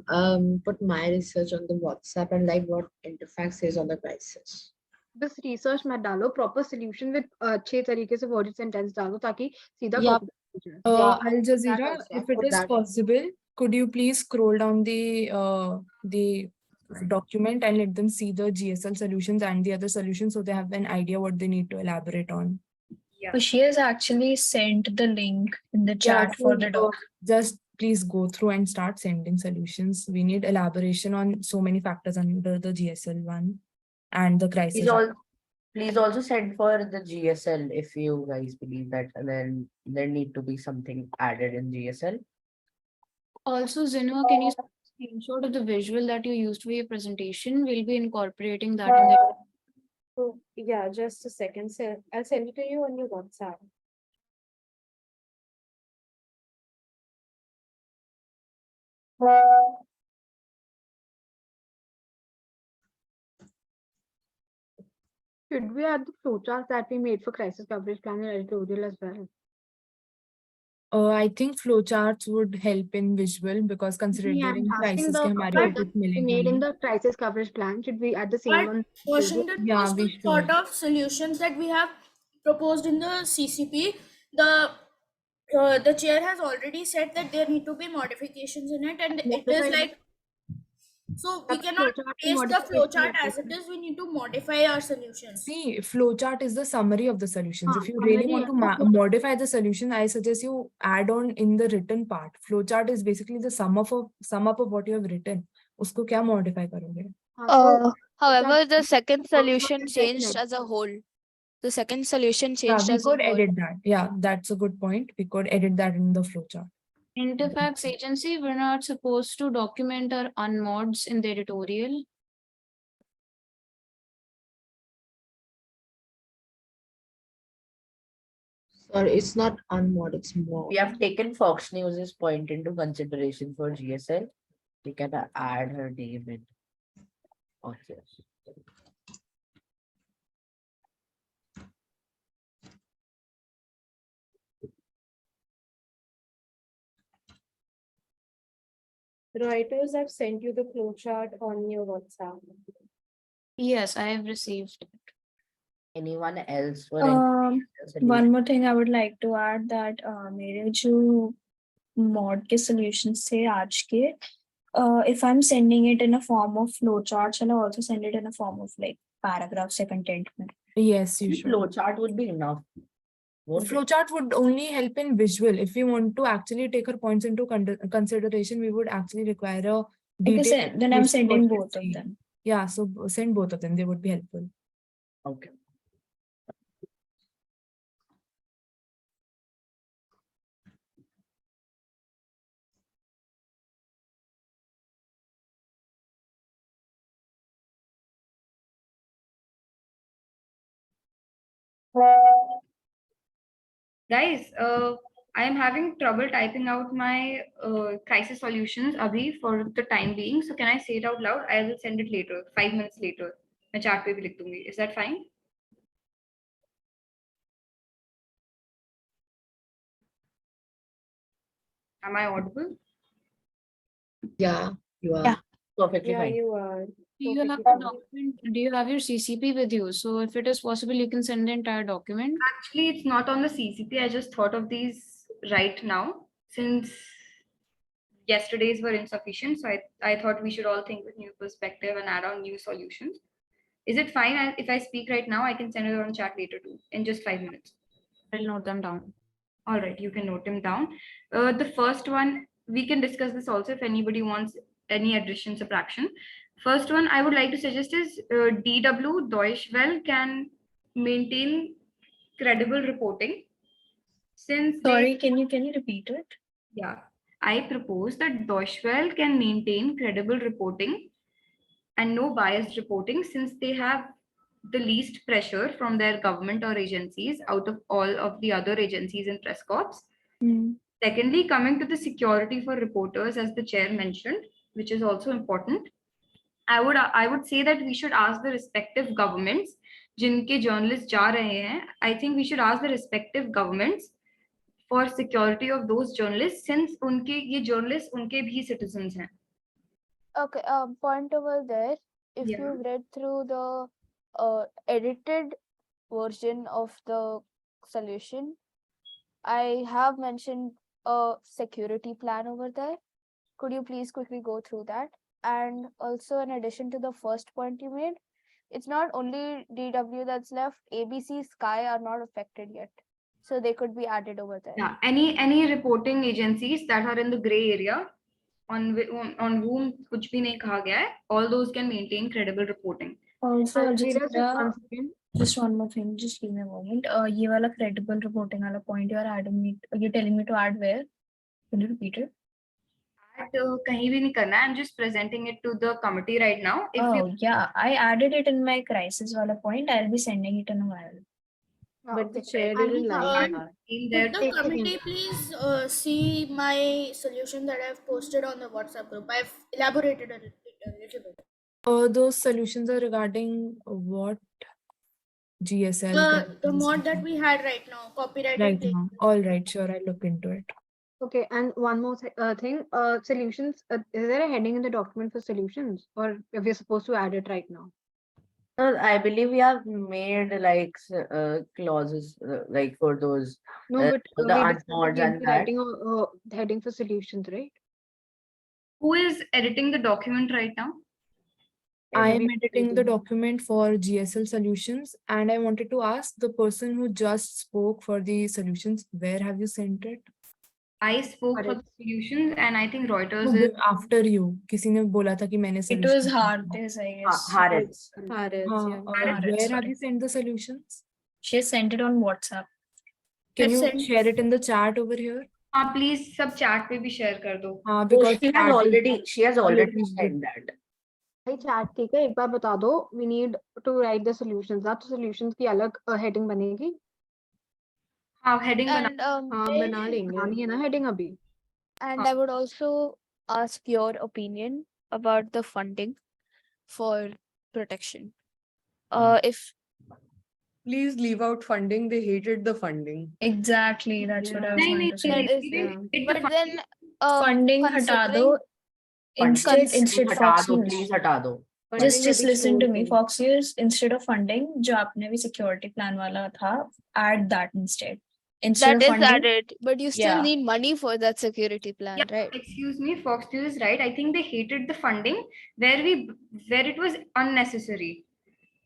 put my research on the WhatsApp and like what Interfax says on the crisis. बस research मत डालो, proper solution with अच्छे तरीके से worded sentence डालो ताकि सीधा Yeah. copy हो जाए. Al Jazeera, if it is possible, could you please scroll down the document and let them see the GSL solutions and the other solutions so they have an idea what they need to elaborate on? Yeah. So she has actually sent the link in the chat for the doc. Just please go through and start sending solutions. We need elaboration on so many factors under the GSL one and the crisis. Please also send for the GSL if you guys believe that then there need to be something added in GSL. Also, Zinua, can you screenshot of the visual that you used for your presentation? We'll be incorporating that in the. Oh, yeah, just a second. So I'll send it to you on your WhatsApp. Should we add the flowcharts that we made for crisis coverage plan and editorial as well? I think flowcharts would help in visual because I'm considering asking crisis the के हमारे part ऊपर we made in मिलेगा. the crisis coverage plan. Should we add the same But one? Washington Yeah, Post, we the sort should. of solutions that we have proposed in the CCP, the chair has already said that there need to be modifications in it, and it is Modify the like, so we cannot flowchart to paste the modification flowchart of as it this. is. We need to modify our solutions. See, flowchart is the summary of the solutions. If you really Summary want to and the flow. modify the solution, I suggest you add on in the written part. Flowchart is basically the sum up of what you have written. उसको क्या modify करोगे? However, the second Flowchart solution is like an changed edit. as a whole. The second solution Yeah, changed we as a could whole. edit that. Yeah, that's a good point. We could edit that in the flowchart. Interfax agency, we're not supposed to document our unmods in the editorial. Sorry, it's not unmod, it's mod. We have taken Fox News's point into consideration for GSL. We can add her name in. Okay. Writers have sent you the flowchart on your WhatsApp. Yes, I have received it. Anyone else for any solution? one more thing I would like to add that मेरे जो mod के solutions थे आज के if I'm sending it in a form of flowchart, shall I also send it in a form of like paragraphs or content में? Yes, you should. Flowchart would be enough. Flowchart would only help in visual. If we want to actually take our points into consideration, we would actually require a detailed. Then I'm visual sending what both we of see. them. Yeah, so send both of them. They would be helpful. Okay. Guys, I am having trouble typing out my crisis solutions abhi for the time being. So can I say it out loud? I will send it later, 5 minutes later. मैं chat पे भी लिख दूंगी. Is that fine? Am I audible? Yeah, you are. Yeah, perfectly Yeah, fine. you are. Do you have Perfectly a fine. document? Do you have your CCP with you? So if it is possible, you can send the entire document. Actually, it's not on the CCP. I just thought of these right now since yesterday's were insufficient. So I thought we should all think with new perspective and add on new solutions. Is it fine if I speak right now? I can send it on chat later too in just 5 minutes. I'll note them down. All right, you can note them down. The first one, we can discuss this also if anybody wants any addition, subtraction. First one I would like to suggest is DW Deutsche Welle can maintain credible reporting. Since Sorry, can you repeat it? Yeah, I propose that Deutsche Welle can maintain credible reporting and no biased reporting since they have the least pressure from their government or agencies out of all of the other agencies and press corps. Secondly, coming to the security for reporters, as the chair mentioned, which is also important, I would say that we should ask the respective governments, जिनके journalists जा रहे हैं, I think we should ask the respective governments for security of those journalists since उनके ये journalists उनके भी citizens हैं. Okay, point over there. If Yeah. you've read through the edited version of the solution, I have mentioned a security plan over there. Could you please quickly go through that? And also, in addition to the first point you made, it's not only DW that's left, ABC, Sky are not affected yet. So they could be added over there. Yeah, any reporting agencies that are in the gray area on whom कुछ भी नहीं कहा गया है, all those can maintain credible reporting. Also, Alvira, just one more thing. Just give me a moment. ये वाला credible reporting वाला point you are adding me. You're telling me to add where? Can you repeat it? Add कहीं भी नहीं करना. I'm just presenting it to the committee right now. Yeah, I added it in my crisis वाला point. I'll be sending it in a while. But the chair didn't like that. Could the committee please see my solution that I've posted on the WhatsApp group? I've elaborated a little bit. Those solutions are regarding what? GSL. The mod that we had right now, copyrighted Right claim. now. All right, sure, I'll look into it. Okay, and one more thing, solutions. Is there a heading in the document for solutions, or if we're supposed to add it right now? I believe we have made like clauses like for those No, but the we discussed that unmods we'll and be that. writing a heading for solutions, right? Who is editing the document right now? I am editing the document for GSL solutions, and I wanted to ask the person who just spoke for the solutions, where have you sent it? I spoke for the solutions, and I think Reuters No, is. after you. किसी ने बोला था कि मैंने It was solutions Hardes, I guess. Harrods. where have you sent the solutions? She has sent it on WhatsApp. Can I've you sent- share it in the chat over here? हाँ, please सब chat पे भी share कर दो. Because she has already said that. भाई chat ठीक है, एक बार बता दो. We need to write the solutions. ना तो solutions की अलग heading बनेगी. हाँ, heading And बना लेंगे. बनानी है ना heading अभी. and I would also ask your opinion about the funding for protection. If Please leave out funding. They hated the funding. Exactly, that's what I was going to say. that is, but then Funding हटा दो. Instead हटा दो, Fox please हटा दो. just listen to me. Fox News, instead of funding, जो आपने भी security plan वाला था, add that instead. Instead that of is funding, added, but you still yeah. need money for that security plan, right? Excuse me, Fox News is right. I think they hated the funding where it was unnecessary.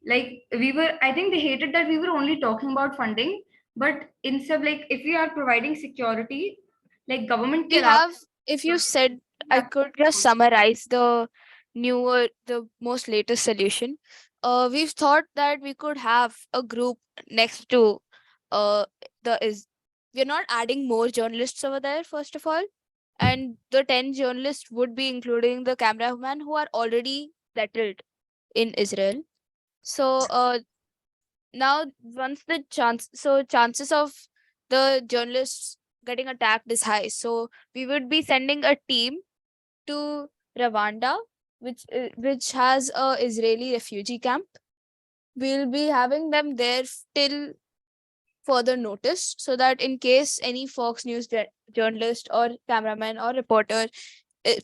Like I think they hated that we were only talking about funding, but instead, like if we are providing security, like government We have, if you said, I could just summarize the most latest solution. We've thought that we could have a group next to we're not adding more journalists over there, first of all. And the 10 journalists would be including the cameraman who are already settled in Israel. So now once the chances of the journalists getting attacked is high. So we would be sending a team to Rwanda, which has a Israeli refugee camp. We'll be having them there till further notice, so that in case any Fox News journalist or cameraman or reporter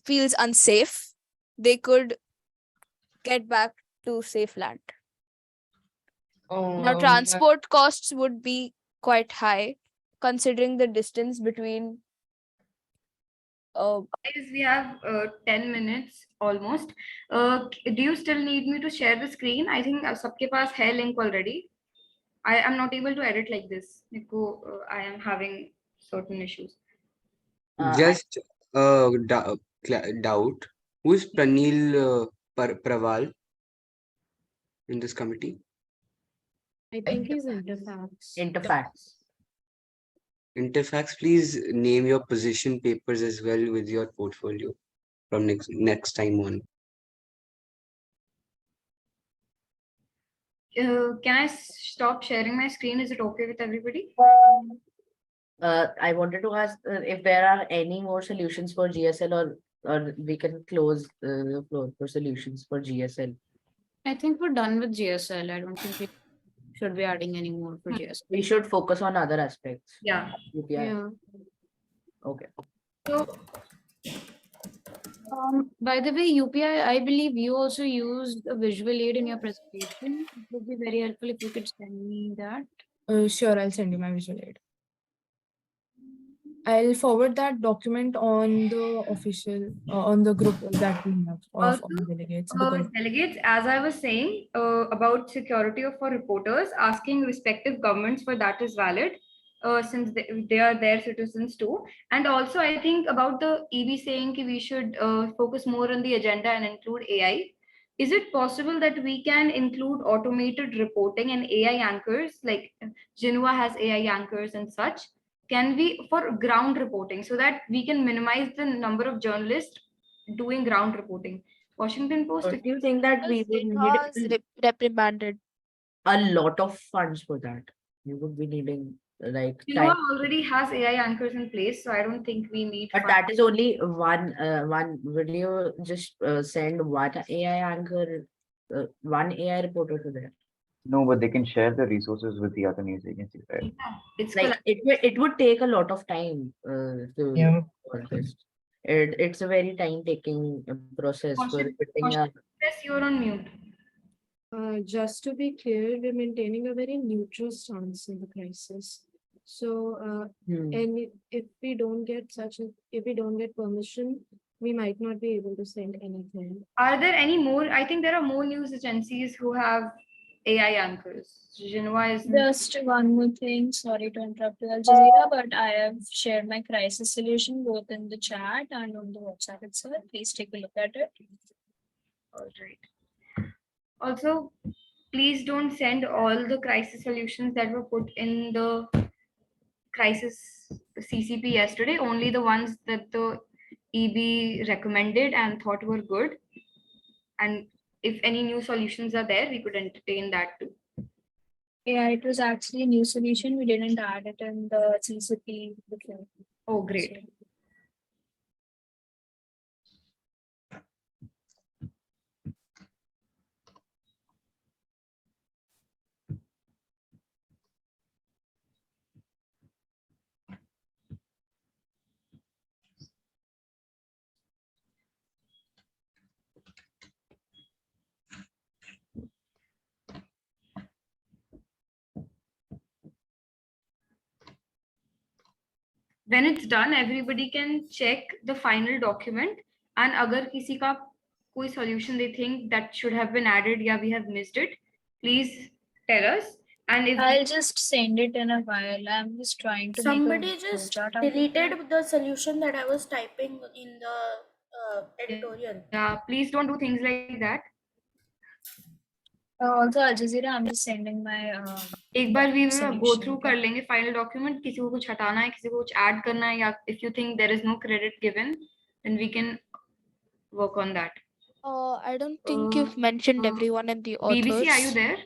feels unsafe, they could get back to safe land. Now, transport costs would be quite high, considering the distance between. Guys, we have 10 minutes almost. Do you still need me to share the screen? I think सबके पास है link already. I am not able to edit like this. I am having certain issues. Just doubt. Who is Pranil Praval in this committee? I think he's Interfax. Interfax, please name your position papers as well with your portfolio from next time on. Can I stop sharing my screen? Is it okay with everybody? I wanted to ask if there are any more solutions for GSL, or we can close the floor for solutions for GSL. I think we're done with GSL. I don't think we should be adding any more for GSL. We should focus on other aspects. Yeah. Yeah. Okay. So, by the way, UPI, I believe you also used a visual aid in your presentation. It would be very helpful if you could send me that. Sure, I'll send you my visual aid. I'll forward that document on the official, on the group that we have of all delegates. Delegates, as I was saying about security for reporters, asking respective governments for that is valid, since they are their citizens too. And also, I think about the EB saying that we should focus more on the agenda and include AI. Is it possible that we can include automated reporting and AI anchors, like Genua has AI anchors and such? Can we, for ground reporting, so that we can minimize the number of journalists doing ground reporting? Washington Post. Do you think that we would need reprimanded a lot of funds for that? We would be needing like Genua already has AI anchors in place, so I don't think we need. But that is only one. Would you just send one AI anchor, one AI reporter to there? No, but they can share the resources with the other news agencies, right? It's Like it would take a lot of time to Yeah. contest. It's a very time taking process for putting a Press, you're on mute. Just to be clear, we're maintaining a very neutral stance in the crisis. So, and if we don't get if we don't get permission, we might not be able to send anything. Are there any more? I think there are more news agencies who have AI anchors. Genoa is Just one more thing, sorry to interrupt you, Al Jazeera, but I have shared my crisis solution both in the chat and on the WhatsApp itself. Please take a look at it. all right. Also, please don't send all the crisis solutions that were put in the crisis CCP yesterday, only the ones that the EB recommended and thought were good. And if any new solutions are there, we could entertain that too. Yeah, it was actually a new solution. We didn't add it in the CCP before. Oh, great. So, When it's done, everybody can check the final document, and अगर किसी का कोई solution they think that should have been added या we have missed it, please tell us. And if I'll just send it in a while. I'm just trying to Somebody make a just flowchart out of it. deleted the solution that I was typing in the editorial. yeah, please don't do things like that. Also, Al Jazeera, I'm just sending my एक बार we go solution, through okay? कर लेंगे final document, किसी को कुछ हटाना है, किसी को कुछ add करना है, या if you think there is no credit given, then we can work on that. I don't think you've mentioned everyone in the authors. BBC, are you there?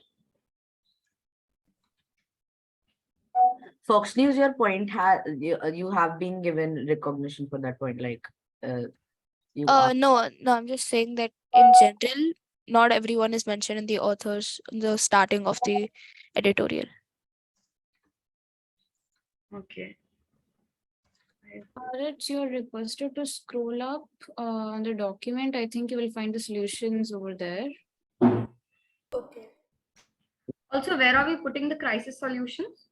Fox News, your point has you have been given recognition for that point. Like you are No, I'm just saying that in general, not everyone is mentioned in the authors in the starting of the editorial. Okay. Alright, you're requested to scroll up on the document. I think you will find the solutions over there. Okay. Also, where are we putting the crisis solutions?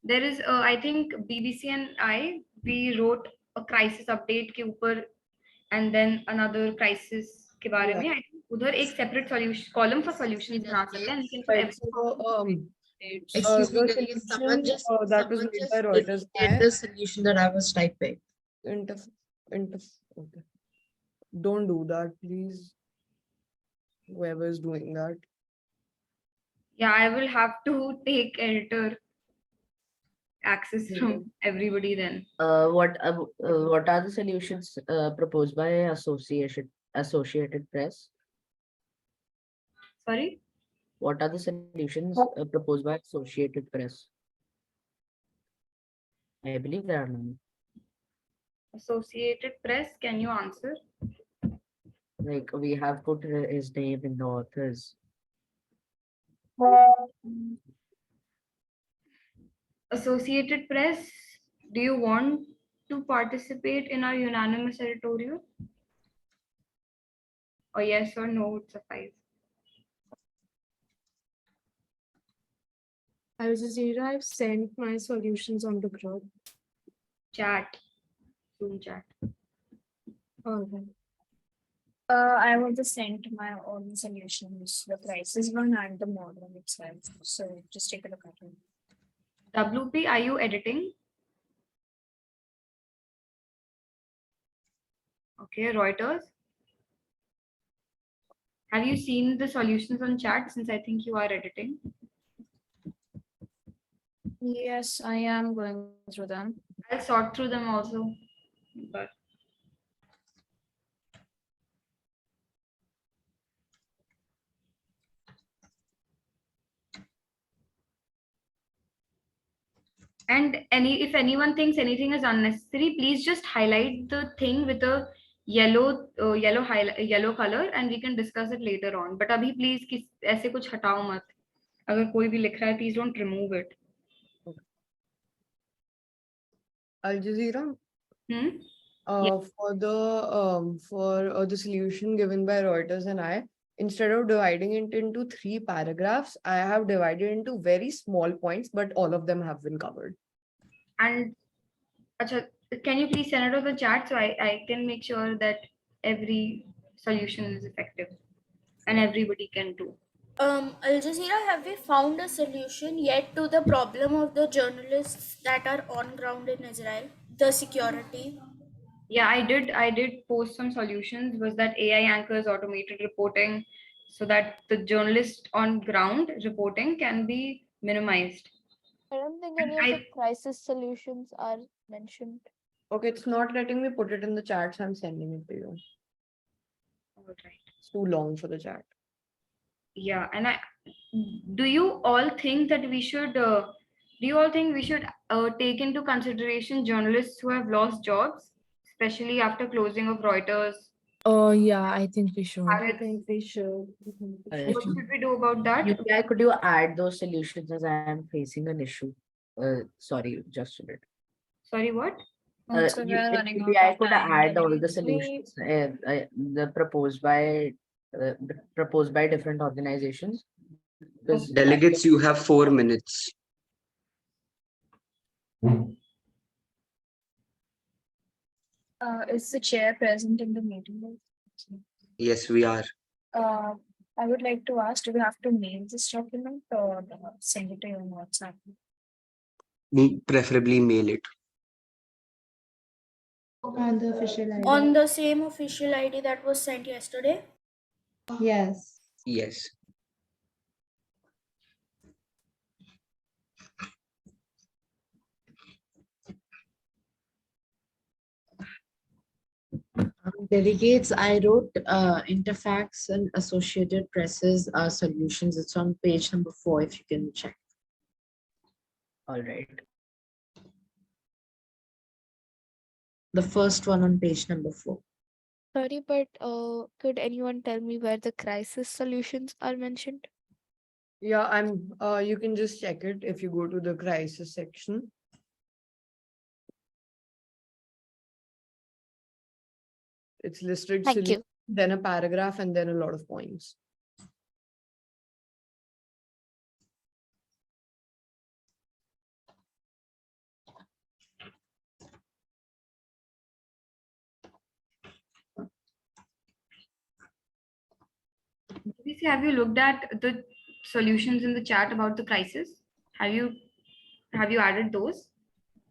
There is, I think BBC and we wrote a crisis update के ऊपर, and then another crisis के बारे में. I think उधर एक separate solution column for solutions बना सकते हैं. And we can put everything. Excuse me, The Lily, someone just that was made by Reuters. deleted the solution that I was typing. Okay. Don't do that, please. Whoever is doing that. Yeah, I will have to take editor access from everybody then. what are the solutions proposed by Associated Press? Sorry? What are the solutions proposed by Associated Press? I believe there are none. Associated Press, can you answer? Like we have put his name in the authors. Associated Press, do you want to participate in our unanimous editorial? Or yes or no would suffice. Al Jazeera, I've sent my solutions on the group. Chat. Zoom chat. Okay. I want to send my own solutions, the crisis one and the model itself. So just take a look at it. WP, are you editing? Okay, Reuters. Have you seen the solutions on chat, since I think you are editing? Yes, I am going through them. I'll sort through them also. But and if anyone thinks anything is unnecessary, please just highlight the thing with a yellow yellow color, and we can discuss it later on. But abhi please ऐसे कुछ हटाओ मत. अगर कोई भी लिख रहा है, please don't remove it. Al Jazeera, Hmm? for the solution given by Reuters and I, instead of dividing it into 3 paragraphs, I have divided into very small points, but all of them have been covered. And Acha, can you please send it to the chat so I can make sure that every solution is effective and everybody can do. Al Jazeera, have we found a solution yet to the problem of the journalists that are on ground in Israel? The security? Yeah, I did post some solutions. Was that AI anchors automated reporting so that the journalist on ground reporting can be minimized. I don't think And any of the crisis solutions are mentioned. Okay, it's not letting me put it in the chat, so I'm sending it to you. All right. It's too long for the chat. Yeah, and do you all think that we should take into consideration journalists who have lost jobs, especially after closing of Reuters? Yeah, I think we should. I think we should. What should we do about that? UPI, could you add those solutions as I am facing an issue? Sorry, just a bit. Sorry, what? So we are running out UPI of could time. add all the Delegates. solutions the proposed by different organizations. Because Delegates, you have 4 minutes. Is the chair present in the meeting? Yes, we are. I would like to ask, do we have to mail this document or send it to you on WhatsApp? Preferably mail it. On the official ID. On the same official ID that was sent yesterday? Yes. Yes. Delegates, I wrote Interfax and Associated Press's solutions. It's on page number 4, if you can check. All right. The first one on page number 4. Sorry, but could anyone tell me where the crisis solutions are mentioned? Yeah, you can just check it if you go to the crisis section. It's listed, Thank you. then a paragraph, and then a lot of points. Have you looked at the solutions in the chat about the crisis? Have you added those?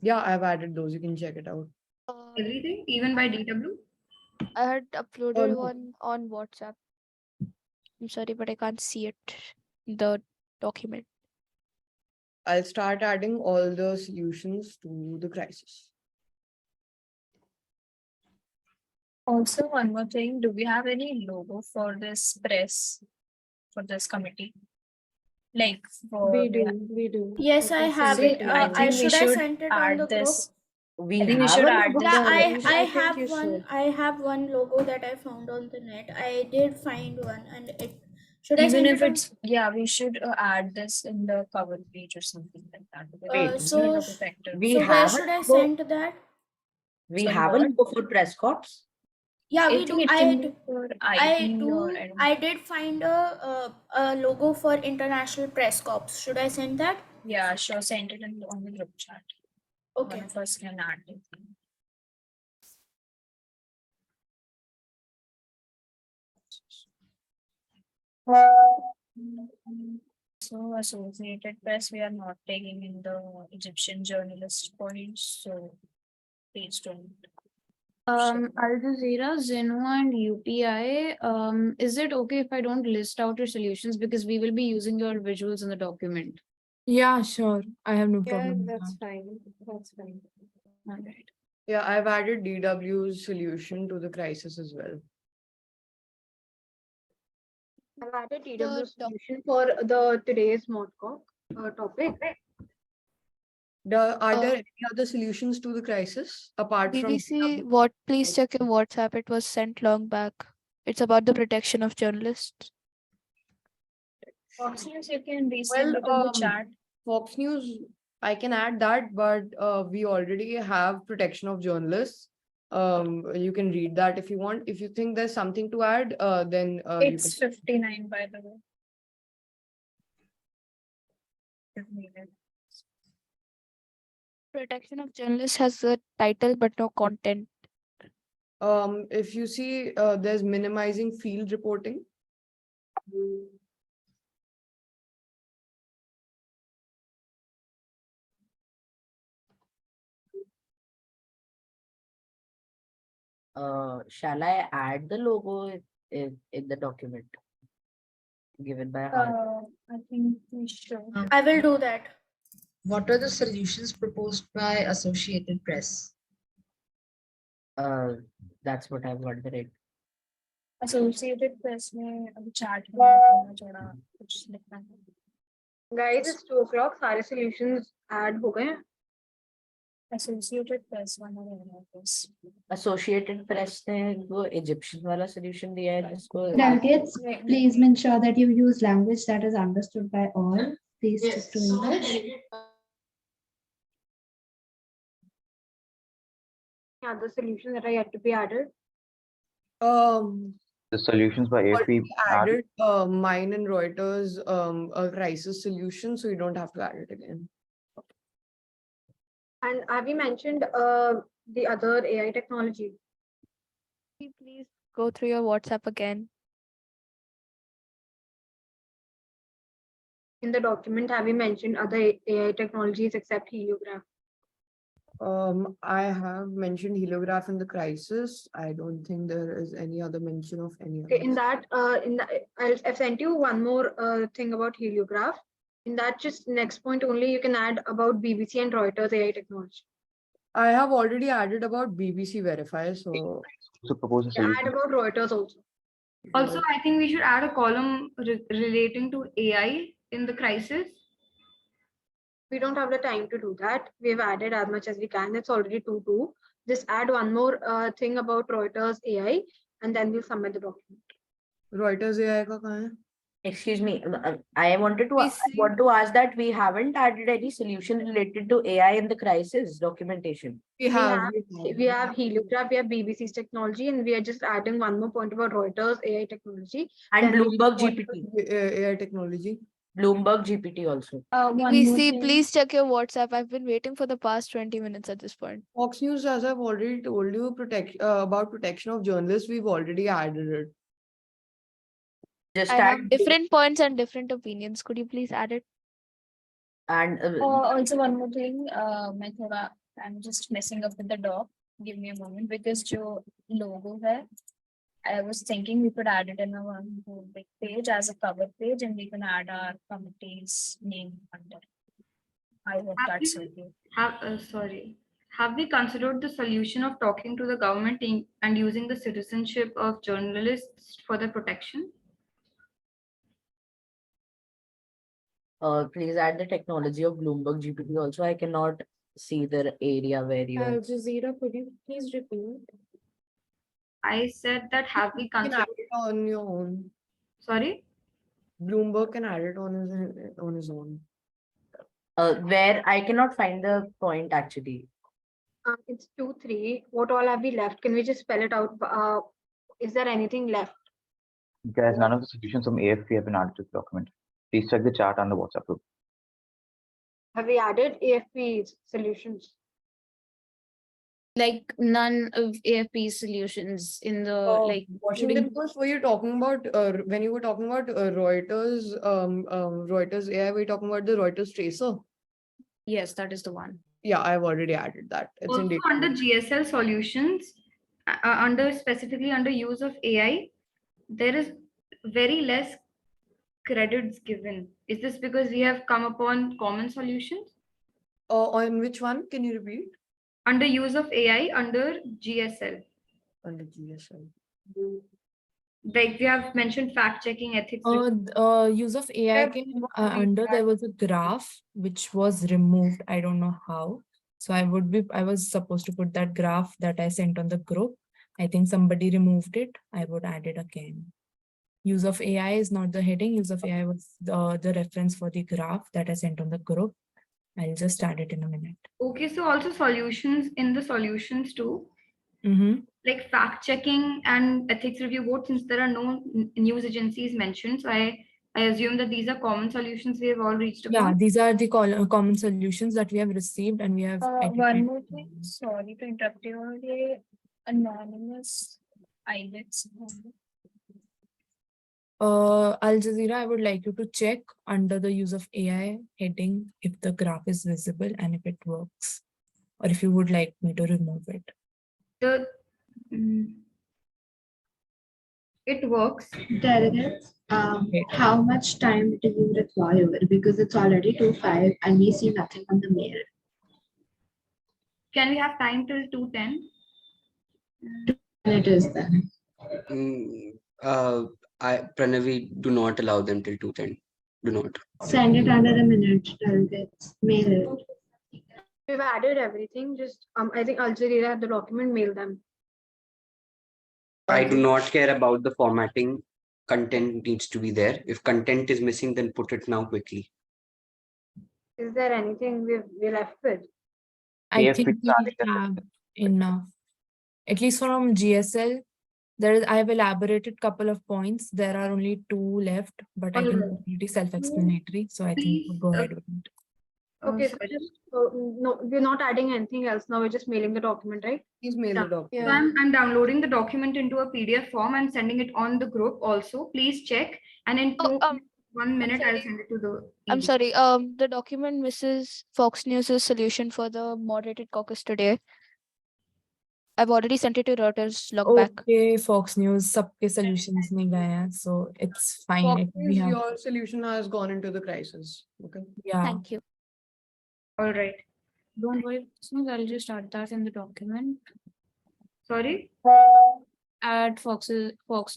Yeah, I've added those. You can check it out. Everything, even by DW? I had uploaded no. one on WhatsApp. I'm sorry, but I can't see it in the document. I'll start adding all the solutions to the crisis. Also, one more thing, do we have any logo for this press, for this committee? Like for We do. Yes, I have it. I think we should I should send it on the add group? this. We I think we have should a add logo this. Yeah, for I it. have you one. should. I have one logo that I found on the net. I did find one, and it should I Even send if it on? it's, yeah, we should add this in the cover page or something like that. Wait, It's so not effective. We so where have a should I logo. send that? We Sorry, have a what? logo for press corps. Yeah, I we think do. it can be for IP or I don't know. I did find a logo for International Press Corps. Should I send that? Yeah, sure. Send it on the group chat. Okay. One of us can add it. So Associated Press, we are not taking in the Egyptian journalist points, so please don't. Al Jazeera, Zeno, and UPI. Is it okay if I don't list out your solutions because we will be using your visuals in the document? Yeah, sure. I have no Yeah, problem with that's that. fine. That's fine. All right. Yeah, I've added DW's solution to the crisis as well. I've added The DW solution for the today's topic. Are there any other solutions to the crisis apart from BBC, please check your WhatsApp. It was sent long back. It's about the protection of journalists. Fox News, you can Well, resend it in the chat. Fox News, I can add that, but we already have protection of journalists. You can read that if you want. If you think there's something to add, then you It's can. 59, by the way. If needed. Protection of journalists has a title but no content. If you see, there's minimizing field reporting. Shall I add the logo in the document given by Harsh? I think we should. I will do that. What are the solutions proposed by Associated Press? That's what I'm wondering. Associated Press में अभी chat में थोड़ा थोड़ा कुछ लिखना है. Guys, it's 2 o'clock. सारे solutions add हो गए हैं. Associated Press वाला रहना बस. Associated Press ने वो Egyptian वाला solution दिया है जिसको Delegates, please ensure that you use language that is understood by all. Please stick to English. Other solutions that are yet to be added. The solutions by AFP Already added mine and Reuters a crisis solution, so you don't have to add it again. And have you mentioned the other AI technology? Please go through your WhatsApp again. In the document, have you mentioned other AI technologies except heliograph? I have mentioned heliograph in the crisis. I don't think there is any other mention of any Okay, other. in that, I've sent you one more thing about heliograph. In that, just next point only, you can add about BBC and Reuters AI technology. I have already added about BBC Verify, so. So propose a solution. Add about Reuters also. Also, I think we should add a column relating to AI in the crisis. We don't have the time to do that. We've added as much as we can. It's already 2:02. Just add one more thing about Reuters AI, and then we'll submit the document. Reuters AI का कहाँ है? Excuse me, I want to ask that we haven't added any solution related to AI in the crisis documentation. We have heliograph, we have BBC's technology, and we are just adding one more point about Reuters AI technology. And Then Bloomberg GPT. AI technology. Bloomberg GPT also. BBC, please check your WhatsApp. I've been waiting for the past 20 minutes at this point. Fox News, as I've already told you, about protection of journalists, we've already added it. Just I have different points and different opinions. Could you please add it? And Also one more thing, I'm just messing up with the doc. Give me a moment because जो logo है, I was thinking we could add it in a one whole big page as a cover page, and we can add our committee's name under. I hope that's okay. Have we considered the solution of talking to the government and using the citizenship of journalists for their protection? Please add the technology of Bloomberg GPT also. I cannot see the area where you Al Jazeera, could you please repeat? I said that have we You can considered add it on your own. Sorry? Bloomberg can add it on his own. where I cannot find the point actually. It's 2:03. What all have we left? Can we just spell it out? Is there anything left? Guys, none of the solutions from AFP have been added to the document. Please check the chat on the WhatsApp group. Have we added AFP's solutions? Like none of AFP's solutions in the like Washington Post, were you talking about when you were talking about Reuters Reuters AI, were you talking about the Reuters tracer? Yes, that is the one. Yeah, I've already added that. It's Also in data. under GSL solutions, under specifically under use of AI, there is very less credits given. Is this because we have come upon common solutions? On which one? Can you repeat? Under use of AI under GSL. Under GSL. Like we have mentioned fact checking ethics. Use of AI came under there was a graph which was removed. I don't know how. So I was supposed to put that graph that I sent on the group. I think somebody removed it. I would add it again. Use of AI is not the heading. Use of AI was the reference for the graph that I sent on the group. I'll just add it in a minute. Okay, so also solutions in the solutions too, like fact checking and ethics review board, since there are no news agencies mentioned. So I assume that these are common solutions we have all reached upon. Yeah, these are the common solutions that we have received and we have. One more thing, sorry to interrupt you, the anonymous eyelids. Al Jazeera, I would like you to check under the use of AI heading if the graph is visible and if it works, or if you would like me to remove it. It works. Delegates, how much time do you require? Because it's already 2:05 and we see nothing on the mail. Can we have time till 2:10? It is then. Pranavi, do not allow them till 2:10. Do not. Send it under a minute, delegates. Mail it. We've added everything. Just I think Al Jazeera had the document, mail them. I do not care about the formatting. Content needs to be there. If content is missing, then put it now quickly. Is there anything we're left with? I think we have enough. At least from GSL, I have elaborated couple of points. There are only 2 left, but I think it's pretty self-explanatory. So I think we'll go ahead with it. Okay, so just no, we're not adding anything else now. We're just mailing the document, right? Please mail the document. So I'm downloading the document into a PDF form and sending it on the group also. Please check. And in 1 minute, I'll send it to the. I'm sorry. The document misses Fox News's solution for the moderated caucus today. I've already sent it to Reuters logback. Okay, Fox News, सबके solutions नहीं गए हैं, so it's fine. Fox It, we News, have. your solution has gone into the crisis. Okay. Yeah. Thank you. All right. Don't worry, I'll just add that in the document. Sorry? Add Fox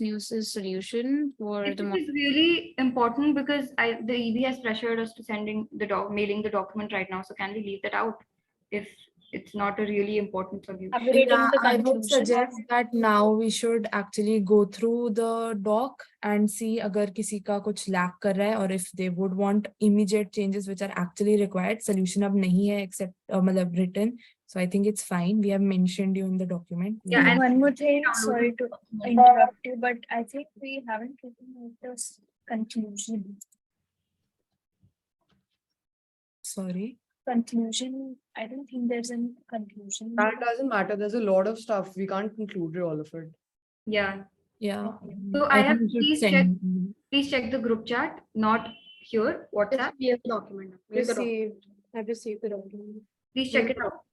News's solution for It the. is really important because the EB has pressured us to mailing the document right now. So can we leave that out if it's not a really important solution? Yeah, I would suggest that now we should actually go through the doc and see अगर किसी का कुछ lack कर रहा है, or if they would want immediate changes which are actually required. Solution अब नहीं है except मतलब written. So I think it's fine. We have mentioned you in the document. Yeah, and one more thing, sorry to interrupt you, but I think we haven't written this conclusion. Sorry. Conclusion, I don't think there's a conclusion. That doesn't matter. There's a lot of stuff. We can't conclude all of it. Yeah. Yeah. So I have please check the group chat, not here, WhatsApp. Document. I've received the document. Please check it out.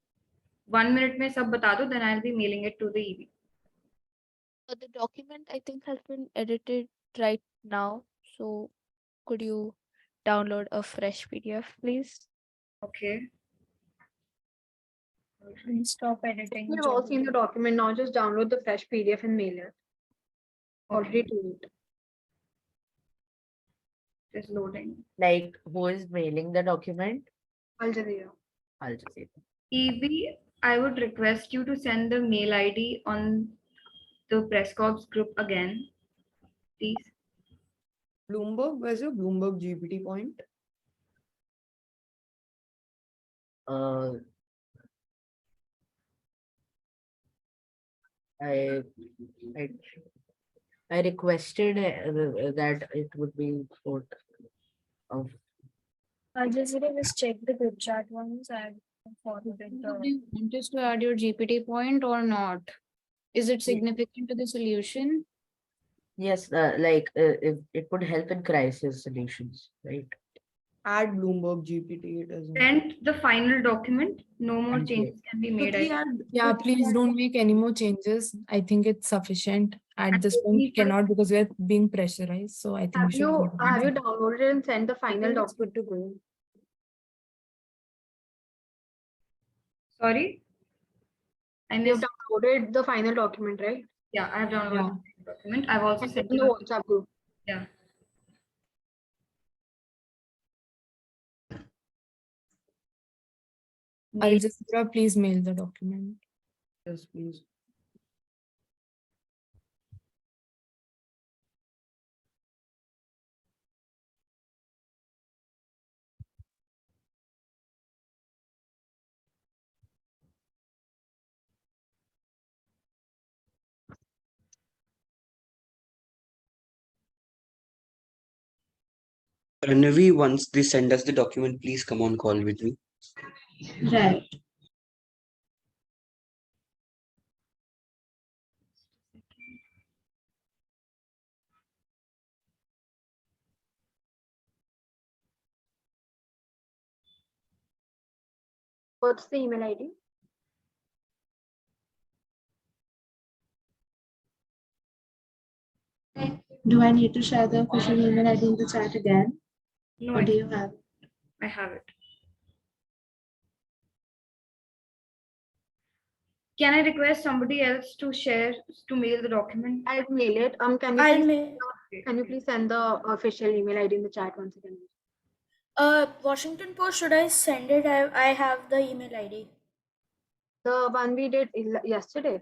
1 minute में सब बता दो, then I'll be mailing it to the EB. The document I think has been edited right now. So could you download a fresh PDF, please? Okay. Please stop editing. We've all seen the document now. Just download the fresh PDF and mail it. Already to it. Just loading. Like, who is mailing the document? Al Jazeera. Al Jazeera. EB, I would request you to send the mail ID on the press corps group again, please. Bloomberg, where's your Bloomberg GPT point? I requested that it would be put of. I'll just check the group chat once and forwarded Do you want us to add your GPT point or not? Is it significant to the solution? Yes, if it would help in crisis solutions, right? Add Bloomberg GPT. It doesn't. Send the final document. No more changes can be made. Yeah, please don't make any more changes. I think it's sufficient at this point. We cannot because we are being pressurized. So I think Have we should. you downloaded and sent the final document to go? Sorry? You've downloaded the final document, right? Yeah, I have downloaded the document. I've also sent in the WhatsApp group. Yeah. I'll just please mail the document. Yes, please. Ranavi, once they send us the document, please come on call with me. Right. What's the email ID? Do I need to share the official email ID in the chat again? No, Or do you have? I have it. Can I request somebody else to share, to mail the document? I'll mail it. Can you please send the official email ID in the chat once again? Washington Post, should I send it? I have the email ID. The one we did yesterday.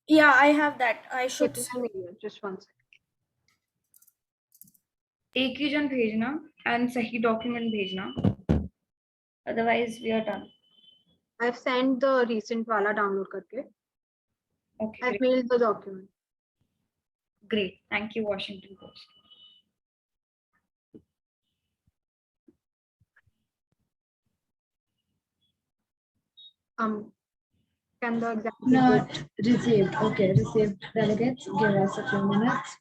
Yeah, I have that. I should. Just one second. एक ही जन भेजना and सही document भेजना. Otherwise, we are done. I've sent the recent wala download करके. Okay. I've mailed the document. Great. Thank you, Washington Post. Can the exam Not received. Okay, received delegates. Give us a few minutes.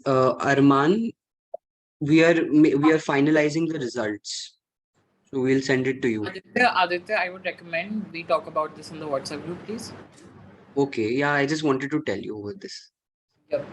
Arman, we are finalizing the results, so we'll send it to you. Aditya, I would recommend we talk about this in the WhatsApp group, please. Okay, yeah, I just wanted to tell you over this. Yep.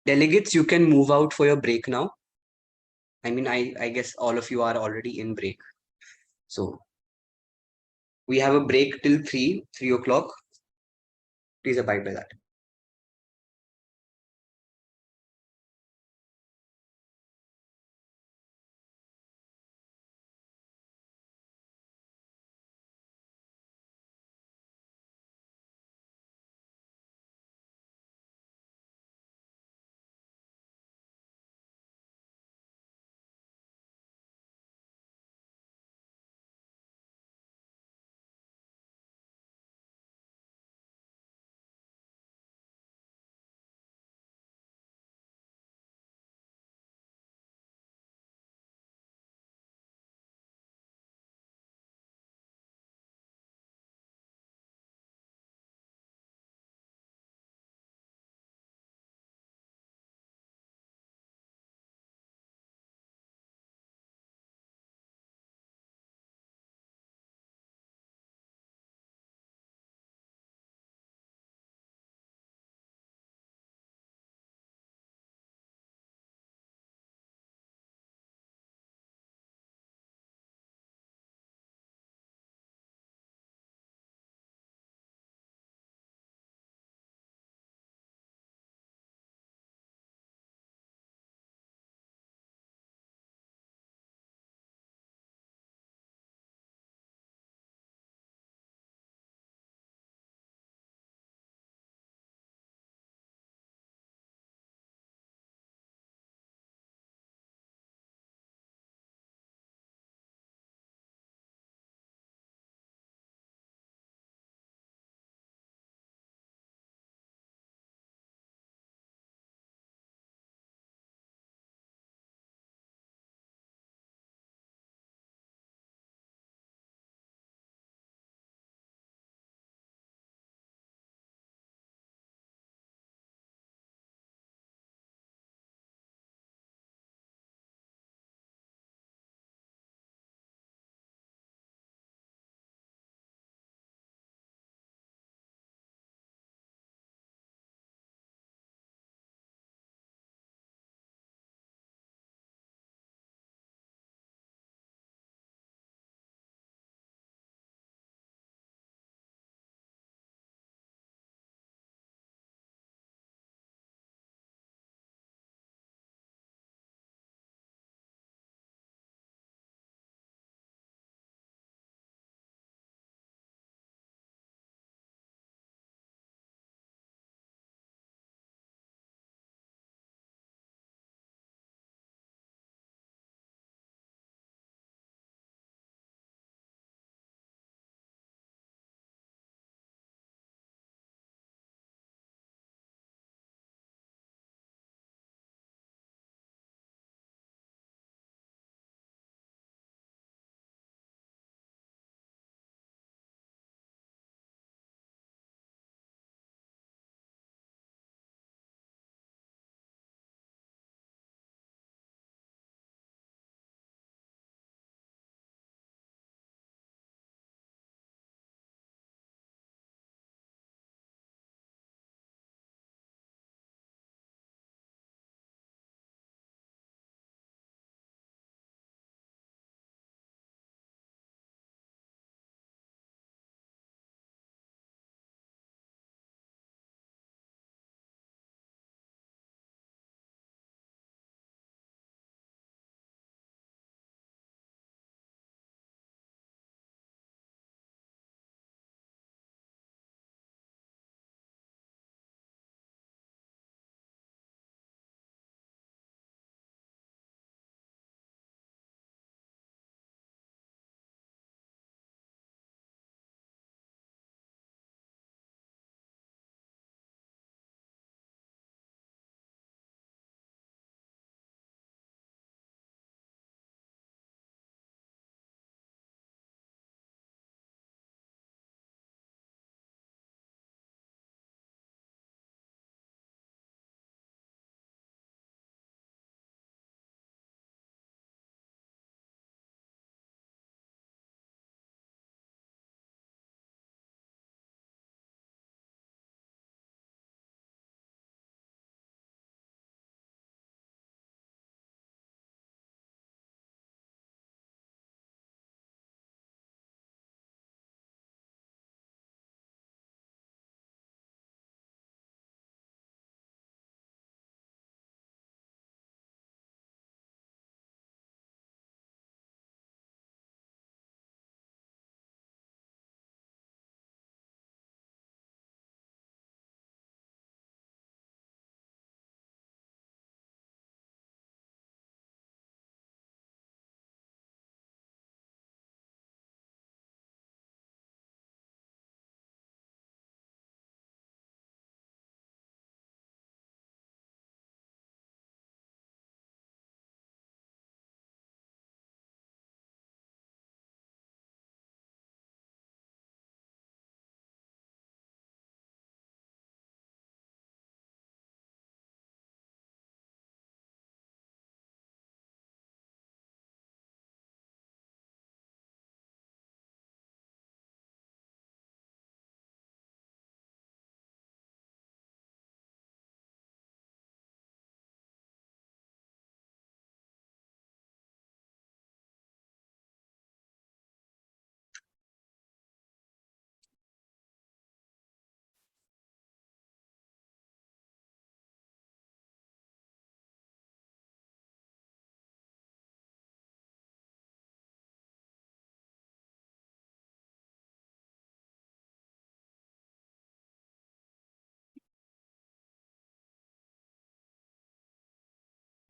Delegates, you can move out for your break now. I mean, I guess all of you are already in break. So we have a break till 3 o'clock. Please abide by that.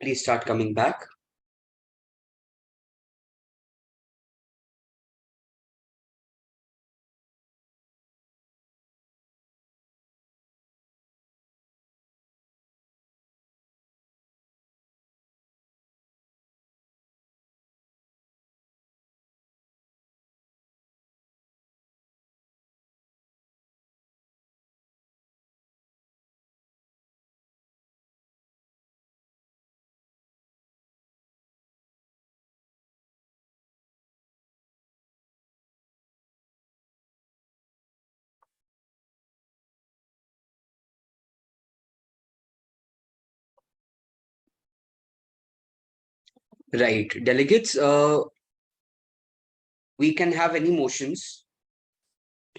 Please start coming back. Right. Delegates, we can have any motions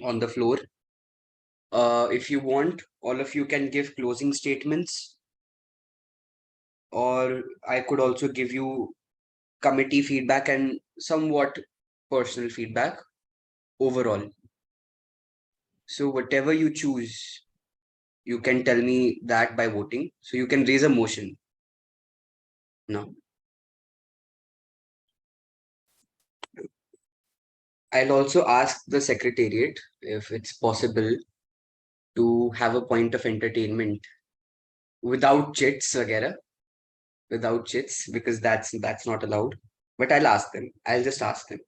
on the floor. If you want, all of you can give closing statements, or I could also give you committee feedback and somewhat personal feedback overall. So whatever you choose, you can tell me that by voting. So you can raise a motion now. I'll also ask the secretariat if it's possible to have a point of entertainment without chits, वगैरह, without chits, because that's not allowed. But I'll ask them. I'll just ask them.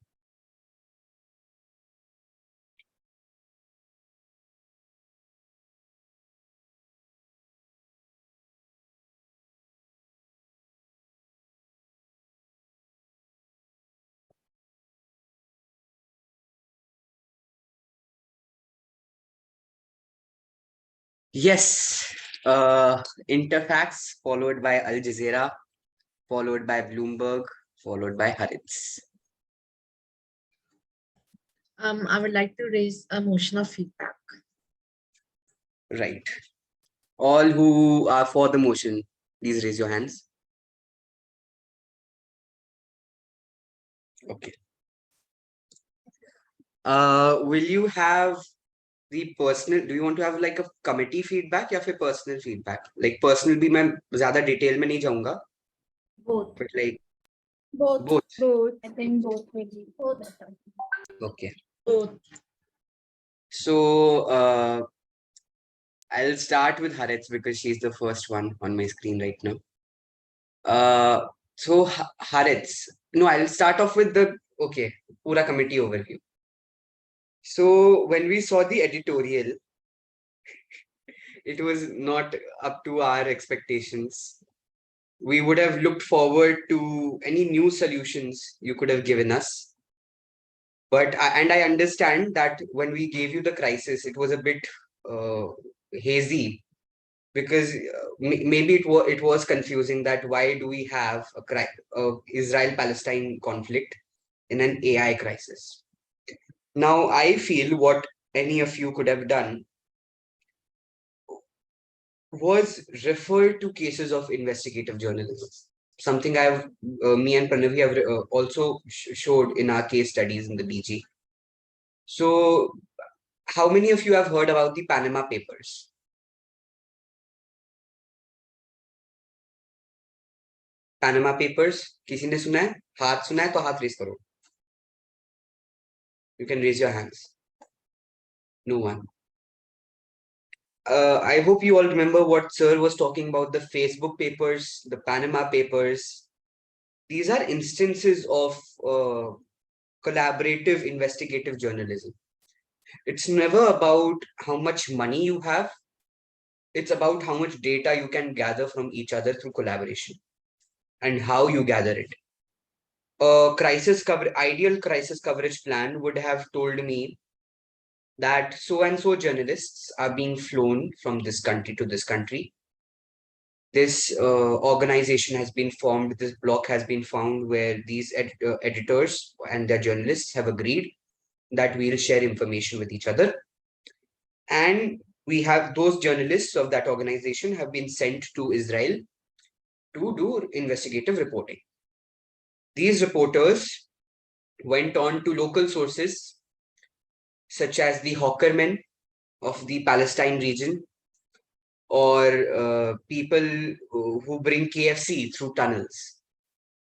Yes, Interfax followed by Al Jazeera, followed by Bloomberg, followed by Haaretz. I would like to raise a motion of feedback. Right. All who are for the motion, please raise your hands. Okay. Will you have the personal, do you want to have like a committee feedback या फिर personal feedback? Like personal भी मैं ज़्यादा detail में नहीं जाऊँगा. Both. But like Both. both. I think both will be better. Okay. Both. So I'll start with Haaretz because she's the first one on my screen right now. So Haaretz, no, I'll start off with the pura committee overview. So when we saw the editorial, it was not up to our expectations. We would have looked forward to any new solutions you could have given us. But I understand that when we gave you the crisis, it was a bit hazy because maybe it was confusing that why do we have a Israel-Palestine conflict in an AI crisis. Now I feel what any of you could have done was refer to cases of investigative journalism. Something I've me and Pranavi have also showed in our case studies in the BG. So how many of you have heard about the Panama Papers? Panama Papers, किसी ने सुना है? हाथ सुना है तो हाथ raise करो. You can raise your hands. No one. I hope you all remember what Sir was talking about, the Facebook papers, the Panama Papers. These are instances of collaborative investigative journalism. It's never about how much money you have. It's about how much data you can gather from each other through collaboration and how you gather it. A ideal crisis coverage plan would have told me that so and so journalists are being flown from this country to this country. This organization has been formed, this block has been found where these editors and their journalists have agreed that we'll share information with each other. And we have those journalists of that organization have been sent to Israel to do investigative reporting. These reporters went on to local sources such as the hawkermen of the Palestine region, or people who bring KFC through tunnels.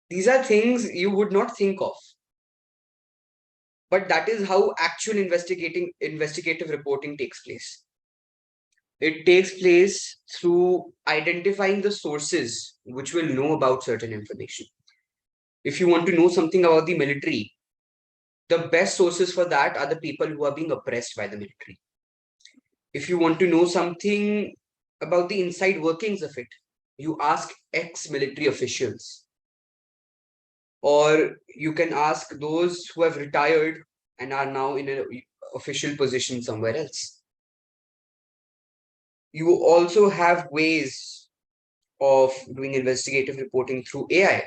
These are things you would not think of. But that is how actual investigative reporting takes place. It takes place through identifying the sources which will know about certain information. If you want to know something about the military, the best sources for that are the people who are being oppressed by the military. If you want to know something about the inside workings of it, you ask ex-military officials. Or you can ask those who have retired and are now in an official position somewhere else. You also have ways of doing investigative reporting through AI.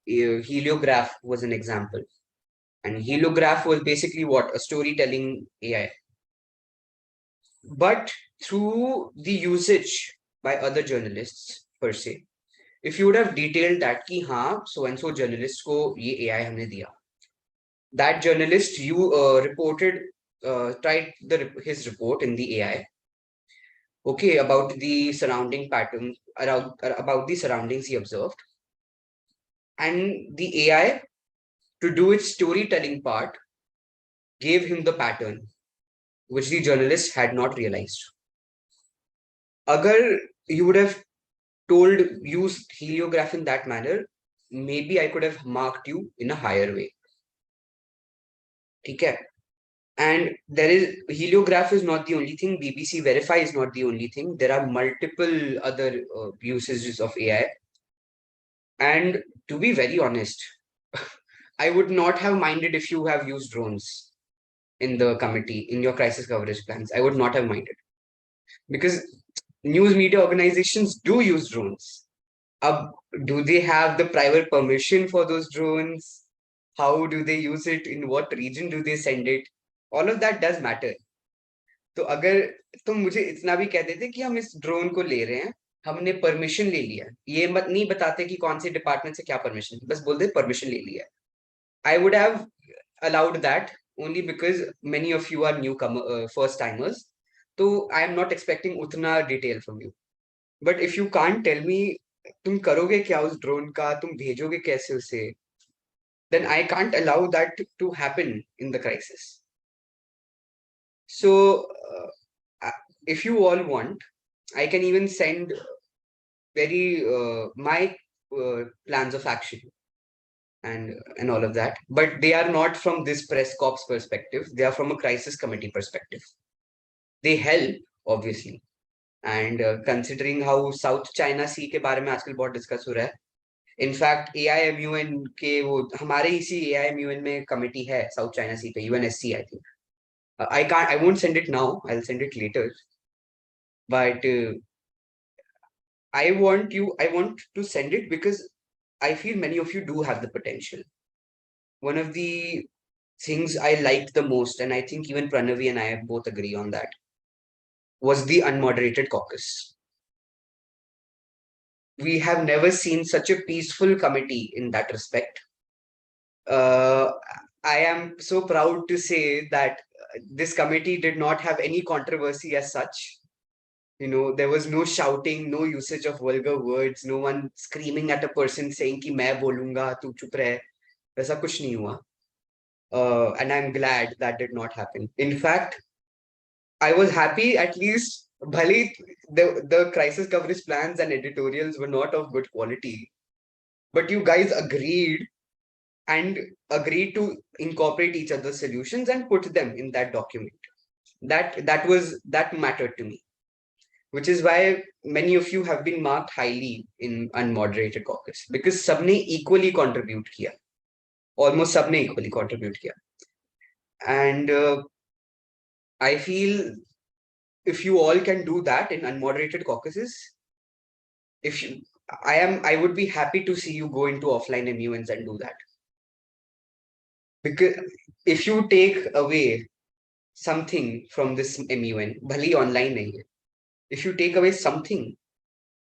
Heliograph was an example. And Heliograph was basically what? A storytelling AI. But through the usage by other journalists per se, if you would have detailed that ki haan, so and so journalist ko ye AI humne diya. That journalist you reported, tried his report in the AI. Okay, about the surrounding pattern, about the surroundings he observed. And the AI, to do its storytelling part, gave him the pattern, which the journalist had not realized. Agar you would have used heliograph in that manner, maybe I could have marked you in a higher way. Okay. And there is heliograph is not the only thing. BBC Verify is not the only thing. There are multiple other usages of AI. And to be very honest, I would not have minded if you have used drones in the committee, in your crisis coverage plans. I would not have minded. Because news media organizations do use drones. Do they have the private permission for those drones? How do they use it? In what region do they send it? All of that does matter. तो अगर तुम मुझे इतना भी कह देते कि हम इस ड्रोन को ले रहे हैं, हमने परमिशन ले लिया, ये मत नहीं बताते कि कौन से डिपार्टमेंट से क्या परमिशन, बस बोल दे परमिशन ले लिया. I would have allowed that only because many of you are newcomer, first timers. So I am not expecting utna detail from you. But if you can't tell me तुम करोगे क्या उस drone का, तुम भेजोगे कैसे उसे, then I can't allow that to happen in the crisis. So if you all want, I can even send my plans of action and all of that, but they are not from this press corps perspective. They are from a crisis committee perspective. They help, obviously. And considering how South China Sea के बारे में आजकल बहुत discuss हो रहा है, in fact AIMUN के वो हमारे इसी AIMUN में कमिटी है साउथ चाइना सी पे, UNSC I think. I won't send it now, I'll send it later. But I want to send it because I feel many of you do have the potential. One of the things I liked the most, and I think even Pranavi and I both agree on that, was the unmoderated caucus. We have never seen such a peaceful committee in that respect. I am so proud to say that this committee did not have any controversy as such. You know, there was no shouting, no usage of vulgar words, no one screaming at a person saying कि मैं बोलूंगा तू चुप रहे. वैसा कुछ नहीं हुआ. And I'm glad that did not happen. In fact, I was happy at least bhali the crisis coverage plans and editorials were not of good quality, but you guys agreed to incorporate each other's solutions and put them in that document. That mattered to me, which is why many of you have been marked highly in unmoderated caucus, because सबने equally contribute किया, almost सबने equally contribute किया. And I feel if you all can do that in unmoderated caucuses, I would be happy to see you go into offline MUNs and do that. Because if you take away something from this MUN, bhali online nahi hai, if you take away something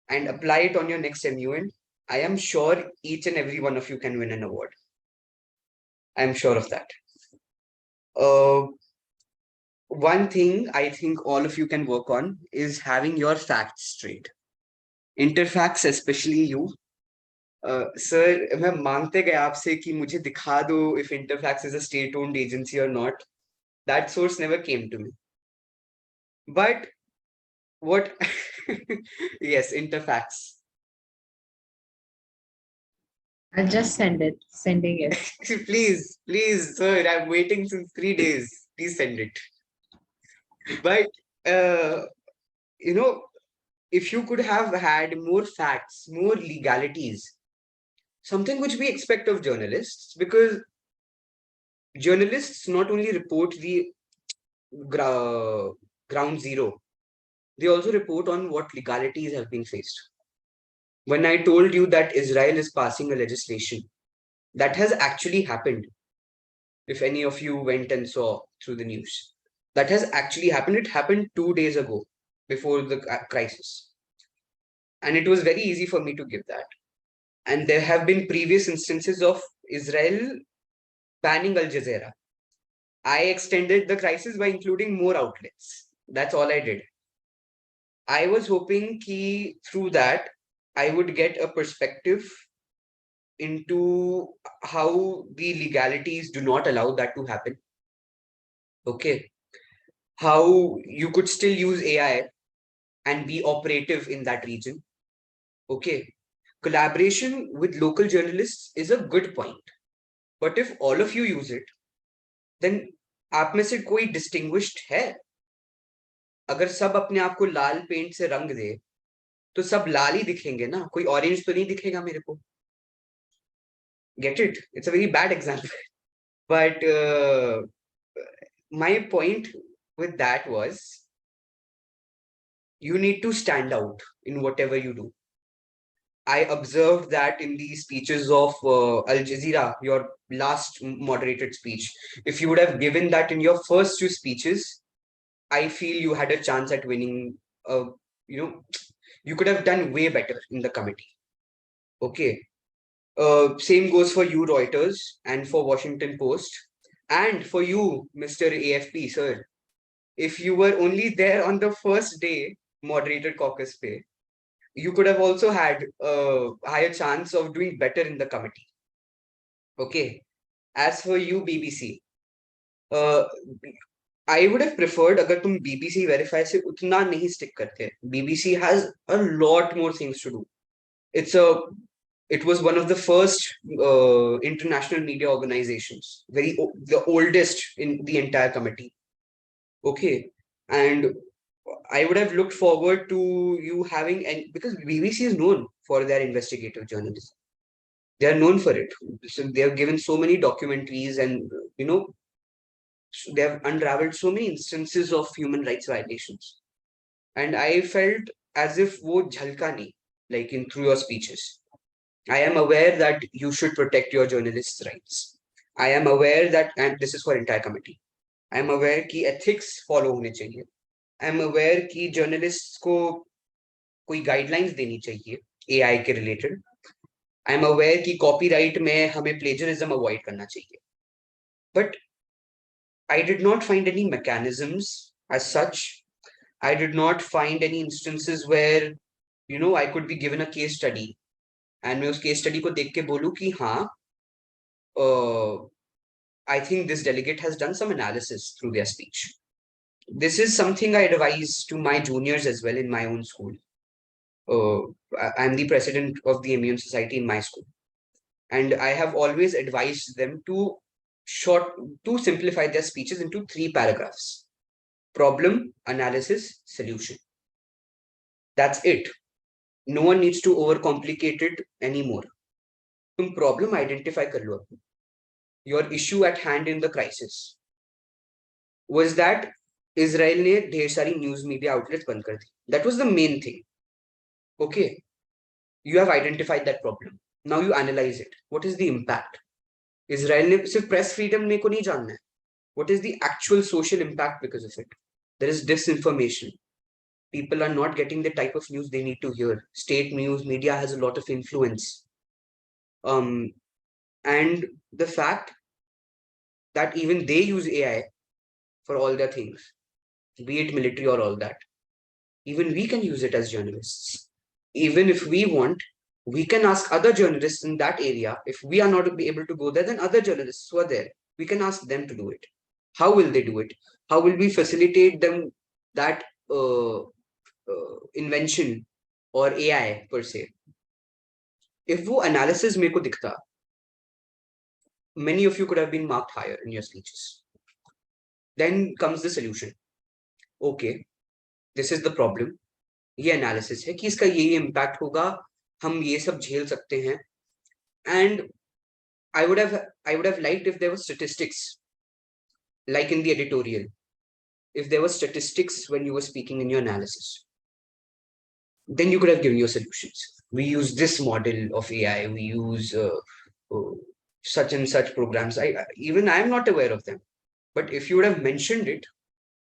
and apply it on your next MUN, I am sure each and every one of you can win an award. I am sure of that. one thing I think all of you can work on is having your facts straight. Interfacts, especially you. Sir, मैं मांगते गए आपसे कि मुझे दिखा दो if Interfax is a state-owned agency or not. That source never came to me. But what? Yes, Interfax. I'll just sending it. Please, sir, I'm waiting since 3 days. Please send it. But, if you could have had more facts, more legalities, something which we expect of journalists, because journalists not only report the ground zero, they also report on what legalities have been faced. When I told you that Israel is passing a legislation, that has actually happened. If any of you went and saw through the news, that has actually happened. It happened 2 days ago before the crisis. And it was very easy for me to give that. And there have been previous instances of Israel banning Al Jazeera. I extended the crisis by including more outlets. That's all I did. I was hoping ki through that I would get a perspective into how the legalities do not allow that to happen. Okay. How you could still use AI and be operative in that region. Okay. Collaboration with local journalists is a good point. But if all of you use it, then आप में से कोई distinguished है? अगर सब अपने आप को लाल पेंट से रंग दे तो सब लाल ही दिखेंगे ना, कोई ऑरेंज तो नहीं दिखेगा मेरे को. Get it? It's a very bad example. But my point with that was you need to stand out in whatever you do. I observed that in the speeches of Al Jazeera, your last moderated speech. If you would have given that in your first two speeches, I feel you had a chance at winning. You could have done way better in the committee. Okay. Same goes for you, Reuters, and for Washington Post, and for you, Mr. AFP, sir. If you were only there on the first day, moderated caucus pay, you could have also had a higher chance of doing better in the committee. Okay. As for you, BBC, I would have preferred अगर तुम BBC verify से उतना नहीं stick करते. BBC has a lot more things to do. It was one of the first international media organizations, the oldest in the entire committee. Okay. And I would have looked forward to you having, and because BBC is known for their investigative journalism, they are known for it. So they have given so many documentaries, and they have unraveled so many instances of human rights violations. And I felt as if wo jhalka nahi, like in through your speeches. I am aware that you should protect your journalists' rights. I am aware that, and this is for entire committee, I am aware कि ethics follow होने चाहिए. I am aware कि journalists को कोई guidelines देनी चाहिए AI के related. I am aware कि copyright में हमें plagiarism avoid करना चाहिए. But I did not find any mechanisms as such. I did not find any instances where, I could be given a case study and मैं उस case study को देख के बोलूं कि हाँ, I think this delegate has done some analysis through their speech. This is something I advise to my juniors as well in my own school. I'm the president of the e-AIMUN Society in my school. And I have always advised them to simplify their speeches into 3 paragraphs. Problem, analysis, solution. That's it. No one needs to overcomplicate it anymore. तुम problem identify कर लो. Your issue at hand in the crisis was that Israel ने ढेर सारी news media outlets बंद कर दी. That was the main thing. Okay. You have identified that problem. Now you analyze it. What is the impact? Israel ने सिर्फ press freedom मेरे को नहीं जानना है. What is the actual social impact because of it? There is disinformation. People are not getting the type of news they need to hear. State news media has a lot of influence. And the fact that even they use AI for all their things. be it military or all that. Even we can use it as journalists. Even if we want, we can ask other journalists in that area. If we are not able to go there, then other journalists who are there, we can ask them to do it. How will they do it? How will we facilitate them that invention or AI per se? If वो analysis मेरे को दिखता, many of you could have been marked higher in your speeches. Then comes the solution. Okay, this is the problem. ये analysis है कि इसका ये impact होगा, हम ये सब झेल सकते हैं. And I would have liked if there were statistics, like in the editorial, if there were statistics when you were speaking in your analysis, then you could have given your solutions. We use this model of AI, we use such and such programs. Even I am not aware of them, but if you would have mentioned it,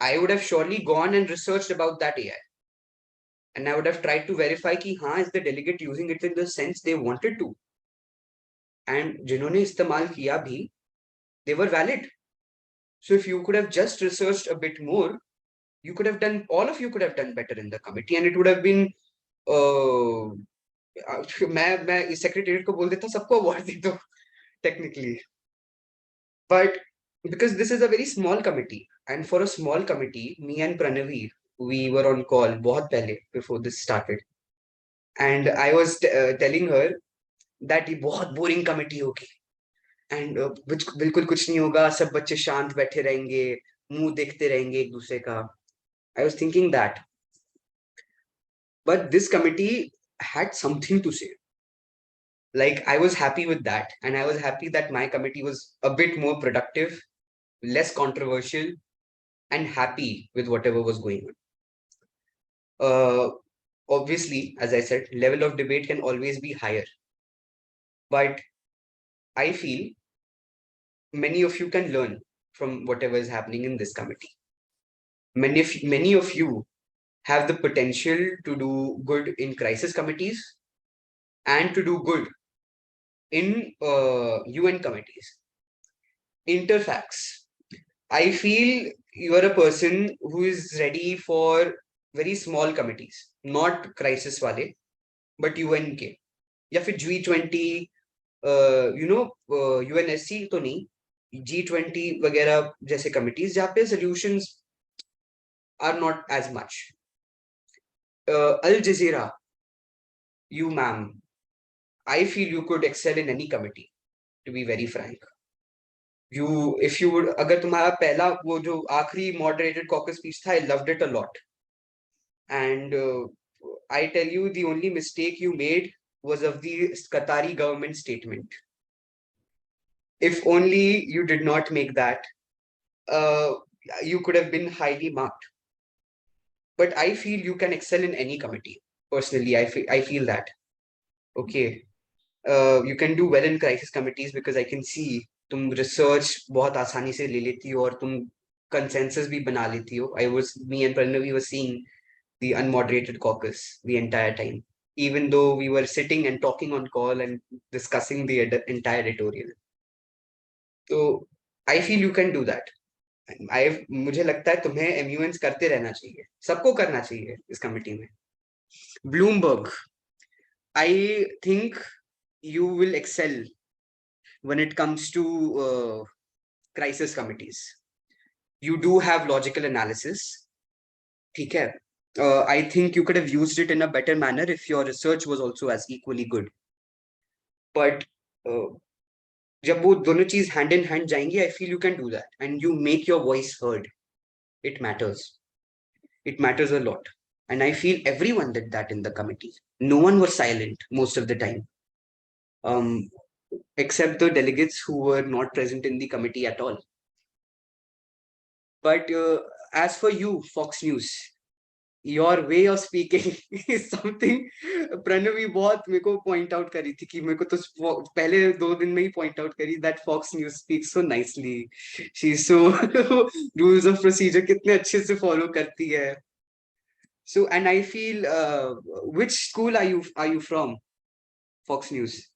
I would have surely gone and researched about that AI. And I would have tried to verify कि हाँ, is the delegate using it in the sense they wanted to? And जिन्होंने इस्तेमाल किया भी, they were valid. So if you could have just researched a bit more, you could have done, all of you could have done better in the committee, and it would have been मैं इस secretariat को बोल देता सबको award दे दो technically. But because this is a very small committee, and for a small committee, me and Pranavi, we were on call बहुत पहले before this started, and I was telling her that ये बहुत boring committee होगी, and बिल्कुल कुछ नहीं होगा, सब बच्चे शांत बैठे रहेंगे, मुंह देखते रहेंगे एक दूसरे का. I was thinking that, but this committee had something to say. Like, I was happy with that, and I was happy that my committee was a bit more productive, less controversial, and happy with whatever was going on. Obviously, as I said, level of debate can always be higher, but I feel many of you can learn from whatever is happening in this committee. Many of you have the potential to do good in crisis committees and to do good in UN committees. Interfacts. I feel you are a person who is ready for very small committees, not crisis wale, but UN के, या फिर G20, UNSC तो नहीं, G20 वगैरह जैसे committees जहाँ पे solutions are not as much. Al Jazeera, you ma'am, I feel you could excel in any committee, to be very frank. If you would, अगर तुम्हारा पहला वो जो आखिरी moderated caucus speech था, I loved it a lot. And I tell you, the only mistake you made was of the Qatari government statement. If only you did not make that, you could have been highly marked. But I feel you can excel in any committee. Personally, I feel that. Okay. You can do well in crisis committees because I can see तुम research बहुत आसानी से ले लेती हो और तुम consensus भी बना लेती हो. Me and Pranavi were seeing the unmoderated caucus the entire time, even though we were sitting and talking on call and discussing the entire editorial. So I feel you can do that. मुझे लगता है तुम्हें MUNs करते रहना चाहिए, सबको करना चाहिए इस कमिटी में. Bloomberg, I think you will excel when it comes to crisis committees. You do have logical analysis. Okay. I think you could have used it in a better manner if your research was also as equally good. But जब वो दोनों चीज hand in hand जाएंगी, I feel you can do that and you make your voice heard. It matters. It matters a lot. And I feel everyone did that in the committee. No one was silent most of the time. Except the delegates who were not present in the committee at all. But as for you, Fox News, your way of speaking is something Pranavi बहुत मेरे को point out करी थी कि मेरे को तो पहले 2 दिन में ही point out करी that Fox News speaks so nicely. She's so rules of procedure कितने अच्छे से follow करती है. So, and I feel which school are you from, Fox News?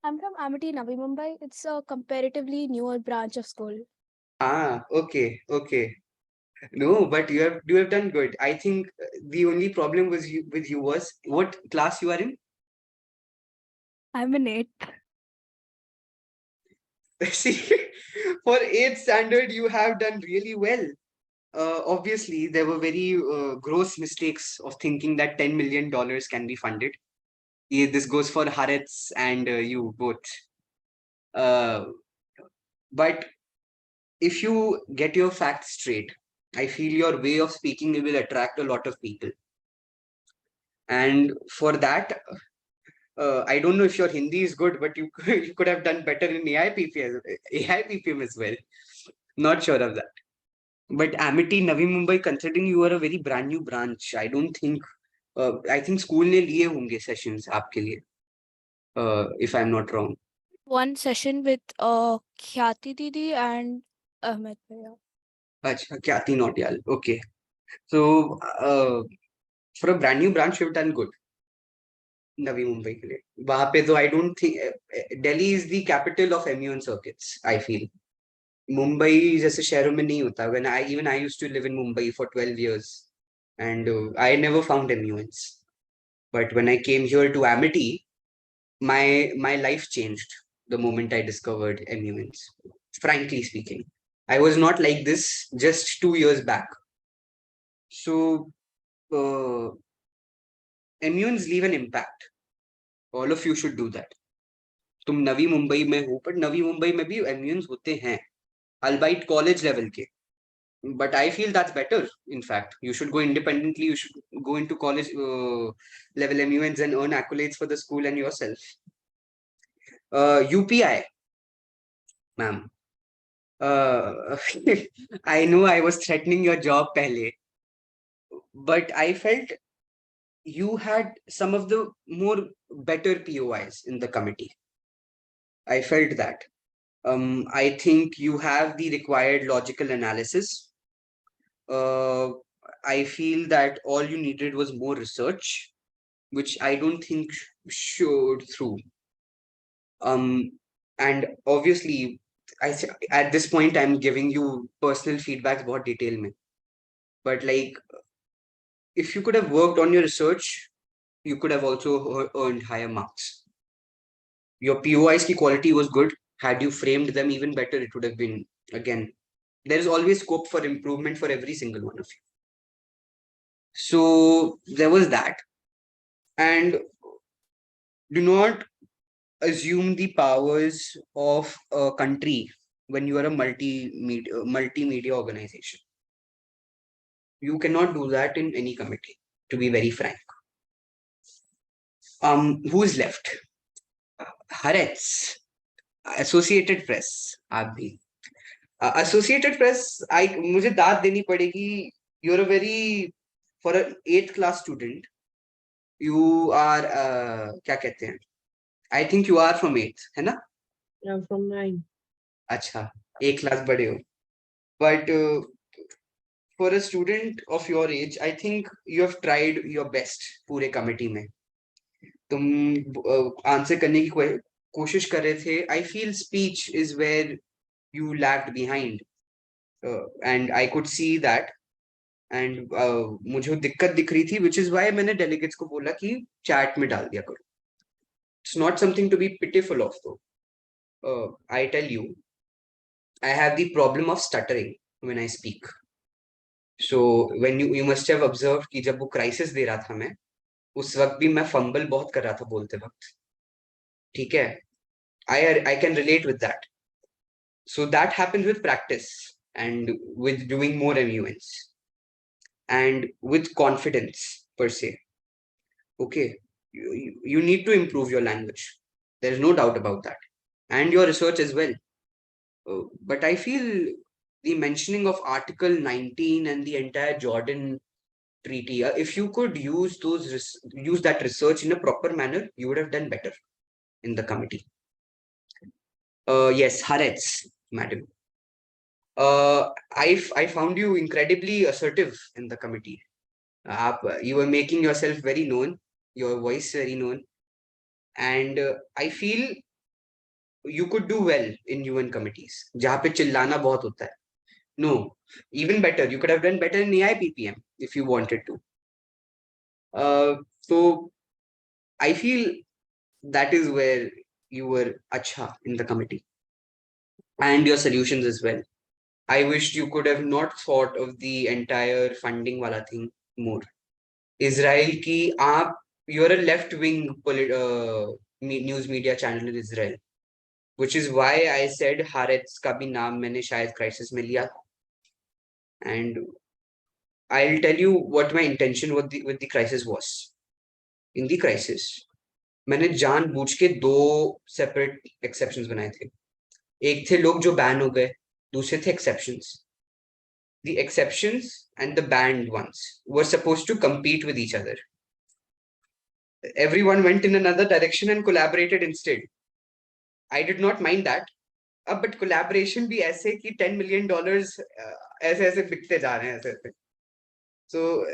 I'm from Amity, Navi Mumbai. It's a comparatively newer branch of school. Okay, okay. No, but you have done good. I think the only problem was with you was what class you are in. I'm in eighth. See, for eighth standard, you have done really well. Obviously, there were very gross mistakes of thinking that $10 million can be funded. Yeah, this goes for Harits and you both. Uh, but if you get your facts straight, I feel your way of speaking will attract a lot of people. And for that, I don't know if your Hindi is good, but you could have done better in AIPPM as well. Not sure of that. But Amity, Navi Mumbai, considering you are a very brand new branch, I don't think. I think school ने लिए होंगे sessions आपके लिए. If I'm not wrong. One session with Khyati Didi and Ahmed Bhaiya. अच्छा, Kyati Nautiyal. Okay. So, for a brand new branch, you've done good. Navi Mumbai के लिए वहां पे तो I don't think Delhi is the capital of immune circuits I feel Mumbai जैसे शहरों में नहीं होता when I used to live in Mumbai for 12 years and I never found MUNs but when I came here to Amity my life changed the moment I discovered MUNs frankly speaking I was not like this just 2 years back so MUNs leave an impact all of you should do that तुम नवी मुंबई में हो पर नवी मुंबई में भी एम्यून्स होते हैं अल्बाइट college level के but I feel that's better in fact you should go independently you should go into college level MUNs and earn accolades for the school and yourself UPI ma'am I know I was threatening your job pehle but I felt you had some of the more better POIs in the committee I felt that I think you have the required logical analysis. I feel that all you needed was more research, which I don't think showed through. And obviously, at this point I'm giving you personal feedbacks about detail mein. But like, if you could have worked on your research, you could have also earned higher marks. Your POIs ki quality was good. Had you framed them even better, it would have been again. There is always scope for improvement for every single one of you. So there was that. And do not assume the powers of a country when you are a multimedia organization. You cannot do that in any committee, to be very frank. Who's left? Haaretz, Associated Press, आप भी. Associated Press, मुझे दाद देनी पड़ेगी. You're a very for an 8th class student. You are क्या कहते हैं? I think you are from 8th, है ना? I'm from 9. अच्छा, एक class बड़े हो. But for a student of your age, I think you have tried your best पूरे committee में. तुम आंसर करने की कोशिश कर रहे थे. I feel speech is where you lagged behind, and I could see that. And मुझे दिक्कत दिख रही थी, which is why मैंने delegates को बोला कि chat में डाल दिया करो. It's not something to be pitiful of though. I tell you, I have the problem of stuttering when I speak. So when you must have observed कि जब वो crisis दे रहा था मैं, उस वक्त भी मैं fumble बहुत कर रहा था बोलते वक्त. ठीक है? I can relate with that. So that happens with practice and with doing more MUNs and with confidence per se. Okay, you need to improve your language. There is no doubt about that, and your research as well. But I feel the mentioning of Article 19 and the entire Jordan treaty, if you could use use that research in a proper manner, you would have done better in the committee. Yes, Haaretz, madam. I found you incredibly assertive in the committee. You were making yourself very known, your voice very known, and I feel you could do well in UN committees. जहाँ पे चिल्लाना बहुत होता है. No, even better. You could have done better in AI PPM if you wanted to. So I feel that is where you were acha in the committee, and your solutions as well. I wished you could have not thought of the entire funding wala thing more. Israel ki aap, you're a left wing news media channel in Israel, which is why I said Haaretz ka bhi naam maine shayad crisis mein liya. And I'll tell you what my intention with the crisis was. In the crisis, मैंने जानबूझ के दो separate exceptions बनाए थे. एक थे लोग जो बैन हो गए, दूसरे थे exceptions. The exceptions and the banned ones were supposed to compete with each other. Everyone went in another direction and collaborated instead. I did not mind that. But collaboration भी ऐसे कि $10 million ऐसे ऐसे बिकते जा रहे हैं ऐसे ऐसे. So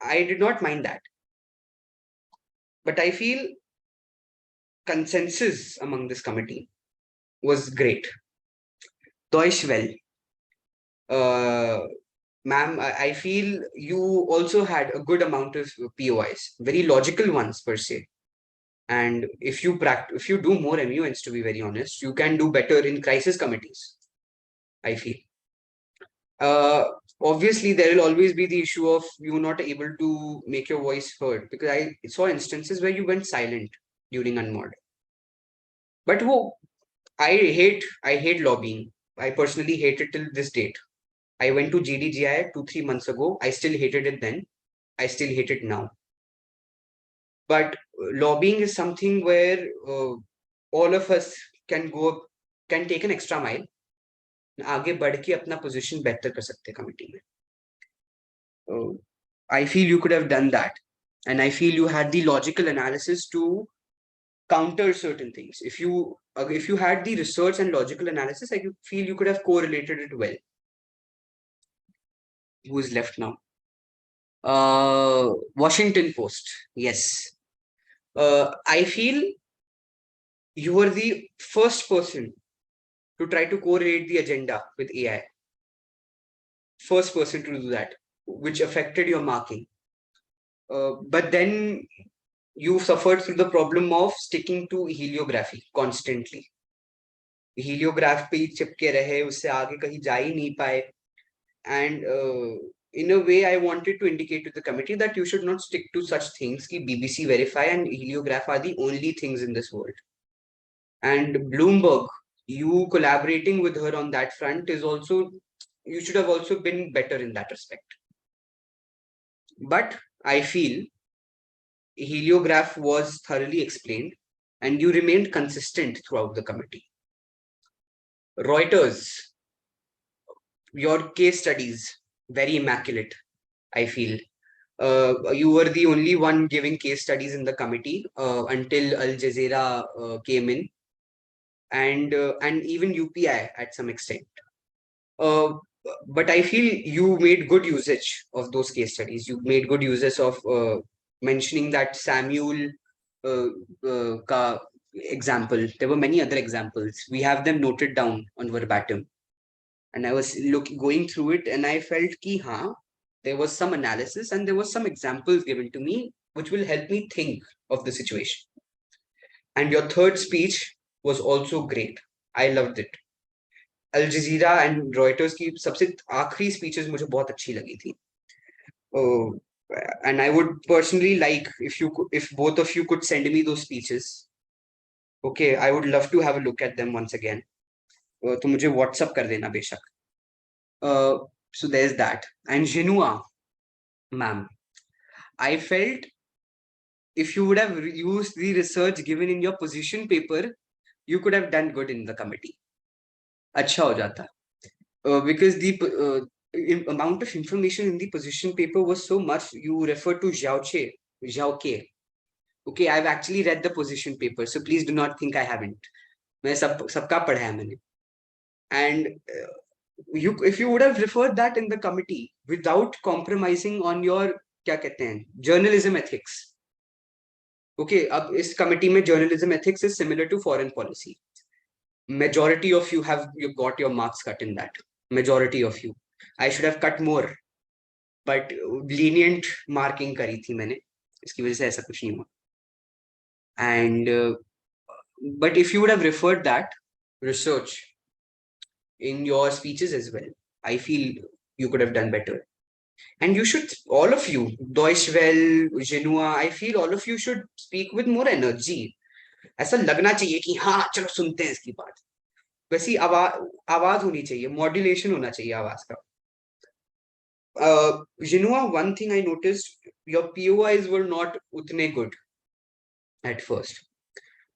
I did not mind that. But I feel consensus among this committee was great. Deutsch well. Ma'am, I feel you also had a good amount of POIs, very logical ones per se. And if you do more MUNs, to be very honest, you can do better in crisis committees, I feel. Obviously, there will always be the issue of you not able to make your voice heard, because I saw instances where you went silent during unmod. But I hate lobbying. I personally hate it till this date. I went to GDGI 2-3 months ago. I still hated it then. I still hate it now. But lobbying is something where all of us can take an extra mile. आगे बढ़ के अपना position better कर सकते committee में. I feel you could have done that, and I feel you had the logical analysis to counter certain things. If you had the research and logical analysis, I feel you could have correlated it well. Who is left now? Washington Post. Yes. I feel you were the first person to try to correlate the agenda with AI. First person to do that, which affected your marking. But then you suffered through the problem of sticking to heliography constantly. Heliograph पे ही चिपके रहे, उससे आगे कहीं जा ही नहीं पाए. And in a way, I wanted to indicate to the committee that you should not stick to such things. Ki BBC Verify and heliograph are the only things in this world. And Bloomberg, you collaborating with her on that front is also, you should have also been better in that respect. But I feel heliograph was thoroughly explained and you remained consistent throughout the committee. Reuters, your case studies, very immaculate, I feel. You were the only one giving case studies in the committee until Al Jazeera came in, and even UPI at some extent. But I feel you made good usage of those case studies. You made good uses of mentioning that Samuel example. There were many other examples. We have them noted down on verbatim. And I was going through it and I felt ki there was some analysis and there was some examples given to me which will help me think of the situation. And your third speech was also great. I loved it. Al Jazeera and Reuters की सबसे आखिरी speeches मुझे बहुत अच्छी लगी थी. And I would personally like if both of you could send me those speeches. Okay, I would love to have a look at them once again. तो मुझे WhatsApp कर देना बेशक. So there's that. And Jinua, ma'am, I felt if you would have used the research given in your position paper, you could have done good in the committee. अच्छा हो जाता. Because the amount of information in the position paper was so much. You refer to Xiaoke. Okay, I've actually read the position paper, so please do not think I haven't. मैं सबका पढ़ा है मैंने. And if you would have referred that in the committee without compromising on your क्या कहते हैं journalism ethics. Okay, अब इस committee में journalism ethics is similar to foreign policy. Majority of you got your marks cut in that. majority of you. I should have cut more, but lenient marking करी थी मैंने, इसकी वजह से ऐसा कुछ नहीं हुआ. And but if you would have referred that research in your speeches as well, I feel you could have done better. And you should, all of you, Deutschwell, Genua, I feel all of you should speak with more energy. ऐसा लगना चाहिए कि हाँ चलो सुनते हैं इसकी बात. वैसी आवाज होनी चाहिए, मॉड्यूलेशन होना चाहिए आवाज का. Genua, one thing I noticed, your POIs were not utne good at first.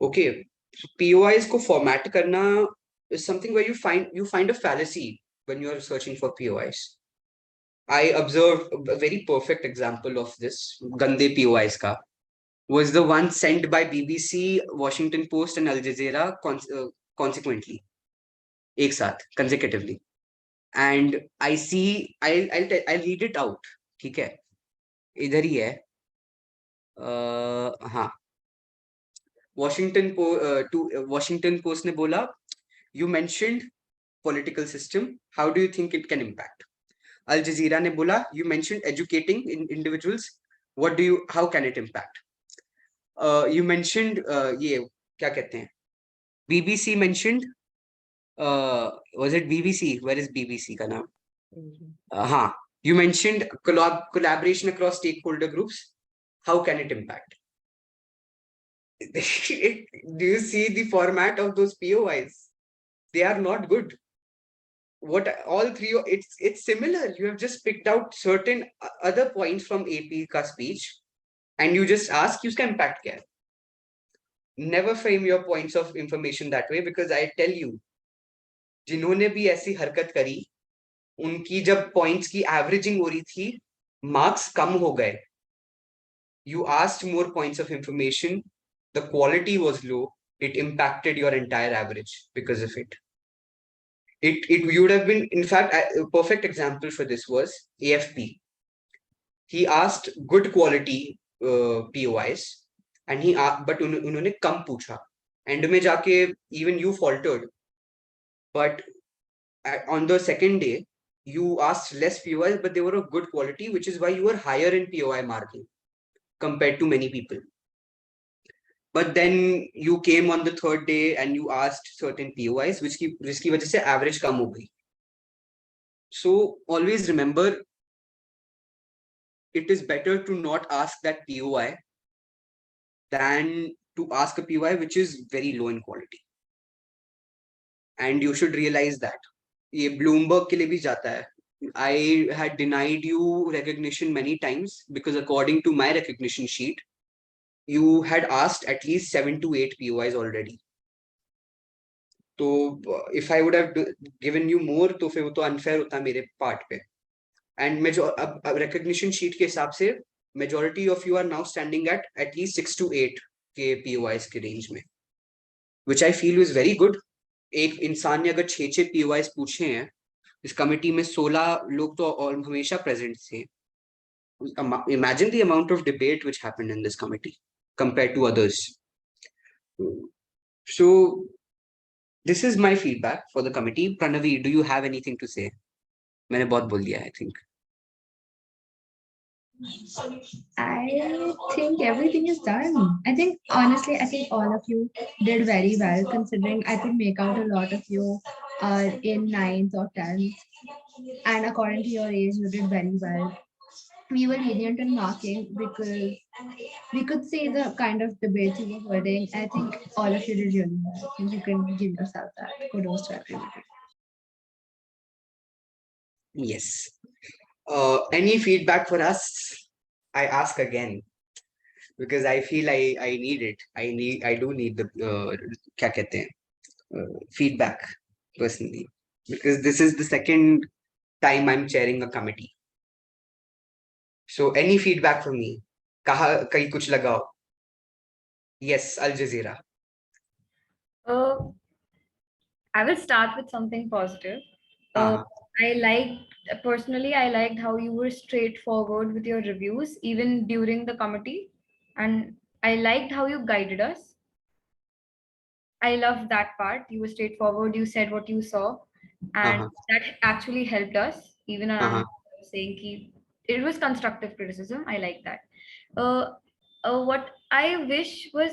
Okay, so POIs को format करना is something where you find a fallacy when you are searching for POIs. I observed a very perfect example of this gande POIs ka was the one sent by BBC, Washington Post and Al Jazeera consequently, एक साथ, consecutively. And I see, I'll read it out, ठीक है, इधर ही है. हाँ, Washington Post ने बोला, you mentioned political system, how do you think it can impact? Al Jazeera ने बोला, you mentioned educating individuals, how can it impact? You mentioned ये क्या कहते हैं, BBC mentioned, was it BBC? Where is BBC का नाम? हाँ, you mentioned collaboration across stakeholder groups, how can it impact? Do you see the format of those POIs? They are not good. What all three, it's similar. You have just picked out certain other points from AP ka speech and you just ask uska impact kya hai. Never frame your points of information that way, because I tell you, जिन्होंने भी ऐसी हरकत करी, उनकी जब points की averaging हो रही थी, marks कम हो गए. You asked more points of information, the quality was low, it impacted your entire average because of it. It would have been, in fact, a perfect example for this was AFP. He asked good quality POIs, and but उन्होंने कम पूछा. End में जाके even you faltered, but on the second day you asked less POIs, but they were of good quality, which is why you were higher in POI marking compared to many people. But then you came on the third day and you asked certain POIs, जिसकी वजह से average कम हो गई. So always remember, it is better to not ask that POI than to ask a POI which is very low in quality. And you should realize that. ये Bloomberg के लिए भी जाता है. I had denied you recognition many times because according to my recognition sheet, you had asked at least 7 to 8 POIs already. So if I would have given you more, तो फिर वो तो unfair होता मेरे part पे. And recognition sheet के हिसाब से majority of you are now standing at least 6 to 8 के POIs के range में, which I feel is very good. एक इंसान ने अगर 6 POIs पूछे हैं, इस कमिटी में 16 लोग तो हमेशा present थे. Imagine the amount of debate which happened in this committee compared to others. So this is my feedback for the committee. Pranavi, do you have anything to say? मैंने बहुत बोल दिया, I think. I think everything is done. I think honestly, I think all of you did very well, considering I could make out a lot of you are in 9th or 10th. And according to your age, you did very well. We were lenient in marking because we could see the kind of debates you were holding. I think all of you did really well. I think you can give yourself that. Kudos to everybody. Yes. Any feedback for us? I ask again because I feel I need it. I do need the क्या कहते हैं, feedback personally, because this is the second time I'm chairing a committee. So any feedback from me? कहाँ कहीं कुछ लगाओ? Yes, Al Jazeera. I will start with something positive. Personally, I liked how you were straightforward with your reviews, even during the committee. And I liked how you guided us. I loved that part. You were straightforward. You said what you saw. and that actually helped us. Even saying it was constructive criticism. I like that. What I wish was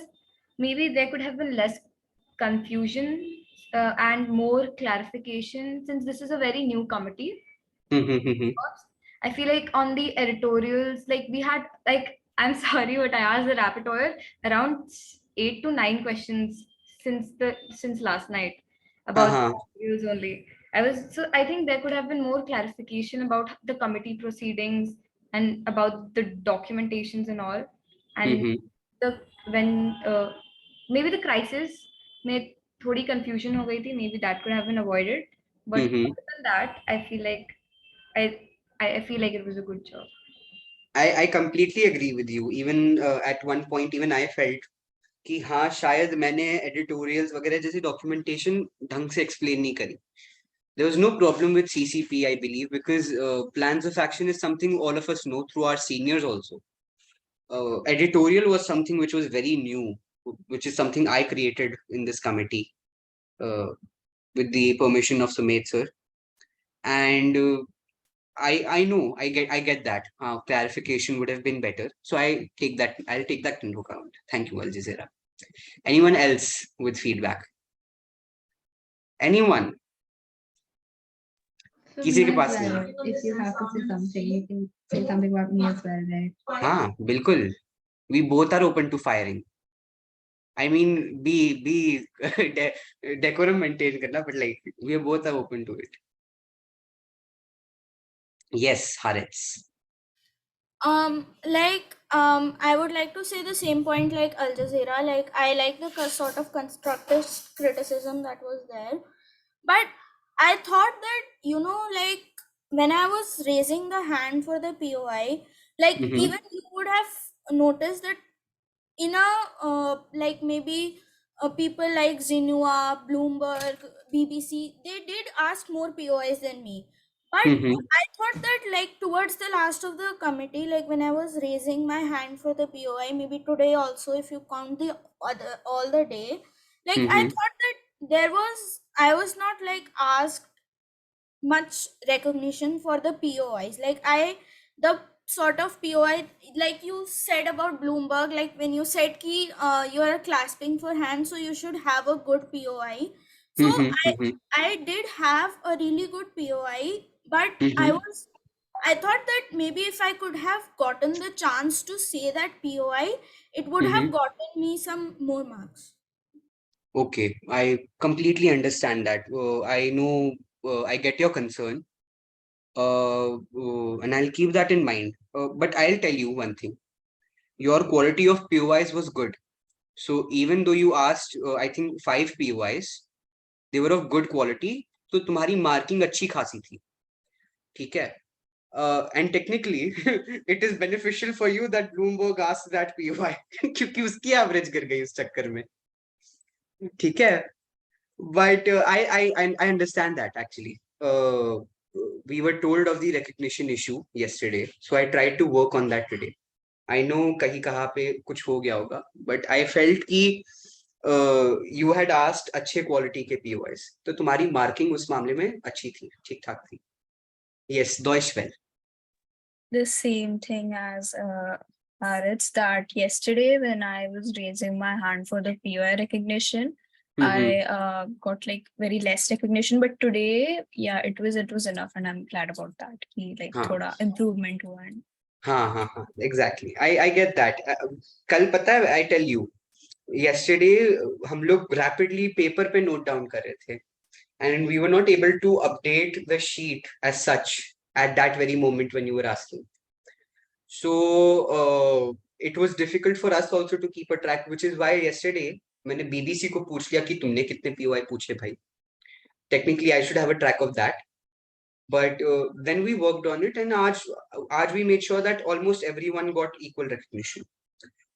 maybe there could have been less confusion and more clarification, since this is a very new committee. I feel like on the editorials, like we had like I'm sorry, but I asked the rapporteur around 8 to 9 questions since last night about editorials only. I think there could have been more clarification about the committee proceedings and about the documentations and all. And the when maybe the crisis made thodi confusion ho gayi thi, maybe that could have been avoided. But other than that, I feel like I I feel like it was a good job. I completely agree with you. Even at one point, even I felt कि हाँ शायद मैंने editorials वगैरह जैसी documentation ढंग से explain नहीं करी. There was no problem with CCP, I believe, because plans of action is something all of us know through our seniors also. Editorial was something which was very new, which is something I created in this committee with the permission of Sumit sir. And I know I get that clarification would have been better. So I'll take that into account. Thank you, Al Jazeera. Anyone else with feedback? Anyone? So किसी me के as पास well, नहीं? if you have to say something, you can say something about me as well, right? हाँ बिल्कुल. We both are open to firing. I mean, be decorum maintain karna, but like we both are open to it. Yes, Harits. I would like to say the same point like Al Jazeera. Like I like the sort of constructive criticism that was there, but I thought that like when I was raising the hand for the POI, like even you would have noticed that in a like maybe people like Xinhua, Bloomberg, BBC, they did ask more POIs than me. But I thought that like towards the last of the committee, like when I was raising my hand for the POI, maybe today also, if you count the other all the day, like I thought that I was not like asked much recognition for the POIs. Like the sort of POI, like you said about Bloomberg, like when you said ki you are clasping for hands, so you should have a good POI. So I did have a really good POI, but I thought that maybe if I could have gotten the chance to say that POI, it would have gotten me some more marks. Okay, I completely understand that. I know, I get your concern, and I'll keep that in mind. But I'll tell you one thing: your quality of POIs was good. So even though you asked, I think 5 POIs, they were of good quality. तो तुम्हारी marking अच्छी खासी थी, ठीक है? And technically, it is beneficial for you that Bloomberg asked that POI क्योंकि उसकी average गिर गई उस चक्कर में, ठीक है? But I understand that actually. We were told of the recognition issue yesterday, so I tried to work on that today. I know कहीं कहाँ पे कुछ हो गया होगा, but I felt कि you had asked अच्छे quality के POIs, तो तुम्हारी marking उस मामले में अच्छी थी, ठीक ठाक थी. Yes, Deutsch well. The same thing as Aritz, that yesterday when I was raising my hand for the POI recognition, I got like very less recognition, but today, yeah, it was enough, and I'm glad about that. Like thoda improvement हुआ है. हाँ, exactly. I get that. कल पता है, I tell you, yesterday हम लोग rapidly paper पे note down कर रहे थे, and we were not able to update the sheet as such at that very moment when you were asking. So it was difficult for us also to keep a track, which is why yesterday मैंने BBC को पूछ लिया कि तुमने कितने POI पूछे भाई. Technically, I should have a track of that. But then we worked on it, and आज we made sure that almost everyone got equal recognition.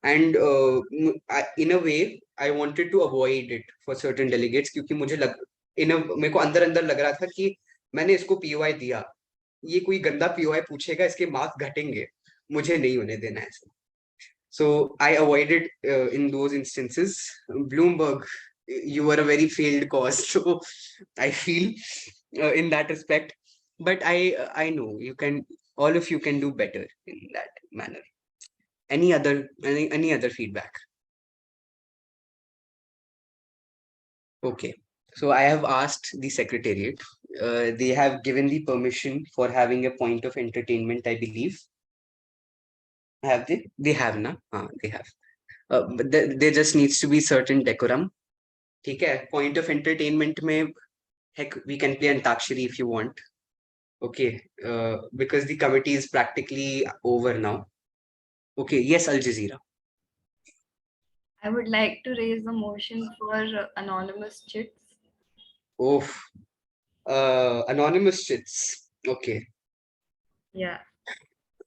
And in a way, I wanted to avoid it for certain delegates क्योंकि मेरे को अंदर लग रहा था कि मैंने इसको POI दिया, ये कोई गंदा POI पूछेगा, इसके मार्क्स घटेंगे, मुझे नहीं होने देना ऐसा. So I avoided in those instances. Bloomberg, you were a very failed cause, so I feel in that respect. But I know you can, all of you can do better in that manner. Any other feedback? Okay, so I have asked the secretariat. They have given the permission for having a point of entertainment, I believe. Have they? They have, na? They have. But there just needs to be certain decorum. Okay, point of entertainment में, heck, we can play Antakshari if you want. Okay, because the committee is practically over now. Okay, yes, Al Jazeera. I would like to raise a motion for anonymous chits. Oh, anonymous chits. Okay, Yeah.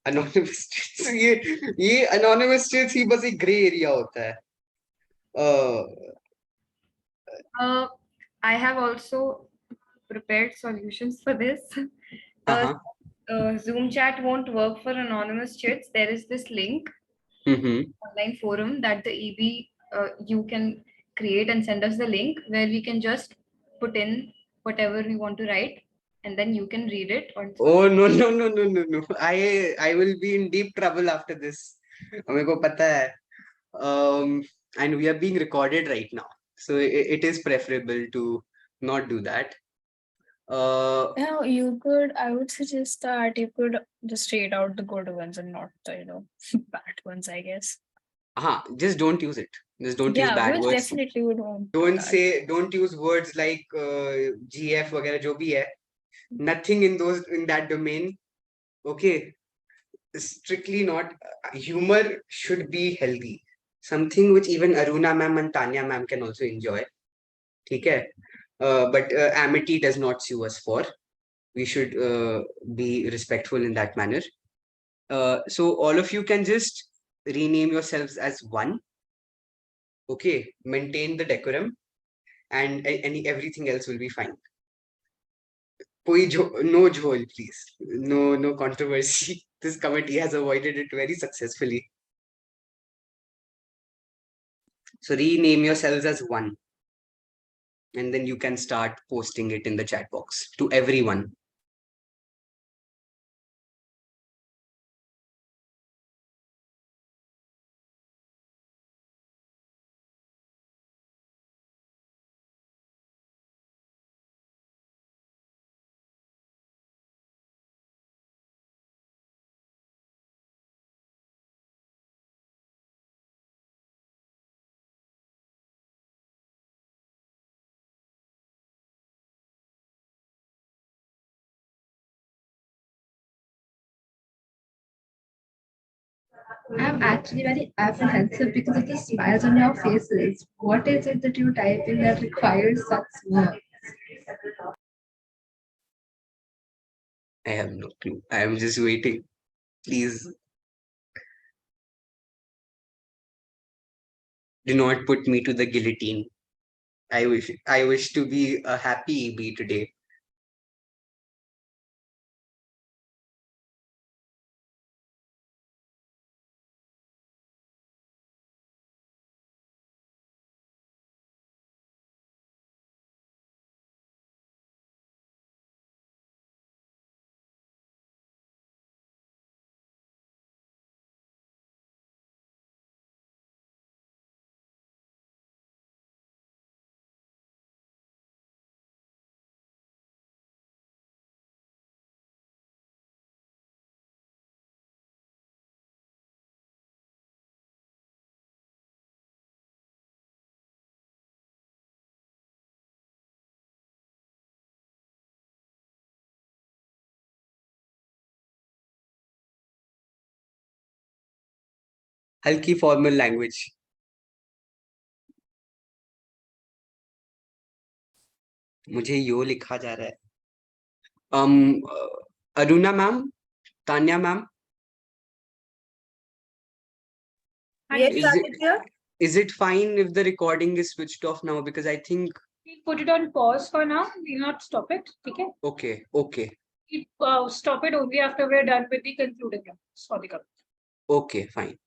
anonymous chits. ये anonymous chits ही बस एक gray area होता है. I have also prepared solutions for this. Uh-huh. Zoom chat won't work for anonymous chats. There is this link, online forum that the EB you can create and send us the link where we can just put in whatever we want to write and then you can read it on. Oh no. I will be in deep trouble after this. मेरे को पता है. And we are being recorded right now, so it is preferable to not do that. No, you could, I would suggest that you could just read out the good ones and not the, bad ones, I guess. Just don't use it. Just don't use Yeah, bad we words. definitely would want Don't use words like GF वगैरह जो भी है. Nothing in that domain. Okay, strictly not. Humor should be healthy. Something which even Aruna ma'am and Tanya ma'am can also enjoy. Okay, but Amity does not sue us for. We should be respectful in that manner. So all of you can just rename yourselves as one. Okay, maintain the decorum, and everything else will be fine. No jhol, please. No controversy. This committee has avoided it very successfully. So rename yourselves as one, and then you can start posting it in the chat box to everyone. I'm actually very apprehensive because of the smiles on your faces. What is it that you type in that requires such smiles? I have no clue. I am just waiting. Please do not put me to the guillotine. I wish to be a happy EB today. हल्की formal language. मुझे यो लिखा जा रहा है. Aruna ma'am, Tanya ma'am. Yes, Is Aditya. is it fine if the recording is switched off now? Because I think. We'll put it on pause for now. We'll not stop it. Okay. Okay. We'll stop it only after we're done with the concluding remarks for the committee. Okay, fine.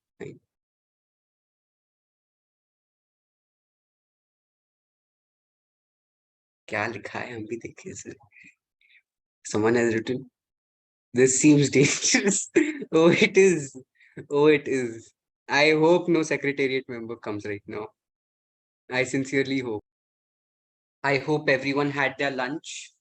क्या लिखा है हम भी देखिए sir. Someone has written, this seems dangerous. Oh, it is. Oh, it is. I hope no secretariat member comes right now. I sincerely hope. I hope everyone had their lunch.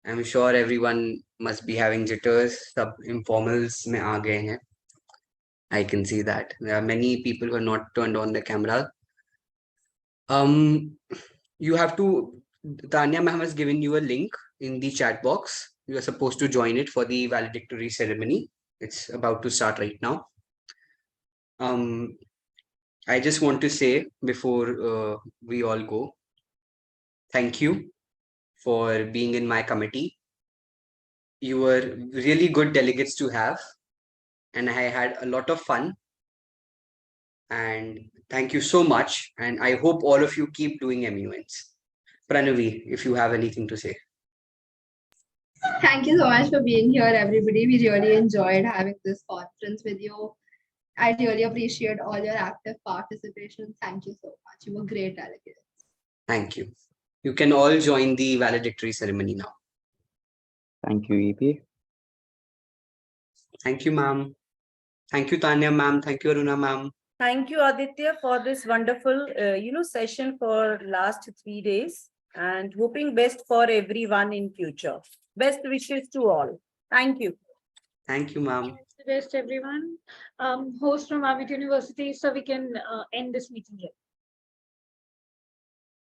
I'm sure everyone must be having jitters. Sub informals mein aa gaye hain. I can see that. There are many people who are not turned on the camera. You have to, Tanya ma'am has given you a link in the chat box. You are supposed to join it for the valedictory ceremony. It's about to start right now. I just want to say before we all go, thank you for being in my committee. You were really good delegates to have, and I had a lot of fun. And thank you so much. And I hope all of you keep doing MUNs. Pranavi, if you have anything to say. Thank you so much for being here, everybody. We really enjoyed having this conference with you. I really appreciate all your active participation. Thank you so much. You were great delegates. Thank you. You can all join the valedictory ceremony now. Thank you, EP. Thank you, ma'am. Thank you, Tanya, ma'am. Thank you, Aruna, ma'am. Thank you, Aditya, for this wonderful, session for last 3 days, and hoping best for everyone in future. Best wishes to all. Thank you. Thank you, ma'am. The best, everyone. Host from Avid University, so we can end this meeting here.